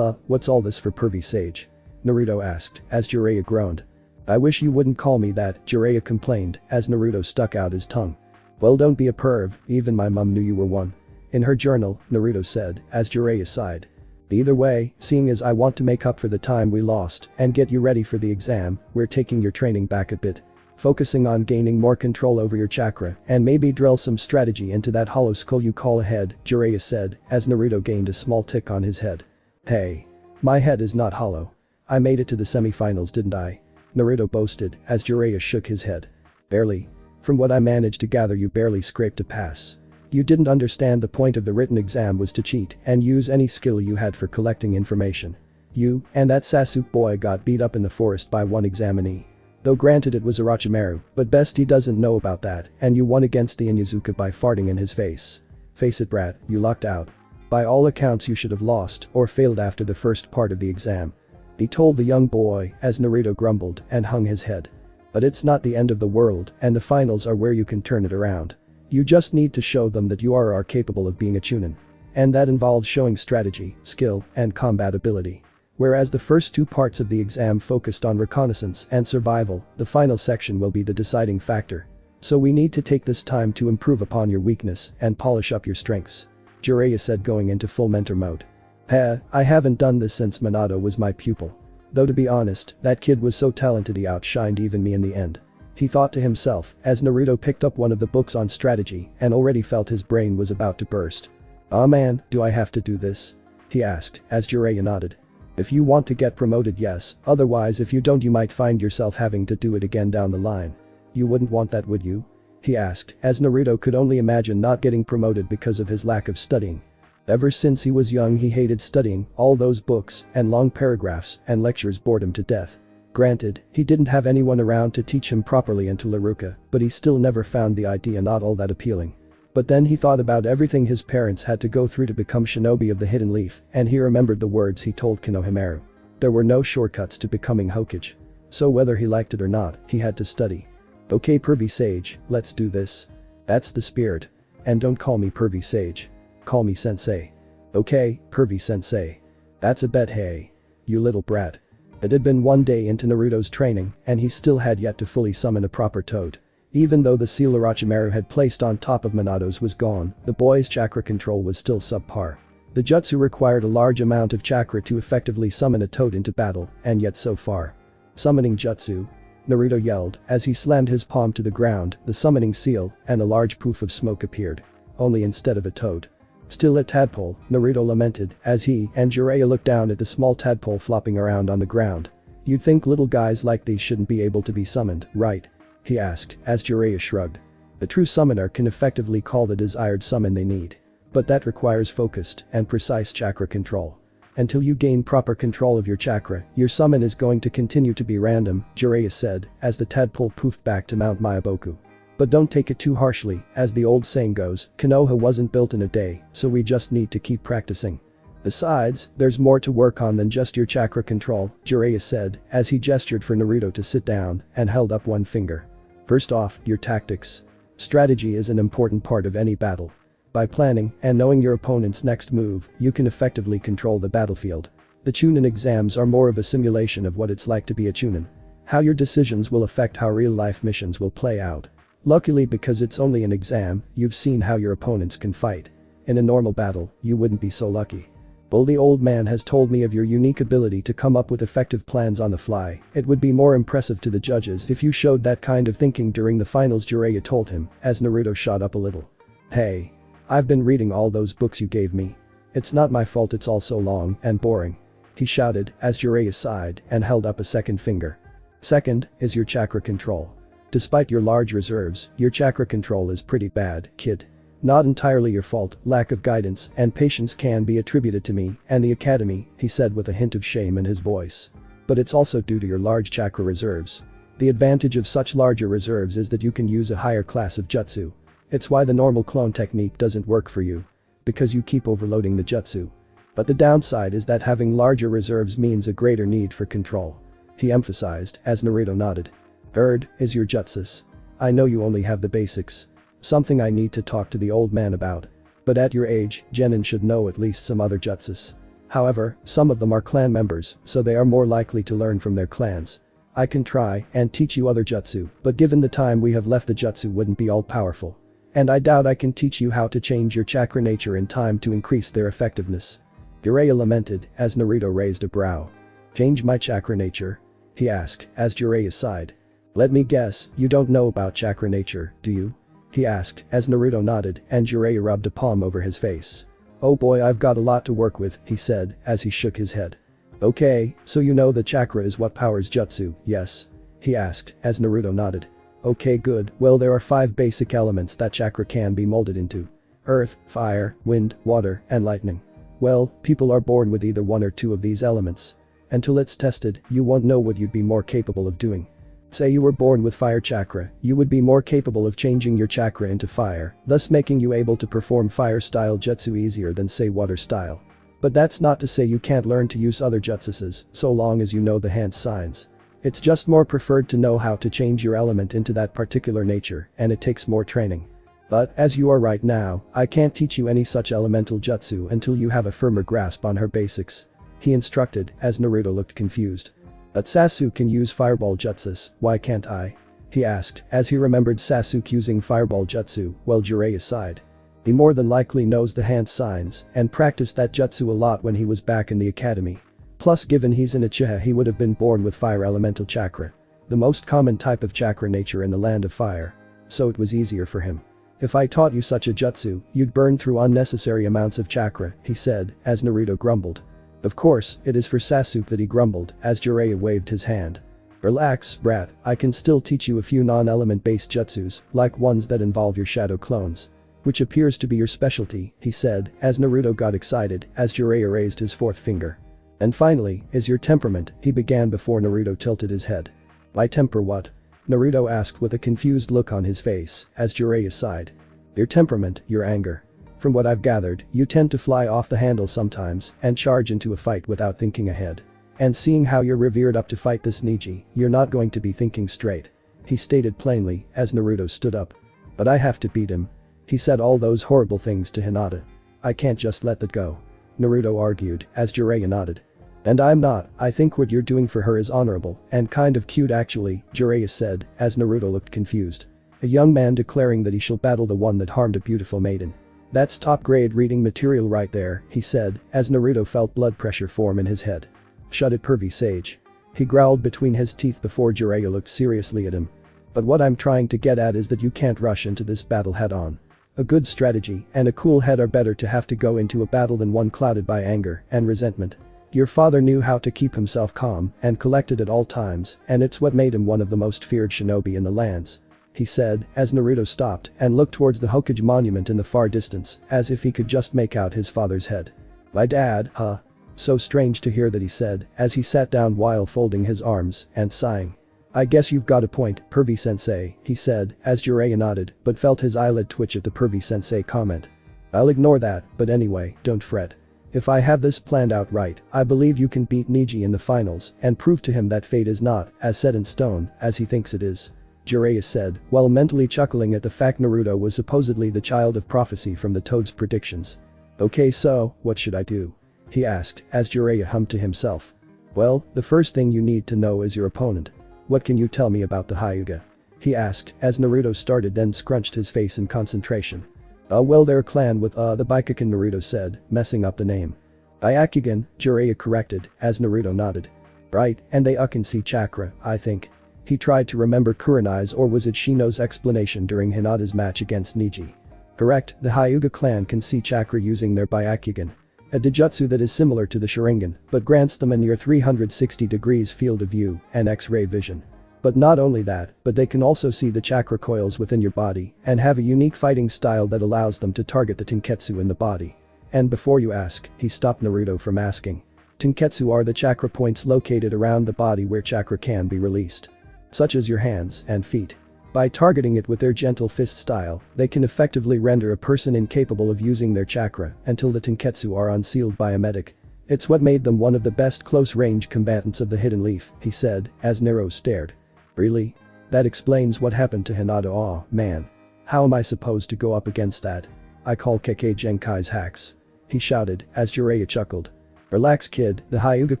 What's all this for, pervy sage? Naruto asked as Jiraiya groaned. I wish you wouldn't call me that, Jiraiya complained as Naruto stuck out his tongue. Well, don't be a perv, even my mum knew you were one. In her journal, Naruto said as Jiraiya sighed. Either way, seeing as I want to make up for the time we lost and get you ready for the exam, we're taking your training back a bit. Focusing on gaining more control over your chakra and maybe drill some strategy into that hollow skull you call a head, Jiraiya said as Naruto gained a small tick on his head. Hey. My head is not hollow. I made it to the semifinals, didn't I? Naruto boasted as Jiraiya shook his head. Barely. From what I managed to gather, you barely scraped a pass. You didn't understand the point of the written exam was to cheat and use any skill you had for collecting information. You and that Sasuke boy got beat up in the forest by one examinee. Though granted it was Orochimaru, but best he doesn't know about that, and you won against the Inyazuka by farting in his face. Face it, brat, you lucked out. By all accounts you should have lost or failed after the first part of the exam. He told the young boy as Naruto grumbled and hung his head. But it's not the end of the world, and the finals are where you can turn it around. You just need to show them that you are capable of being a chunin. And that involves showing strategy, skill, and combat ability. Whereas the first 2 parts of the exam focused on reconnaissance and survival, the final section will be the deciding factor. So we need to take this time to improve upon your weakness and polish up your strengths. Jiraiya said, going into full mentor mode. I haven't done this since Minato was my pupil. Though to be honest, that kid was so talented he outshined even me in the end. He thought to himself as Naruto picked up one of the books on strategy and already felt his brain was about to burst. Aw man, do I have to do this? He asked as Jiraiya nodded. If you want to get promoted, yes, otherwise if you don't you might find yourself having to do it again down the line. You wouldn't want that, would you? He asked as Naruto could only imagine not getting promoted because of his lack of studying. Ever since he was young he hated studying, all those books and long paragraphs and lectures bored him to death. Granted, he didn't have anyone around to teach him properly until Iruka, but he still never found the idea not all that appealing. But then he thought about everything his parents had to go through to become shinobi of the Hidden Leaf, and he remembered the words he told Konohamaru. There were no shortcuts to becoming Hokage. So whether he liked it or not, he had to study. Okay, pervy sage, let's do this. That's the spirit. And don't call me pervy sage. Call me sensei. Okay, pervy sensei. That's a bet, hey. You little brat. It had been 1 day into Naruto's training and he still had yet to fully summon a proper toad. Even though the seal Orochimaru had placed on top of Minato's was gone, the boy's chakra control was still subpar. The jutsu required a large amount of chakra to effectively summon a toad into battle, and yet so far. Summoning jutsu. Naruto yelled as he slammed his palm to the ground, the summoning seal, and a large poof of smoke appeared. Only instead of a toad. Still a tadpole, Naruto lamented as he and Jiraiya looked down at the small tadpole flopping around on the ground. You'd think little guys like these shouldn't be able to be summoned, right? He asked as Jiraiya shrugged. The true summoner can effectively call the desired summon they need. But that requires focused and precise chakra control. Until you gain proper control of your chakra, your summon is going to continue to be random, Jiraiya said as the tadpole poofed back to Mount Myaboku. But don't take it too harshly, as the old saying goes, Konoha wasn't built in a day, so we just need to keep practicing. Besides, there's more to work on than just your chakra control, Jiraiya said as he gestured for Naruto to sit down and held up one finger. First off, your tactics. Strategy is an important part of any battle. By planning and knowing your opponent's next move, you can effectively control the battlefield. The Chunin exams are more of a simulation of what it's like to be a Chunin. How your decisions will affect how real-life missions will play out. Luckily, because it's only an exam, you've seen how your opponents can fight. In a normal battle, you wouldn't be so lucky. Well, the old man has told me of your unique ability to come up with effective plans on the fly. It would be more impressive to the judges if you showed that kind of thinking during the finals, Jiraiya told him, as Naruto shot up a little. Hey. I've been reading all those books you gave me. It's not my fault it's all so long and boring. He shouted as Jiraiya sighed and held up a second finger. Second is your chakra control. Despite your large reserves, your chakra control is pretty bad, kid. Not entirely your fault, lack of guidance and patience can be attributed to me and the academy, he said with a hint of shame in his voice. But it's also due to your large chakra reserves. The advantage of such larger reserves is that you can use a higher class of jutsu. It's why the normal clone technique doesn't work for you. Because you keep overloading the jutsu. But the downside is that having larger reserves means a greater need for control. He emphasized as Naruto nodded. Third is your jutsus. I know you only have the basics. Something I need to talk to the old man about. But at your age, genin should know at least some other jutsus. However, some of them are clan members, so they are more likely to learn from their clans. I can try and teach you other jutsu, but given the time we have left the jutsu wouldn't be all powerful. And I doubt I can teach you how to change your chakra nature in time to increase their effectiveness. Jiraiya lamented as Naruto raised a brow. Change my chakra nature? He asked as Jiraiya sighed. Let me guess, you don't know about chakra nature, do you? He asked as Naruto nodded and Jiraiya rubbed a palm over his face. Oh boy, I've got a lot to work with, he said as he shook his head. Okay, so you know the chakra is what powers jutsu, yes? He asked as Naruto nodded. Okay, good, well there are 5 basic elements that chakra can be molded into. Earth, fire, wind, water, and lightning. Well, people are born with either 1 or 2 of these elements. Until it's tested, you won't know what you'd be more capable of doing. Say you were born with fire chakra, you would be more capable of changing your chakra into fire, thus making you able to perform fire-style jutsu easier than say water-style. But that's not to say you can't learn to use other jutsuses, so long as you know the hand signs. It's just more preferred to know how to change your element into that particular nature, and it takes more training. But, as you are right now, I can't teach you any such elemental jutsu until you have a firmer grasp on her basics. He instructed as Naruto looked confused. But Sasuke can use fireball jutsus, why can't I? He asked as he remembered Sasuke using fireball jutsu while Jiraiya sighed. He more than likely knows the hand signs and practiced that jutsu a lot when he was back in the academy. Plus, given he's an Uchiha, he would have been born with fire elemental chakra. The most common type of chakra nature in the land of fire. So it was easier for him. If I taught you such a jutsu, you'd burn through unnecessary amounts of chakra, he said as Naruto grumbled. Of course, it is for Sasuke that he grumbled as Jiraiya waved his hand. Relax, brat, I can still teach you a few non-element based jutsus, like ones that involve your shadow clones. Which appears to be your specialty, he said as Naruto got excited as Jiraiya raised his 4th finger. And finally, is your temperament, he began before Naruto tilted his head. My temper what? Naruto asked with a confused look on his face as Jiraiya sighed. Your temperament, your anger. From what I've gathered, you tend to fly off the handle sometimes and charge into a fight without thinking ahead. And seeing how you're revered up to fight this Neji, you're not going to be thinking straight. He stated plainly as Naruto stood up. But I have to beat him. He said all those horrible things to Hinata. I can't just let that go. Naruto argued as Jiraiya nodded. And I'm not, I think what you're doing for her is honorable and kind of cute actually, Jiraiya said as Naruto looked confused. A young man declaring that he shall battle the one that harmed a beautiful maiden. That's top grade reading material right there, he said as Naruto felt blood pressure form in his head. Shut it, pervy sage. He growled between his teeth before Jiraiya looked seriously at him. But what I'm trying to get at is that you can't rush into this battle head on. A good strategy and a cool head are better to have to go into a battle than one clouded by anger and resentment. Your father knew how to keep himself calm and collected at all times, and it's what made him one of the most feared shinobi in the lands. He said as Naruto stopped and looked towards the Hokage monument in the far distance as if he could just make out his father's head. My dad, huh? So strange to hear that, he said as he sat down while folding his arms and sighing. I guess you've got a point, pervy sensei, he said as Jiraiya nodded but felt his eyelid twitch at the pervy sensei comment. I'll ignore that, but anyway, don't fret. If I have this planned out right, I believe you can beat Neji in the finals and prove to him that fate is not as set in stone as he thinks it is. Jiraiya said, while mentally chuckling at the fact Naruto was supposedly the child of prophecy from the Toad's predictions. Okay, so, what should I do? He asked, as Jiraiya hummed to himself. Well, the first thing you need to know is your opponent. What can you tell me about the Hyuga? He asked, as Naruto started then scrunched his face in concentration. Well, they're a clan with the Byakugan, Naruto said, messing up the name. Byakugan, Jiraiya corrected, as Naruto nodded. Right, and they can see chakra, I think. He tried to remember Kurenai's or was it Shino's explanation during Hinata's match against Neji. Correct, the Hyuga clan can see chakra using their Byakugan. A Dijutsu that is similar to the Sharingan, but grants them a near 360 degrees field of view and X-ray vision. But not only that, but they can also see the chakra coils within your body and have a unique fighting style that allows them to target the Tenketsu in the body. And before you ask, he stopped Naruto from asking. Tenketsu are the chakra points located around the body where chakra can be released. Such as your hands and feet. By targeting it with their gentle fist style, they can effectively render a person incapable of using their chakra until the Tenketsu are unsealed by a medic. It's what made them one of the best close-range combatants of the Hidden Leaf, he said, as Nero stared. Really? That explains what happened to Hinata. Aw, man. How am I supposed to go up against that? I call Kekkei Genkai's hacks. He shouted, as Jiraiya chuckled. Relax kid, the Hyuga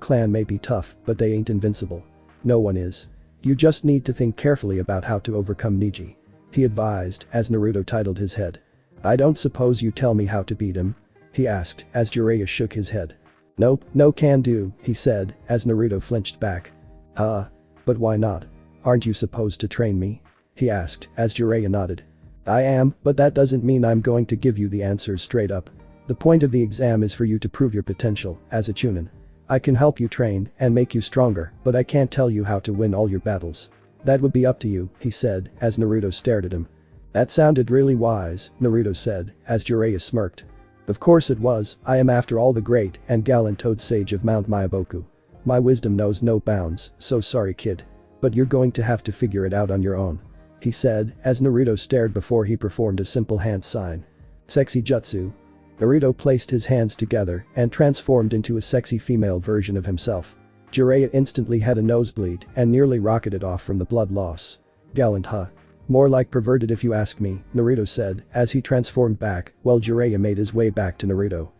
clan may be tough, but they ain't invincible. No one is. You just need to think carefully about how to overcome Neji. He advised, as Naruto titled his head. I don't suppose you tell me how to beat him? He asked, as Jiraiya shook his head. Nope, no can do, he said, as Naruto flinched back. But why not? Aren't you supposed to train me? He asked, as Jiraiya nodded. I am, but that doesn't mean I'm going to give you the answers straight up. The point of the exam is for you to prove your potential as a Chunin. I can help you train and make you stronger, but I can't tell you how to win all your battles. That would be up to you, he said, as Naruto stared at him. That sounded really wise, Naruto said, as Jiraiya smirked. Of course it was, I am after all the great and gallant Toad Sage of Mount Myaboku. My wisdom knows no bounds, so sorry kid. But you're going to have to figure it out on your own. He said, as Naruto stared before he performed a simple hand sign. Sexy jutsu. Naruto placed his hands together and transformed into a sexy female version of himself. Jiraiya instantly had a nosebleed and nearly rocketed off from the blood loss. Gallant huh? More like perverted if you ask me, Naruto said as he transformed back while Jiraiya made his way back to Naruto.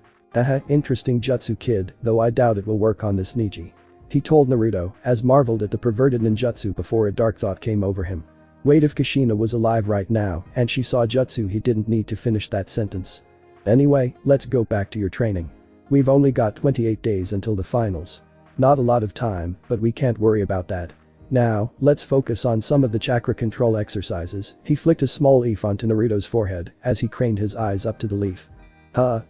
Interesting jutsu kid, though I doubt it will work on this Neji. He told Naruto as marveled at the perverted ninjutsu before a dark thought came over him. Wait, if Kushina was alive right now and she saw jutsu, he didn't need to finish that sentence. Anyway, let's go back to your training. We've only got 28 days until the finals. Not a lot of time, but we can't worry about that. Now, let's focus on some of the chakra control exercises. He flicked a small leaf onto Naruto's forehead as he craned his eyes up to the leaf.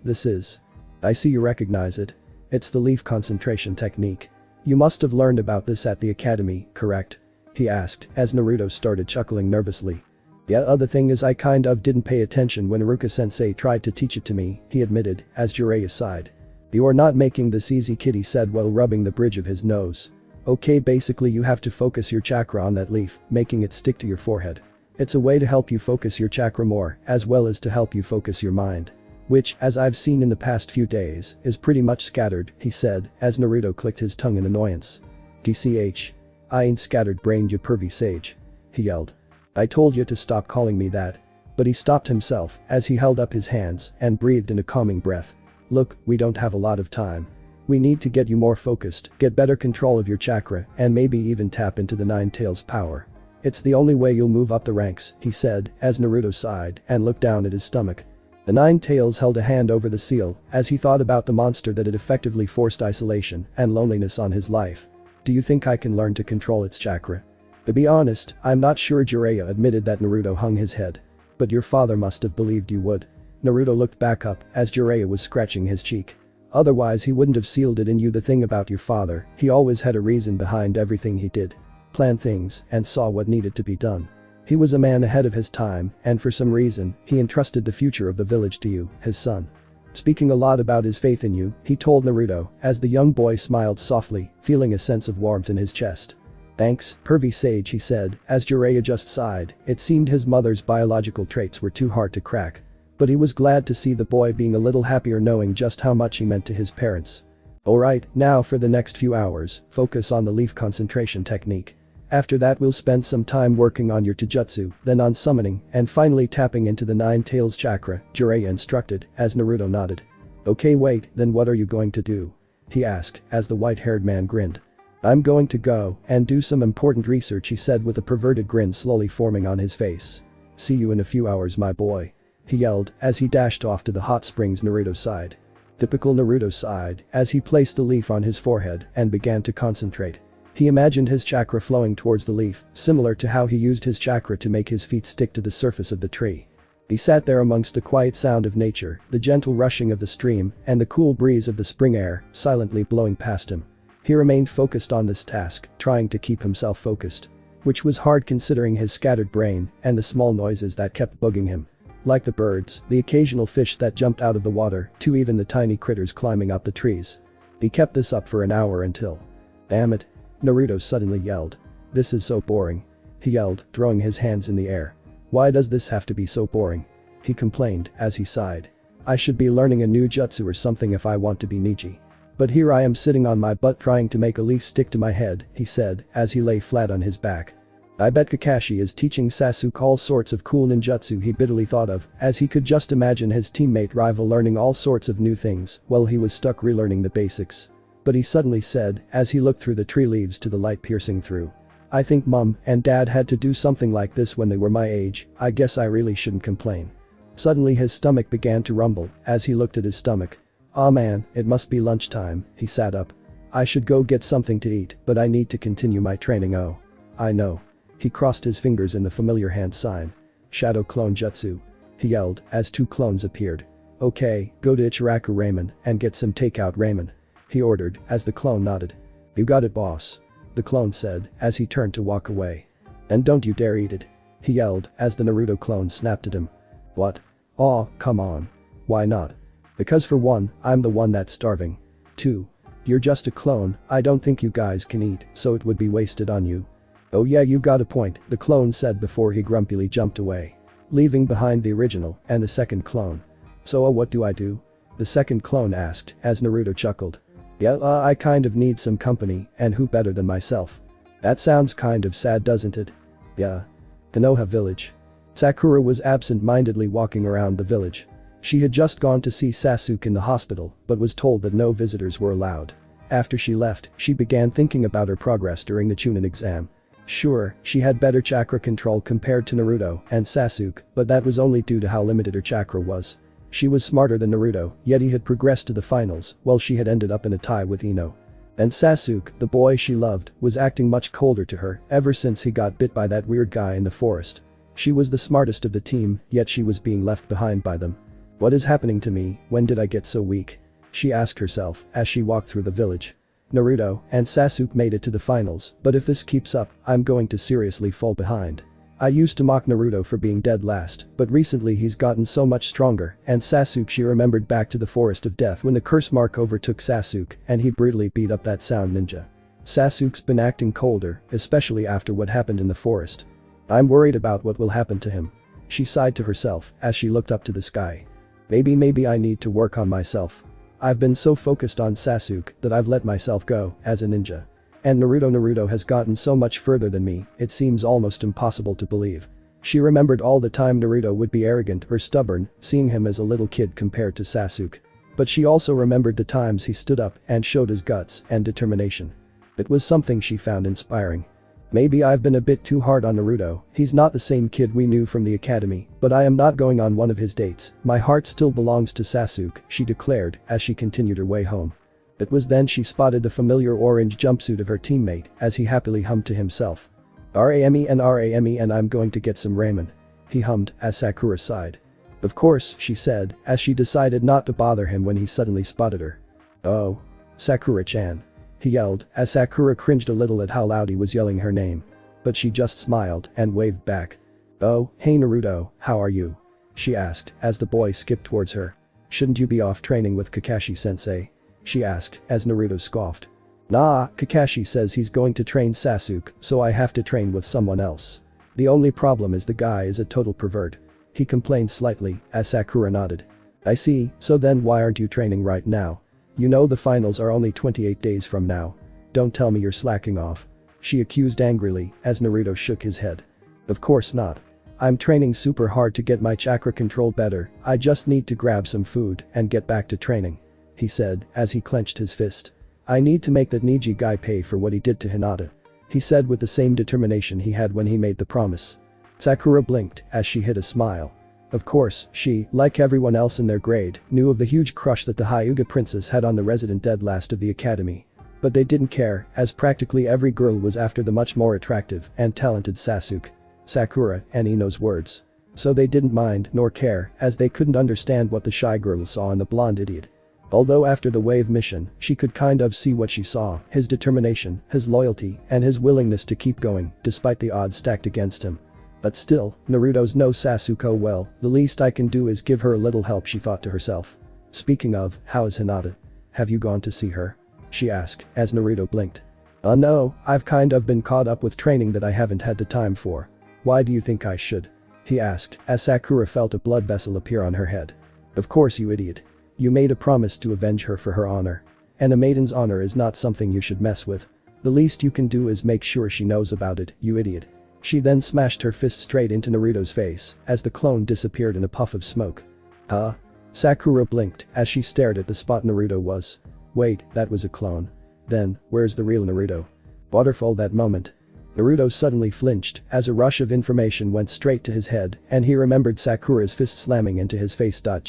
This is. I see you recognize it. It's the leaf concentration technique. You must have learned about this at the academy, correct? He asked as Naruto started chuckling nervously. Yeah, the thing is I kind of didn't pay attention when Iruka-sensei tried to teach it to me, he admitted as Jiraiya sighed. You are not making this easy kid, he said while rubbing the bridge of his nose. Okay, basically you have to focus your chakra on that leaf, making it stick to your forehead. It's a way to help you focus your chakra more, as well as to help you focus your mind. Which, as I've seen in the past few days, is pretty much scattered, he said as Naruto clicked his tongue in annoyance. DCH. I ain't scattered-brained, you pervy sage. He yelled. I told you to stop calling me that. But he stopped himself as he held up his hands and breathed in a calming breath. Look, we don't have a lot of time. We need to get you more focused, get better control of your chakra, and maybe even tap into the Nine Tails power. It's the only way you'll move up the ranks, he said as Naruto sighed and looked down at his stomach. The Nine Tails held a hand over the seal as he thought about the monster that had effectively forced isolation and loneliness on his life. Do you think I can learn to control its chakra? To be honest, I'm not sure, Jiraiya admitted that. Naruto hung his head. But your father must have believed you would. Naruto looked back up as Jiraiya was scratching his cheek. Otherwise he wouldn't have sealed it in you. The thing about your father, he always had a reason behind everything he did. Planned things and saw what needed to be done. He was a man ahead of his time and for some reason, he entrusted the future of the village to you, his son. Speaking a lot about his faith in you, he told Naruto as the young boy smiled softly, feeling a sense of warmth in his chest. Thanks, pervy sage, he said as Jiraiya just sighed. It seemed his mother's biological traits were too hard to crack. But he was glad to see the boy being a little happier, knowing just how much he meant to his parents. Alright, now for the next few hours, focus on the leaf concentration technique. After that we'll spend some time working on your Taijutsu, then on summoning, and finally tapping into the Nine Tails chakra, Jiraiya instructed, as Naruto nodded. Okay wait, then what are you going to do? He asked, as the white-haired man grinned. I'm going to go and do some important research, he said with a perverted grin slowly forming on his face. See you in a few hours my boy. He yelled as he dashed off to the hot springs. Naruto sighed. Typical Naruto sighed as he placed the leaf on his forehead and began to concentrate. He imagined his chakra flowing towards the leaf, similar to how he used his chakra to make his feet stick to the surface of the tree. He sat there amongst the quiet sound of nature, the gentle rushing of the stream, and the cool breeze of the spring air, silently blowing past him. He remained focused on this task, trying to keep himself focused. Which was hard considering his scattered brain and the small noises that kept bugging him. Like the birds, the occasional fish that jumped out of the water, to even the tiny critters climbing up the trees. He kept this up for an hour until… Damn it! Naruto suddenly yelled. This is so boring. He yelled, throwing his hands in the air. Why does this have to be so boring? He complained as he sighed. I should be learning a new jutsu or something if I want to be Niji. But here I am sitting on my butt trying to make a leaf stick to my head, he said as he lay flat on his back. I bet Kakashi is teaching Sasuke all sorts of cool ninjutsu, he bitterly thought of, as he could just imagine his teammate rival learning all sorts of new things while he was stuck relearning the basics. But he suddenly said as he looked through the tree leaves to the light piercing through. I think mom and dad had to do something like this when they were my age. I guess I really shouldn't complain. Suddenly his stomach began to rumble as he looked at his stomach. Aw man, it must be lunchtime. He sat up. I should go get something to eat, but I need to continue my training. Oh. I know. He crossed his fingers in the familiar hand sign. Shadow clone jutsu. He yelled as two clones appeared. Okay, go to Ichiraku Ramen and get some takeout ramen. He ordered as the clone nodded. You got it boss. The clone said as he turned to walk away. And don't you dare eat it. He yelled as the Naruto clone snapped at him. What? Aw, come on. Why not? Because for one, I'm the one that's starving. 2. You're just a clone, I don't think you guys can eat, so it would be wasted on you. Oh yeah, you got a point, the clone said before he grumpily jumped away. Leaving behind the original and the second clone. So what do I do? The second clone asked as Naruto chuckled. Yeah, I kind of need some company, and who better than myself? That sounds kind of sad, doesn't it? Yeah. Konoha village. Sakura was absent-mindedly walking around the village. She had just gone to see Sasuke in the hospital, but was told that no visitors were allowed. After she left, she began thinking about her progress during the Chunin exam. Sure, she had better chakra control compared to Naruto and Sasuke, but that was only due to how limited her chakra was. She was smarter than Naruto, yet he had progressed to the finals, while she had ended up in a tie with Ino. And Sasuke, the boy she loved, was acting much colder to her ever since he got bit by that weird guy in the forest. She was the smartest of the team, yet she was being left behind by them. What is happening to me? When did I get so weak? She asked herself as she walked through the village. Naruto and Sasuke made it to the finals, but if this keeps up, I'm going to seriously fall behind. I used to mock Naruto for being dead last, but recently he's gotten so much stronger, and Sasuke, she remembered back to the Forest of Death when the curse mark overtook Sasuke and he brutally beat up that sound ninja. Sasuke's been acting colder, especially after what happened in the forest. I'm worried about what will happen to him. She sighed to herself as she looked up to the sky. Maybe I need to work on myself. I've been so focused on Sasuke that I've let myself go as a ninja. And Naruto has gotten so much further than me, it seems almost impossible to believe. She remembered all the time Naruto would be arrogant or stubborn, seeing him as a little kid compared to Sasuke. But she also remembered the times he stood up and showed his guts and determination. It was something she found inspiring. Maybe I've been a bit too hard on Naruto, he's not the same kid we knew from the academy, but I am not going on one of his dates, my heart still belongs to Sasuke, she declared as she continued her way home. It was then she spotted the familiar orange jumpsuit of her teammate as he happily hummed to himself. Rame and I'm going to get some ramen. He hummed as Sakura sighed. Of course, she said as she decided not to bother him when he suddenly spotted her. Oh. Sakura-chan. He yelled as Sakura cringed a little at how loud he was yelling her name. But she just smiled and waved back. Oh, hey Naruto, how are you? She asked as the boy skipped towards her. Shouldn't you be off training with Kakashi-sensei? She asked as Naruto scoffed. Nah, Kakashi says he's going to train Sasuke, so I have to train with someone else. The only problem is the guy is a total pervert. He complained slightly as Sakura nodded. I see, so then why aren't you training right now? You know the finals are only 28 days from now. Don't tell me you're slacking off. she accused angrily as Naruto shook his head. Of course not. I'm training super hard to get my chakra control better, I just need to grab some food and get back to training. He said as he clenched his fist. I need to make that Neji guy pay for what he did to Hinata. He said with the same determination he had when he made the promise. Sakura blinked as she hid a smile. Of course, she, like everyone else in their grade, knew of the huge crush that the Hyuga princess had on the resident dead last of the academy. But they didn't care, as practically every girl was after the much more attractive and talented Sasuke. Sakura and Ino's words. So they didn't mind nor care, as they couldn't understand what the shy girl saw in the blonde idiot. Although after the wave mission, she could kind of see what she saw, his determination, his loyalty, and his willingness to keep going, despite the odds stacked against him. But still, Naruto's no Sasuke well, the least I can do is give her a little help, she thought to herself. Speaking of, how is Hinata? Have you gone to see her? She asked, as Naruto blinked. No, I've kind of been caught up with training that I haven't had the time for. Why do you think I should? He asked, as Sakura felt a blood vessel appear on her head. Of course you idiot. You made a promise to avenge her for her honor. And a maiden's honor is not something you should mess with. The least you can do is make sure she knows about it, you idiot. She then smashed her fist straight into Naruto's face as the clone disappeared in a puff of smoke. Huh? Sakura blinked as she stared at the spot Naruto was. Wait, that was a clone. Then, where's the real Naruto? Waterfall that moment. Naruto suddenly flinched as a rush of information went straight to his head and he remembered Sakura's fist slamming into his face. Gah.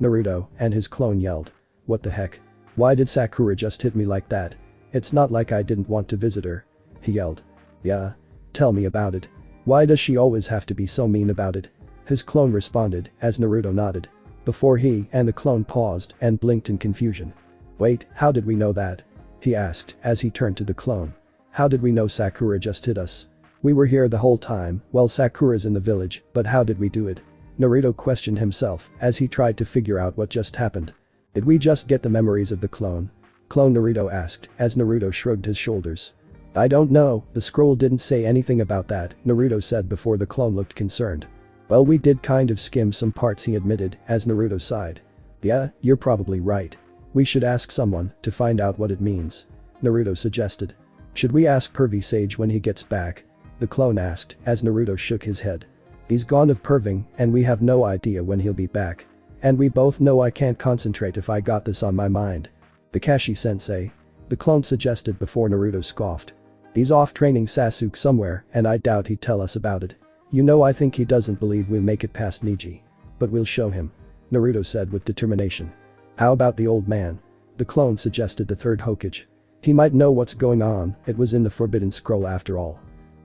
Naruto and his clone yelled. What the heck? Why did Sakura just hit me like that? It's not like I didn't want to visit her. He yelled. Yeah? Tell me about it. Why does she always have to be so mean about it? His clone responded as Naruto nodded. Before he and the clone paused and blinked in confusion. Wait, how did we know that? He asked as he turned to the clone. How did we know Sakura just hit us? We were here the whole time, well Sakura's in the village, but how did we do it? Naruto questioned himself as he tried to figure out what just happened. Did we just get the memories of the clone? Clone Naruto asked as Naruto shrugged his shoulders. I don't know, the scroll didn't say anything about that, Naruto said before the clone looked concerned. Well we did kind of skim some parts, he admitted as Naruto sighed. Yeah, you're probably right. We should ask someone to find out what it means. Naruto suggested. Should we ask Pervy Sage when he gets back? The clone asked as Naruto shook his head. He's gone of perving and we have no idea when he'll be back. And we both know I can't concentrate if I got this on my mind. Kakashi-sensei. The clone suggested before Naruto scoffed. He's off training Sasuke somewhere and I doubt he'd tell us about it. You know I think he doesn't believe we'll make it past Neji. But we'll show him. Naruto said with determination. How about the old man? The clone suggested the third Hokage. He might know what's going on, it was in the Forbidden Scroll after all.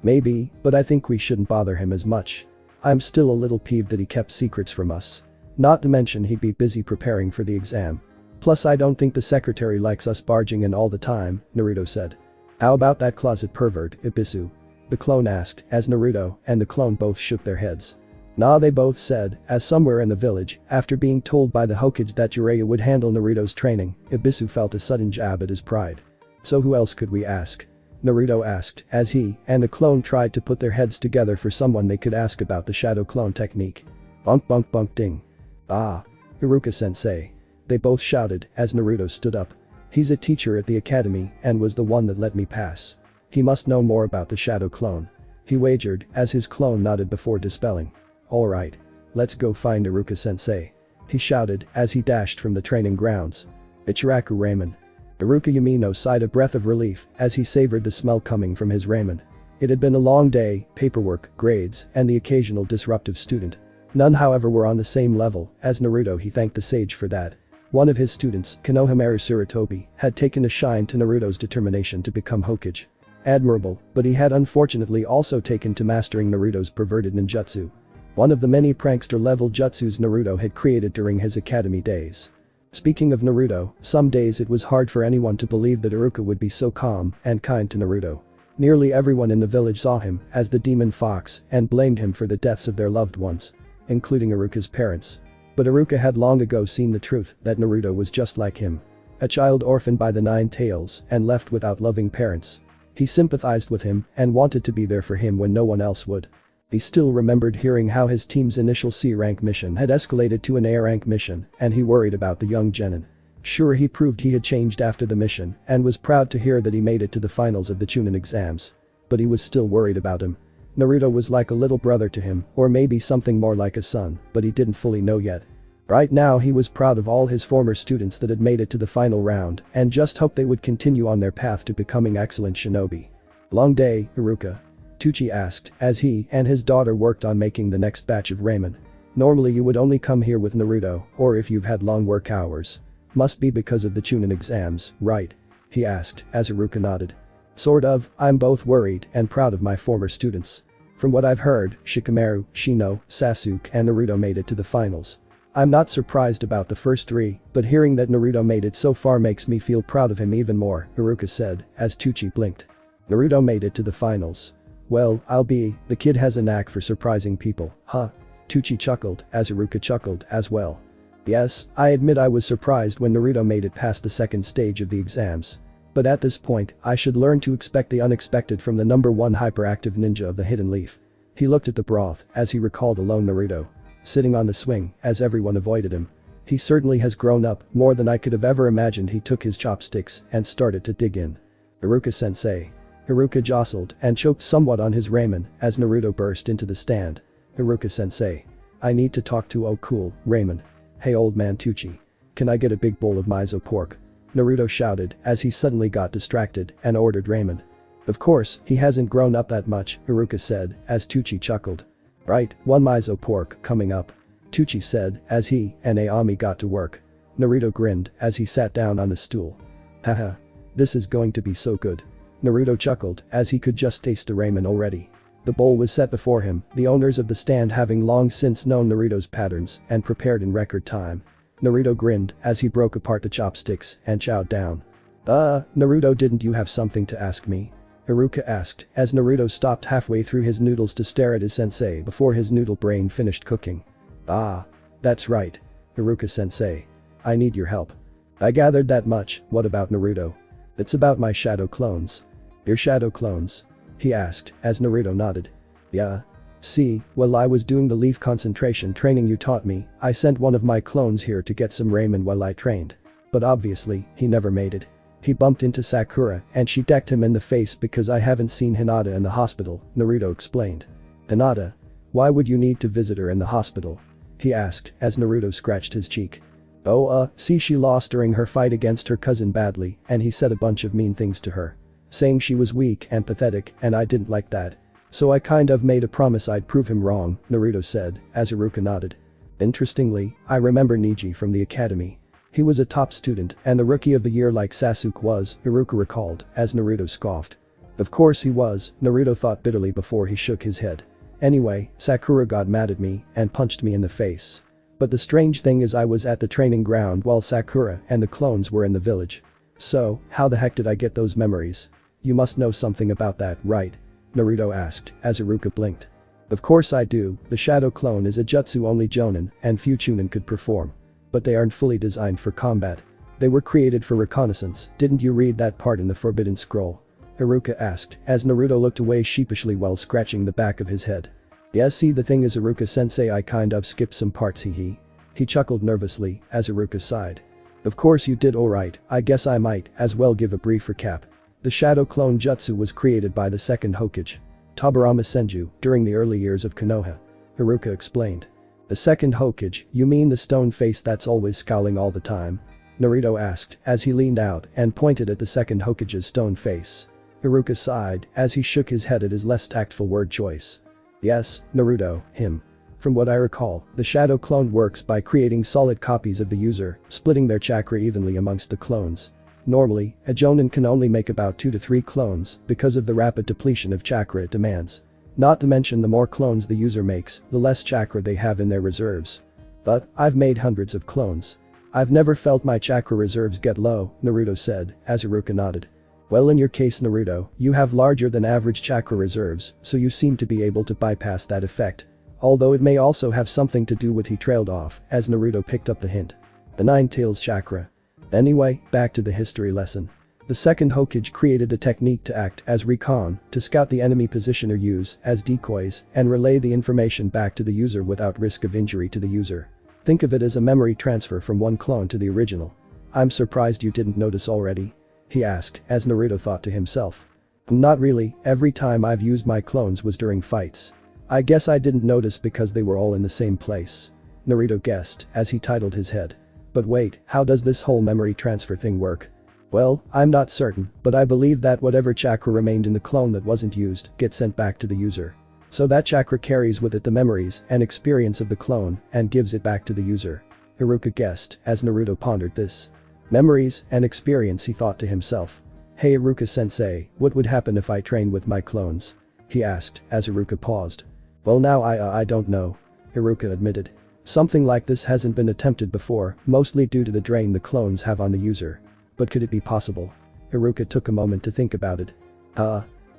Maybe, but I think we shouldn't bother him as much. I'm still a little peeved that he kept secrets from us. Not to mention he'd be busy preparing for the exam. Plus I don't think the secretary likes us barging in all the time, Naruto said. How about that closet pervert, Ibisu? The clone asked as Naruto and the clone both shook their heads. Nah, they both said, as somewhere in the village, after being told by the Hokage that Jiraiya would handle Naruto's training, Ibisu felt a sudden jab at his pride. So who else could we ask? Naruto asked as he and the clone tried to put their heads together for someone they could ask about the shadow clone technique. Bunk bunk bunk ding. Ah. Iruka-sensei. They both shouted as Naruto stood up. He's a teacher at the academy and was the one that let me pass. He must know more about the shadow clone. He wagered as his clone nodded before dispelling. Alright. Let's go find Iruka-sensei. He shouted as he dashed from the training grounds. Ichiraku Ramen. Iruka Yamino sighed a breath of relief as he savored the smell coming from his ramen. It had been a long day, paperwork, grades, and the occasional disruptive student. None however were on the same level as Naruto. He thanked the sage for that. One of his students, Konoha Suratobi, had taken a shine to Naruto's determination to become Hokage. Admirable, but he had unfortunately also taken to mastering Naruto's perverted ninjutsu. One of the many prankster-level jutsus Naruto had created during his academy days. Speaking of Naruto, some days it was hard for anyone to believe that Iruka would be so calm and kind to Naruto. Nearly everyone in the village saw him as the demon fox and blamed him for the deaths of their loved ones, including Iruka's parents. But Iruka had long ago seen the truth that Naruto was just like him. A child orphaned by the Nine Tails and left without loving parents. He sympathized with him and wanted to be there for him when no one else would. He still remembered hearing how his team's initial C-rank mission had escalated to an A-rank mission and he worried about the young genin. Sure, he proved he had changed after the mission and was proud to hear that he made it to the finals of the Chunin exams. But he was still worried about him. Naruto was like a little brother to him, or maybe something more like a son, but he didn't fully know yet. Right now he was proud of all his former students that had made it to the final round and just hoped they would continue on their path to becoming excellent shinobi. Long day, Haruka? Teuchi asked as he and his daughter worked on making the next batch of ramen. Normally you would only come here with Naruto or if you've had long work hours. Must be because of the Chunin exams, right? He asked as Haruka nodded. Sort of, I'm both worried and proud of my former students. From what I've heard, Shikamaru, Shino, Sasuke and Naruto made it to the finals. I'm not surprised about the first three, but hearing that Naruto made it so far makes me feel proud of him even more, Haruka said as Teuchi blinked. Naruto made it to the finals. Well, the kid has a knack for surprising people, huh? Teuchi chuckled as Haruka chuckled as well. Yes, I admit I was surprised when Naruto made it past the second stage of the exams. But at this point, I should learn to expect the unexpected from the #1 hyperactive ninja of the Hidden Leaf. He looked at the broth as he recalled alone Naruto. Sitting on the swing as everyone avoided him. He certainly has grown up more than I could have ever imagined. He took his chopsticks and started to dig in. Haruka-sensei. Haruka jostled and choked somewhat on his ramen as Naruto burst into the stand. Haruka-sensei. I need to talk to cool, ramen. Hey old man Teuchi. Can I get a big bowl of miso pork? Naruto shouted as he suddenly got distracted and ordered ramen. Of course, he hasn't grown up that much, Haruka said as Teuchi chuckled. Right, 1 miso pork coming up. Teuchi said as he and Aomi got to work. Naruto grinned as he sat down on the stool. Haha. This is going to be so good. Naruto chuckled as he could just taste the ramen already. The bowl was set before him, the owners of the stand having long since known Naruto's patterns and prepared in record time. Naruto grinned as he broke apart the chopsticks and chowed down. Naruto, didn't you have something to ask me? Haruka asked as Naruto stopped halfway through his noodles to stare at his sensei before his noodle brain finished cooking. That's right. Haruka-sensei. I need your help. I gathered that much. What about Naruto? It's about my shadow clones. Your shadow clones? He asked as Naruto nodded. Yeah. See, while I was doing the leaf concentration training you taught me, I sent one of my clones here to get some ramen while I trained. But obviously, he never made it. He bumped into Sakura and she decked him in the face because I haven't seen Hinata in the hospital, Naruto explained. Hinata? Why would you need to visit her in the hospital? He asked as Naruto scratched his cheek. See, she lost during her fight against her cousin badly and he said a bunch of mean things to her. Saying she was weak and pathetic and I didn't like that. So I kind of made a promise I'd prove him wrong, Naruto said as Haruka nodded. Interestingly, I remember Neji from the academy. He was a top student and the rookie of the year like Sasuke was, Haruka recalled as Naruto scoffed. Of course he was, Naruto thought bitterly before he shook his head. Anyway, Sakura got mad at me and punched me in the face. But the strange thing is I was at the training ground while Sakura and the clones were in the village. So, how the heck did I get those memories? You must know something about that, right? Naruto asked as Haruka blinked. Of course I do, the shadow clone is a jutsu only Jonin and few Chunin could perform. But they aren't fully designed for combat. They were created for reconnaissance, didn't you read that part in the Forbidden Scroll? Haruka asked as Naruto looked away sheepishly while scratching the back of his head. Yeah, see, the thing is Haruka-sensei, I kind of skipped some parts. He chuckled nervously as Haruka sighed. Of course you did, alright, I guess I might as well give a brief recap. The shadow clone jutsu was created by the second Hokage, Tobirama Senju, during the early years of Konoha. Haruka explained. The second Hokage, you mean the stone face that's always scowling all the time? Naruto asked as he leaned out and pointed at the second Hokage's stone face. Haruka sighed as he shook his head at his less tactful word choice. Yes, Naruto, him. From what I recall, the shadow clone works by creating solid copies of the user, splitting their chakra evenly amongst the clones. Normally, a Jonin can only make about 2 to 3 clones because of the rapid depletion of chakra it demands. Not to mention the more clones the user makes, the less chakra they have in their reserves. But, I've made hundreds of clones. I've never felt my chakra reserves get low, Naruto said as Haruka nodded. Well, in your case Naruto, you have larger than average chakra reserves, so you seem to be able to bypass that effect. Although it may also have something to do with he trailed off as Naruto picked up the hint. The Nine Tails chakra. Anyway, back to the history lesson. The second Hokage created the technique to act as recon, to scout the enemy position or use as decoys and relay the information back to the user without risk of injury to the user. Think of it as a memory transfer from one clone to the original. I'm surprised you didn't notice already. He asked as Naruto thought to himself. Not really, every time I've used my clones was during fights. I guess I didn't notice because they were all in the same place. Naruto guessed as he titled his head. But wait, how does this whole memory transfer thing work? Well, I'm not certain, but I believe that whatever chakra remained in the clone that wasn't used gets sent back to the user. So that chakra carries with it the memories and experience of the clone and gives it back to the user. Iruka guessed as Naruto pondered this. Memories and experience, he thought to himself. Hey Iruka-sensei, what would happen if I train with my clones? He asked as Iruka paused. Well now I don't know. Iruka admitted. Something like this hasn't been attempted before, mostly due to the drain the clones have on the user. But could it be possible? Iruka took a moment to think about it.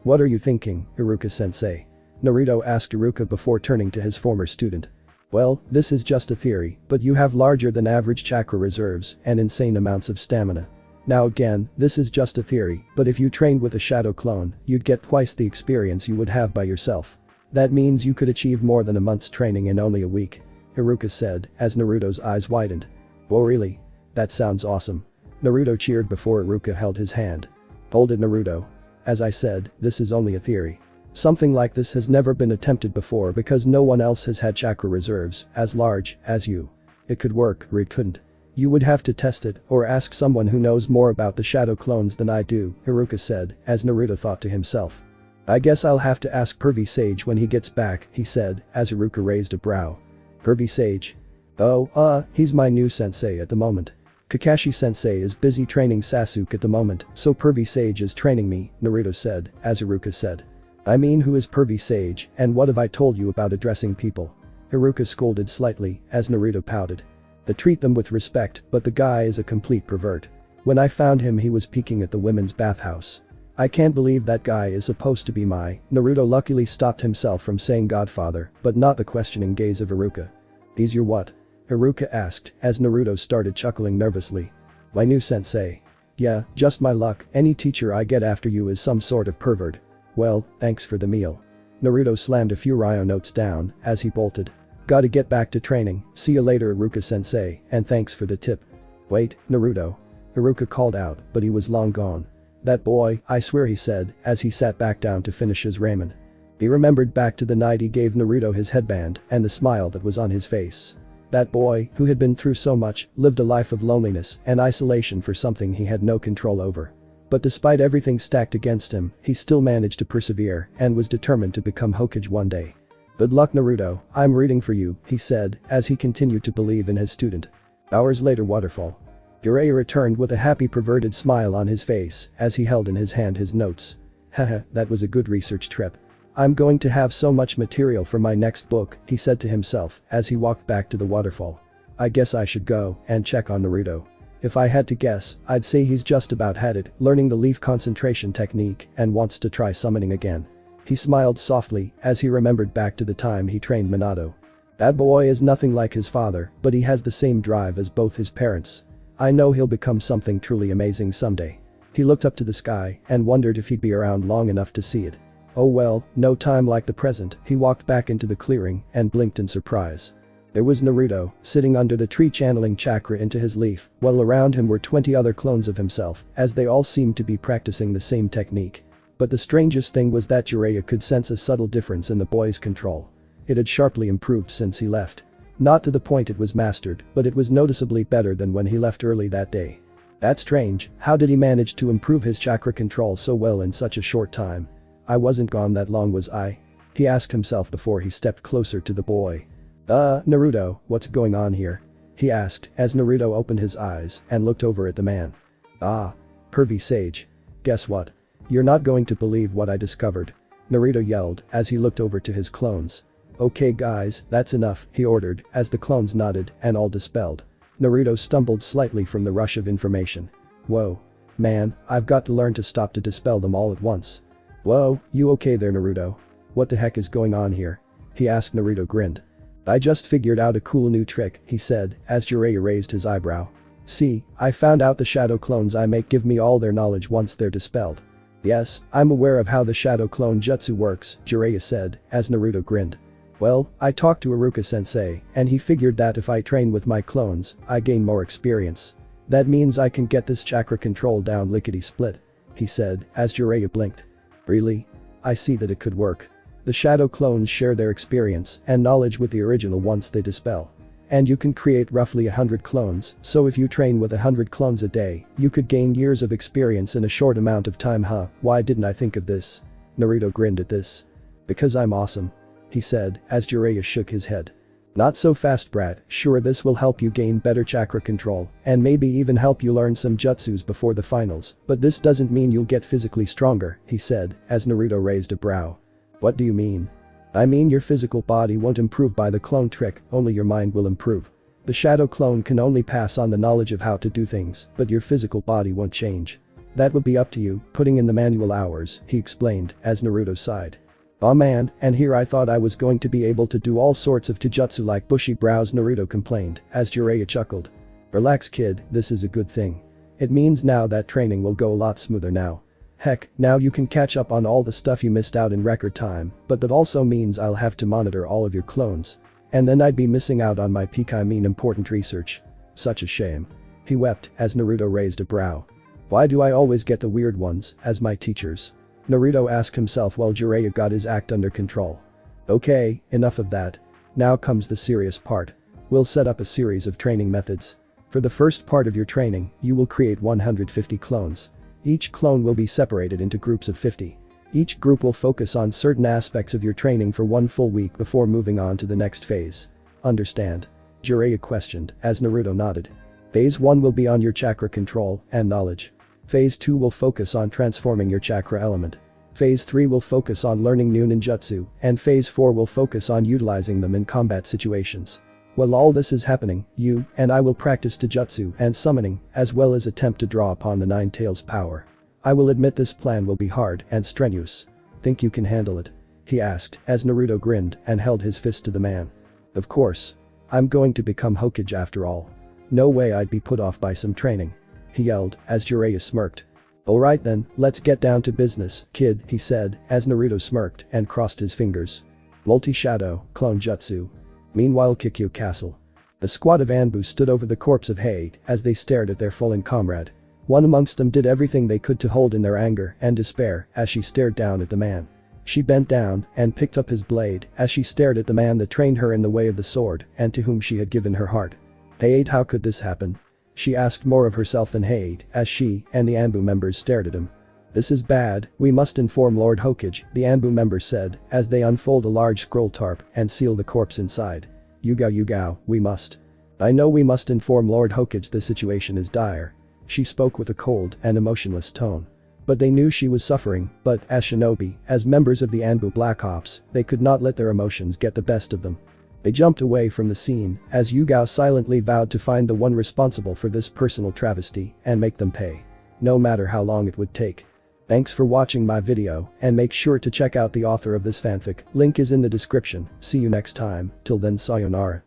What are you thinking, Iruka-sensei? Naruto asked Iruka before turning to his former student. Well, this is just a theory, but you have larger than average chakra reserves and insane amounts of stamina. Now again, this is just a theory, but if you trained with a shadow clone, you'd get twice the experience you would have by yourself. That means you could achieve more than a month's training in only a week. Iruka said as Naruto's eyes widened. Oh really? That sounds awesome. Naruto cheered before Iruka held his hand. Hold it Naruto. As I said, this is only a theory. Something like this has never been attempted before because no one else has had chakra reserves as large as you. It could work or it couldn't. You would have to test it or ask someone who knows more about the shadow clones than I do, Iruka said as Naruto thought to himself. I guess I'll have to ask Pervy Sage when he gets back, he said as Iruka raised a brow. Pervy Sage? Oh, he's my new sensei at the moment. Kakashi sensei is busy training Sasuke at the moment, so Pervy Sage is training me, Naruto said as Iruka said. I mean who is Pervy Sage and what have I told you about addressing people? Iruka scolded slightly as Naruto pouted. I treat them with respect, but the guy is a complete pervert. When I found him he was peeking at the women's bathhouse. I can't believe that guy is supposed to be my. Naruto luckily stopped himself from saying Godfather, but not the questioning gaze of Iruka. He's your what? Iruka asked as Naruto started chuckling nervously. My new sensei. Yeah, just my luck, any teacher I get after you is some sort of pervert. Well, thanks for the meal. Naruto slammed a few Ryo notes down as he bolted. Gotta get back to training, see you later Iruka-sensei, and thanks for the tip. Wait, Naruto. Iruka called out, but he was long gone. That boy, I swear he said, as he sat back down to finish his ramen. He remembered back to the night he gave Naruto his headband and the smile that was on his face. That boy, who had been through so much, lived a life of loneliness and isolation for something he had no control over. But despite everything stacked against him, he still managed to persevere and was determined to become Hokage one day. Good luck Naruto, I'm rooting for you, he said as he continued to believe in his student. Hours later Waterfall. Jiraiya returned with a happy perverted smile on his face as he held in his hand his notes. Haha, that was a good research trip. I'm going to have so much material for my next book, he said to himself as he walked back to the waterfall. I guess I should go and check on Naruto. If I had to guess, I'd say he's just about had it, learning the leaf concentration technique and wants to try summoning again. He smiled softly as he remembered back to the time he trained Minato. That boy is nothing like his father, but he has the same drive as both his parents. I know he'll become something truly amazing someday. He looked up to the sky and wondered if he'd be around long enough to see it. Oh well, no time like the present, he walked back into the clearing and blinked in surprise. There was Naruto, sitting under the tree channeling chakra into his leaf, while around him were 20 other clones of himself, as they all seemed to be practicing the same technique. But the strangest thing was that Jiraiya could sense a subtle difference in the boy's control. It had sharply improved since he left. Not to the point it was mastered, but it was noticeably better than when he left early that day. That's strange, how did he manage to improve his chakra control so well in such a short time? I wasn't gone that long was I? He asked himself before he stepped closer to the boy. Naruto, what's going on here? He asked as Naruto opened his eyes and looked over at the man. Pervy Sage. Guess what? You're not going to believe what I discovered. Naruto yelled as he looked over to his clones. Okay guys, that's enough, he ordered as the clones nodded and all dispelled. Naruto stumbled slightly from the rush of information. Whoa. Man, I've got to learn to stop to dispel them all at once. Whoa, you okay there Naruto? What the heck is going on here? He asked. Naruto grinned. I just figured out a cool new trick, he said as Jiraiya raised his eyebrow. See, I found out the shadow clones I make give me all their knowledge once they're dispelled. Yes, I'm aware of how the shadow clone jutsu works, Jiraiya said as Naruto grinned. Well, I talked to Iruka-sensei and he figured that if I train with my clones, I gain more experience. That means I can get this chakra control down lickety-split, he said as Jiraiya blinked. Really? I see that it could work. The shadow clones share their experience and knowledge with the original once they dispel. And you can create roughly 100 clones, so if you train with 100 clones a day, you could gain years of experience in a short amount of time, huh? Why didn't I think of this? Naruto grinned at this. Because I'm awesome, he said as Jiraiya shook his head. Not so fast, brat. Sure, this will help you gain better chakra control and maybe even help you learn some jutsus before the finals, but this doesn't mean you'll get physically stronger, he said as Naruto raised a brow. What do you mean? I mean your physical body won't improve by the clone trick, only your mind will improve. The shadow clone can only pass on the knowledge of how to do things, but your physical body won't change. That would be up to you, putting in the manual hours, he explained as Naruto sighed. Aw man, and here I thought I was going to be able to do all sorts of taijutsu like bushy brows, Naruto complained as Jiraiya chuckled. Relax kid, this is a good thing. It means now that training will go a lot smoother now. Heck, now you can catch up on all the stuff you missed out in record time, but that also means I'll have to monitor all of your clones. And then I'd be missing out on my peak, I mean important research. Such a shame. He wept as Naruto raised a brow. Why do I always get the weird ones as my teachers? Naruto asked himself while Jiraiya got his act under control. Okay, enough of that. Now comes the serious part. We'll set up a series of training methods. For the first part of your training, you will create 150 clones. Each clone will be separated into groups of 50. Each group will focus on certain aspects of your training for 1 full week before moving on to the next phase. Understand? Jiraiya questioned as Naruto nodded. Phase 1 will be on your chakra control and knowledge. Phase 2 will focus on transforming your chakra element. Phase 3 will focus on learning new ninjutsu, and Phase 4 will focus on utilizing them in combat situations. While all this is happening, you and I will practice taijutsu and summoning, as well as attempt to draw upon the Nine Tails power. I will admit this plan will be hard and strenuous. Think you can handle it? He asked as Naruto grinned and held his fist to the man. Of course. I'm going to become Hokage after all. No way I'd be put off by some training. He yelled as Jiraiya smirked. Alright then, let's get down to business, kid, he said as Naruto smirked and crossed his fingers. Multi-shadow, clone jutsu. Meanwhile, Kikyo Castle. The squad of Anbu stood over the corpse of Hade as they stared at their fallen comrade. One amongst them did everything they could to hold in their anger and despair as she stared down at the man. She bent down and picked up his blade as she stared at the man that trained her in the way of the sword and to whom she had given her heart. Hade, how could this happen? She asked more of herself than Hade as she and the Anbu members stared at him. This is bad, we must inform Lord Hokage, the Anbu member said as they unfold a large scroll tarp and seal the corpse inside. Yugao, we must. I know we must inform Lord Hokage, the situation is dire. She spoke with a cold and emotionless tone. But they knew she was suffering, but as shinobi, as members of the Anbu Black Ops, they could not let their emotions get the best of them. They jumped away from the scene as Yugao silently vowed to find the one responsible for this personal travesty and make them pay. No matter how long it would take. Thanks for watching my video and make sure to check out the author of this fanfic, link is in the description, see you next time, till then sayonara.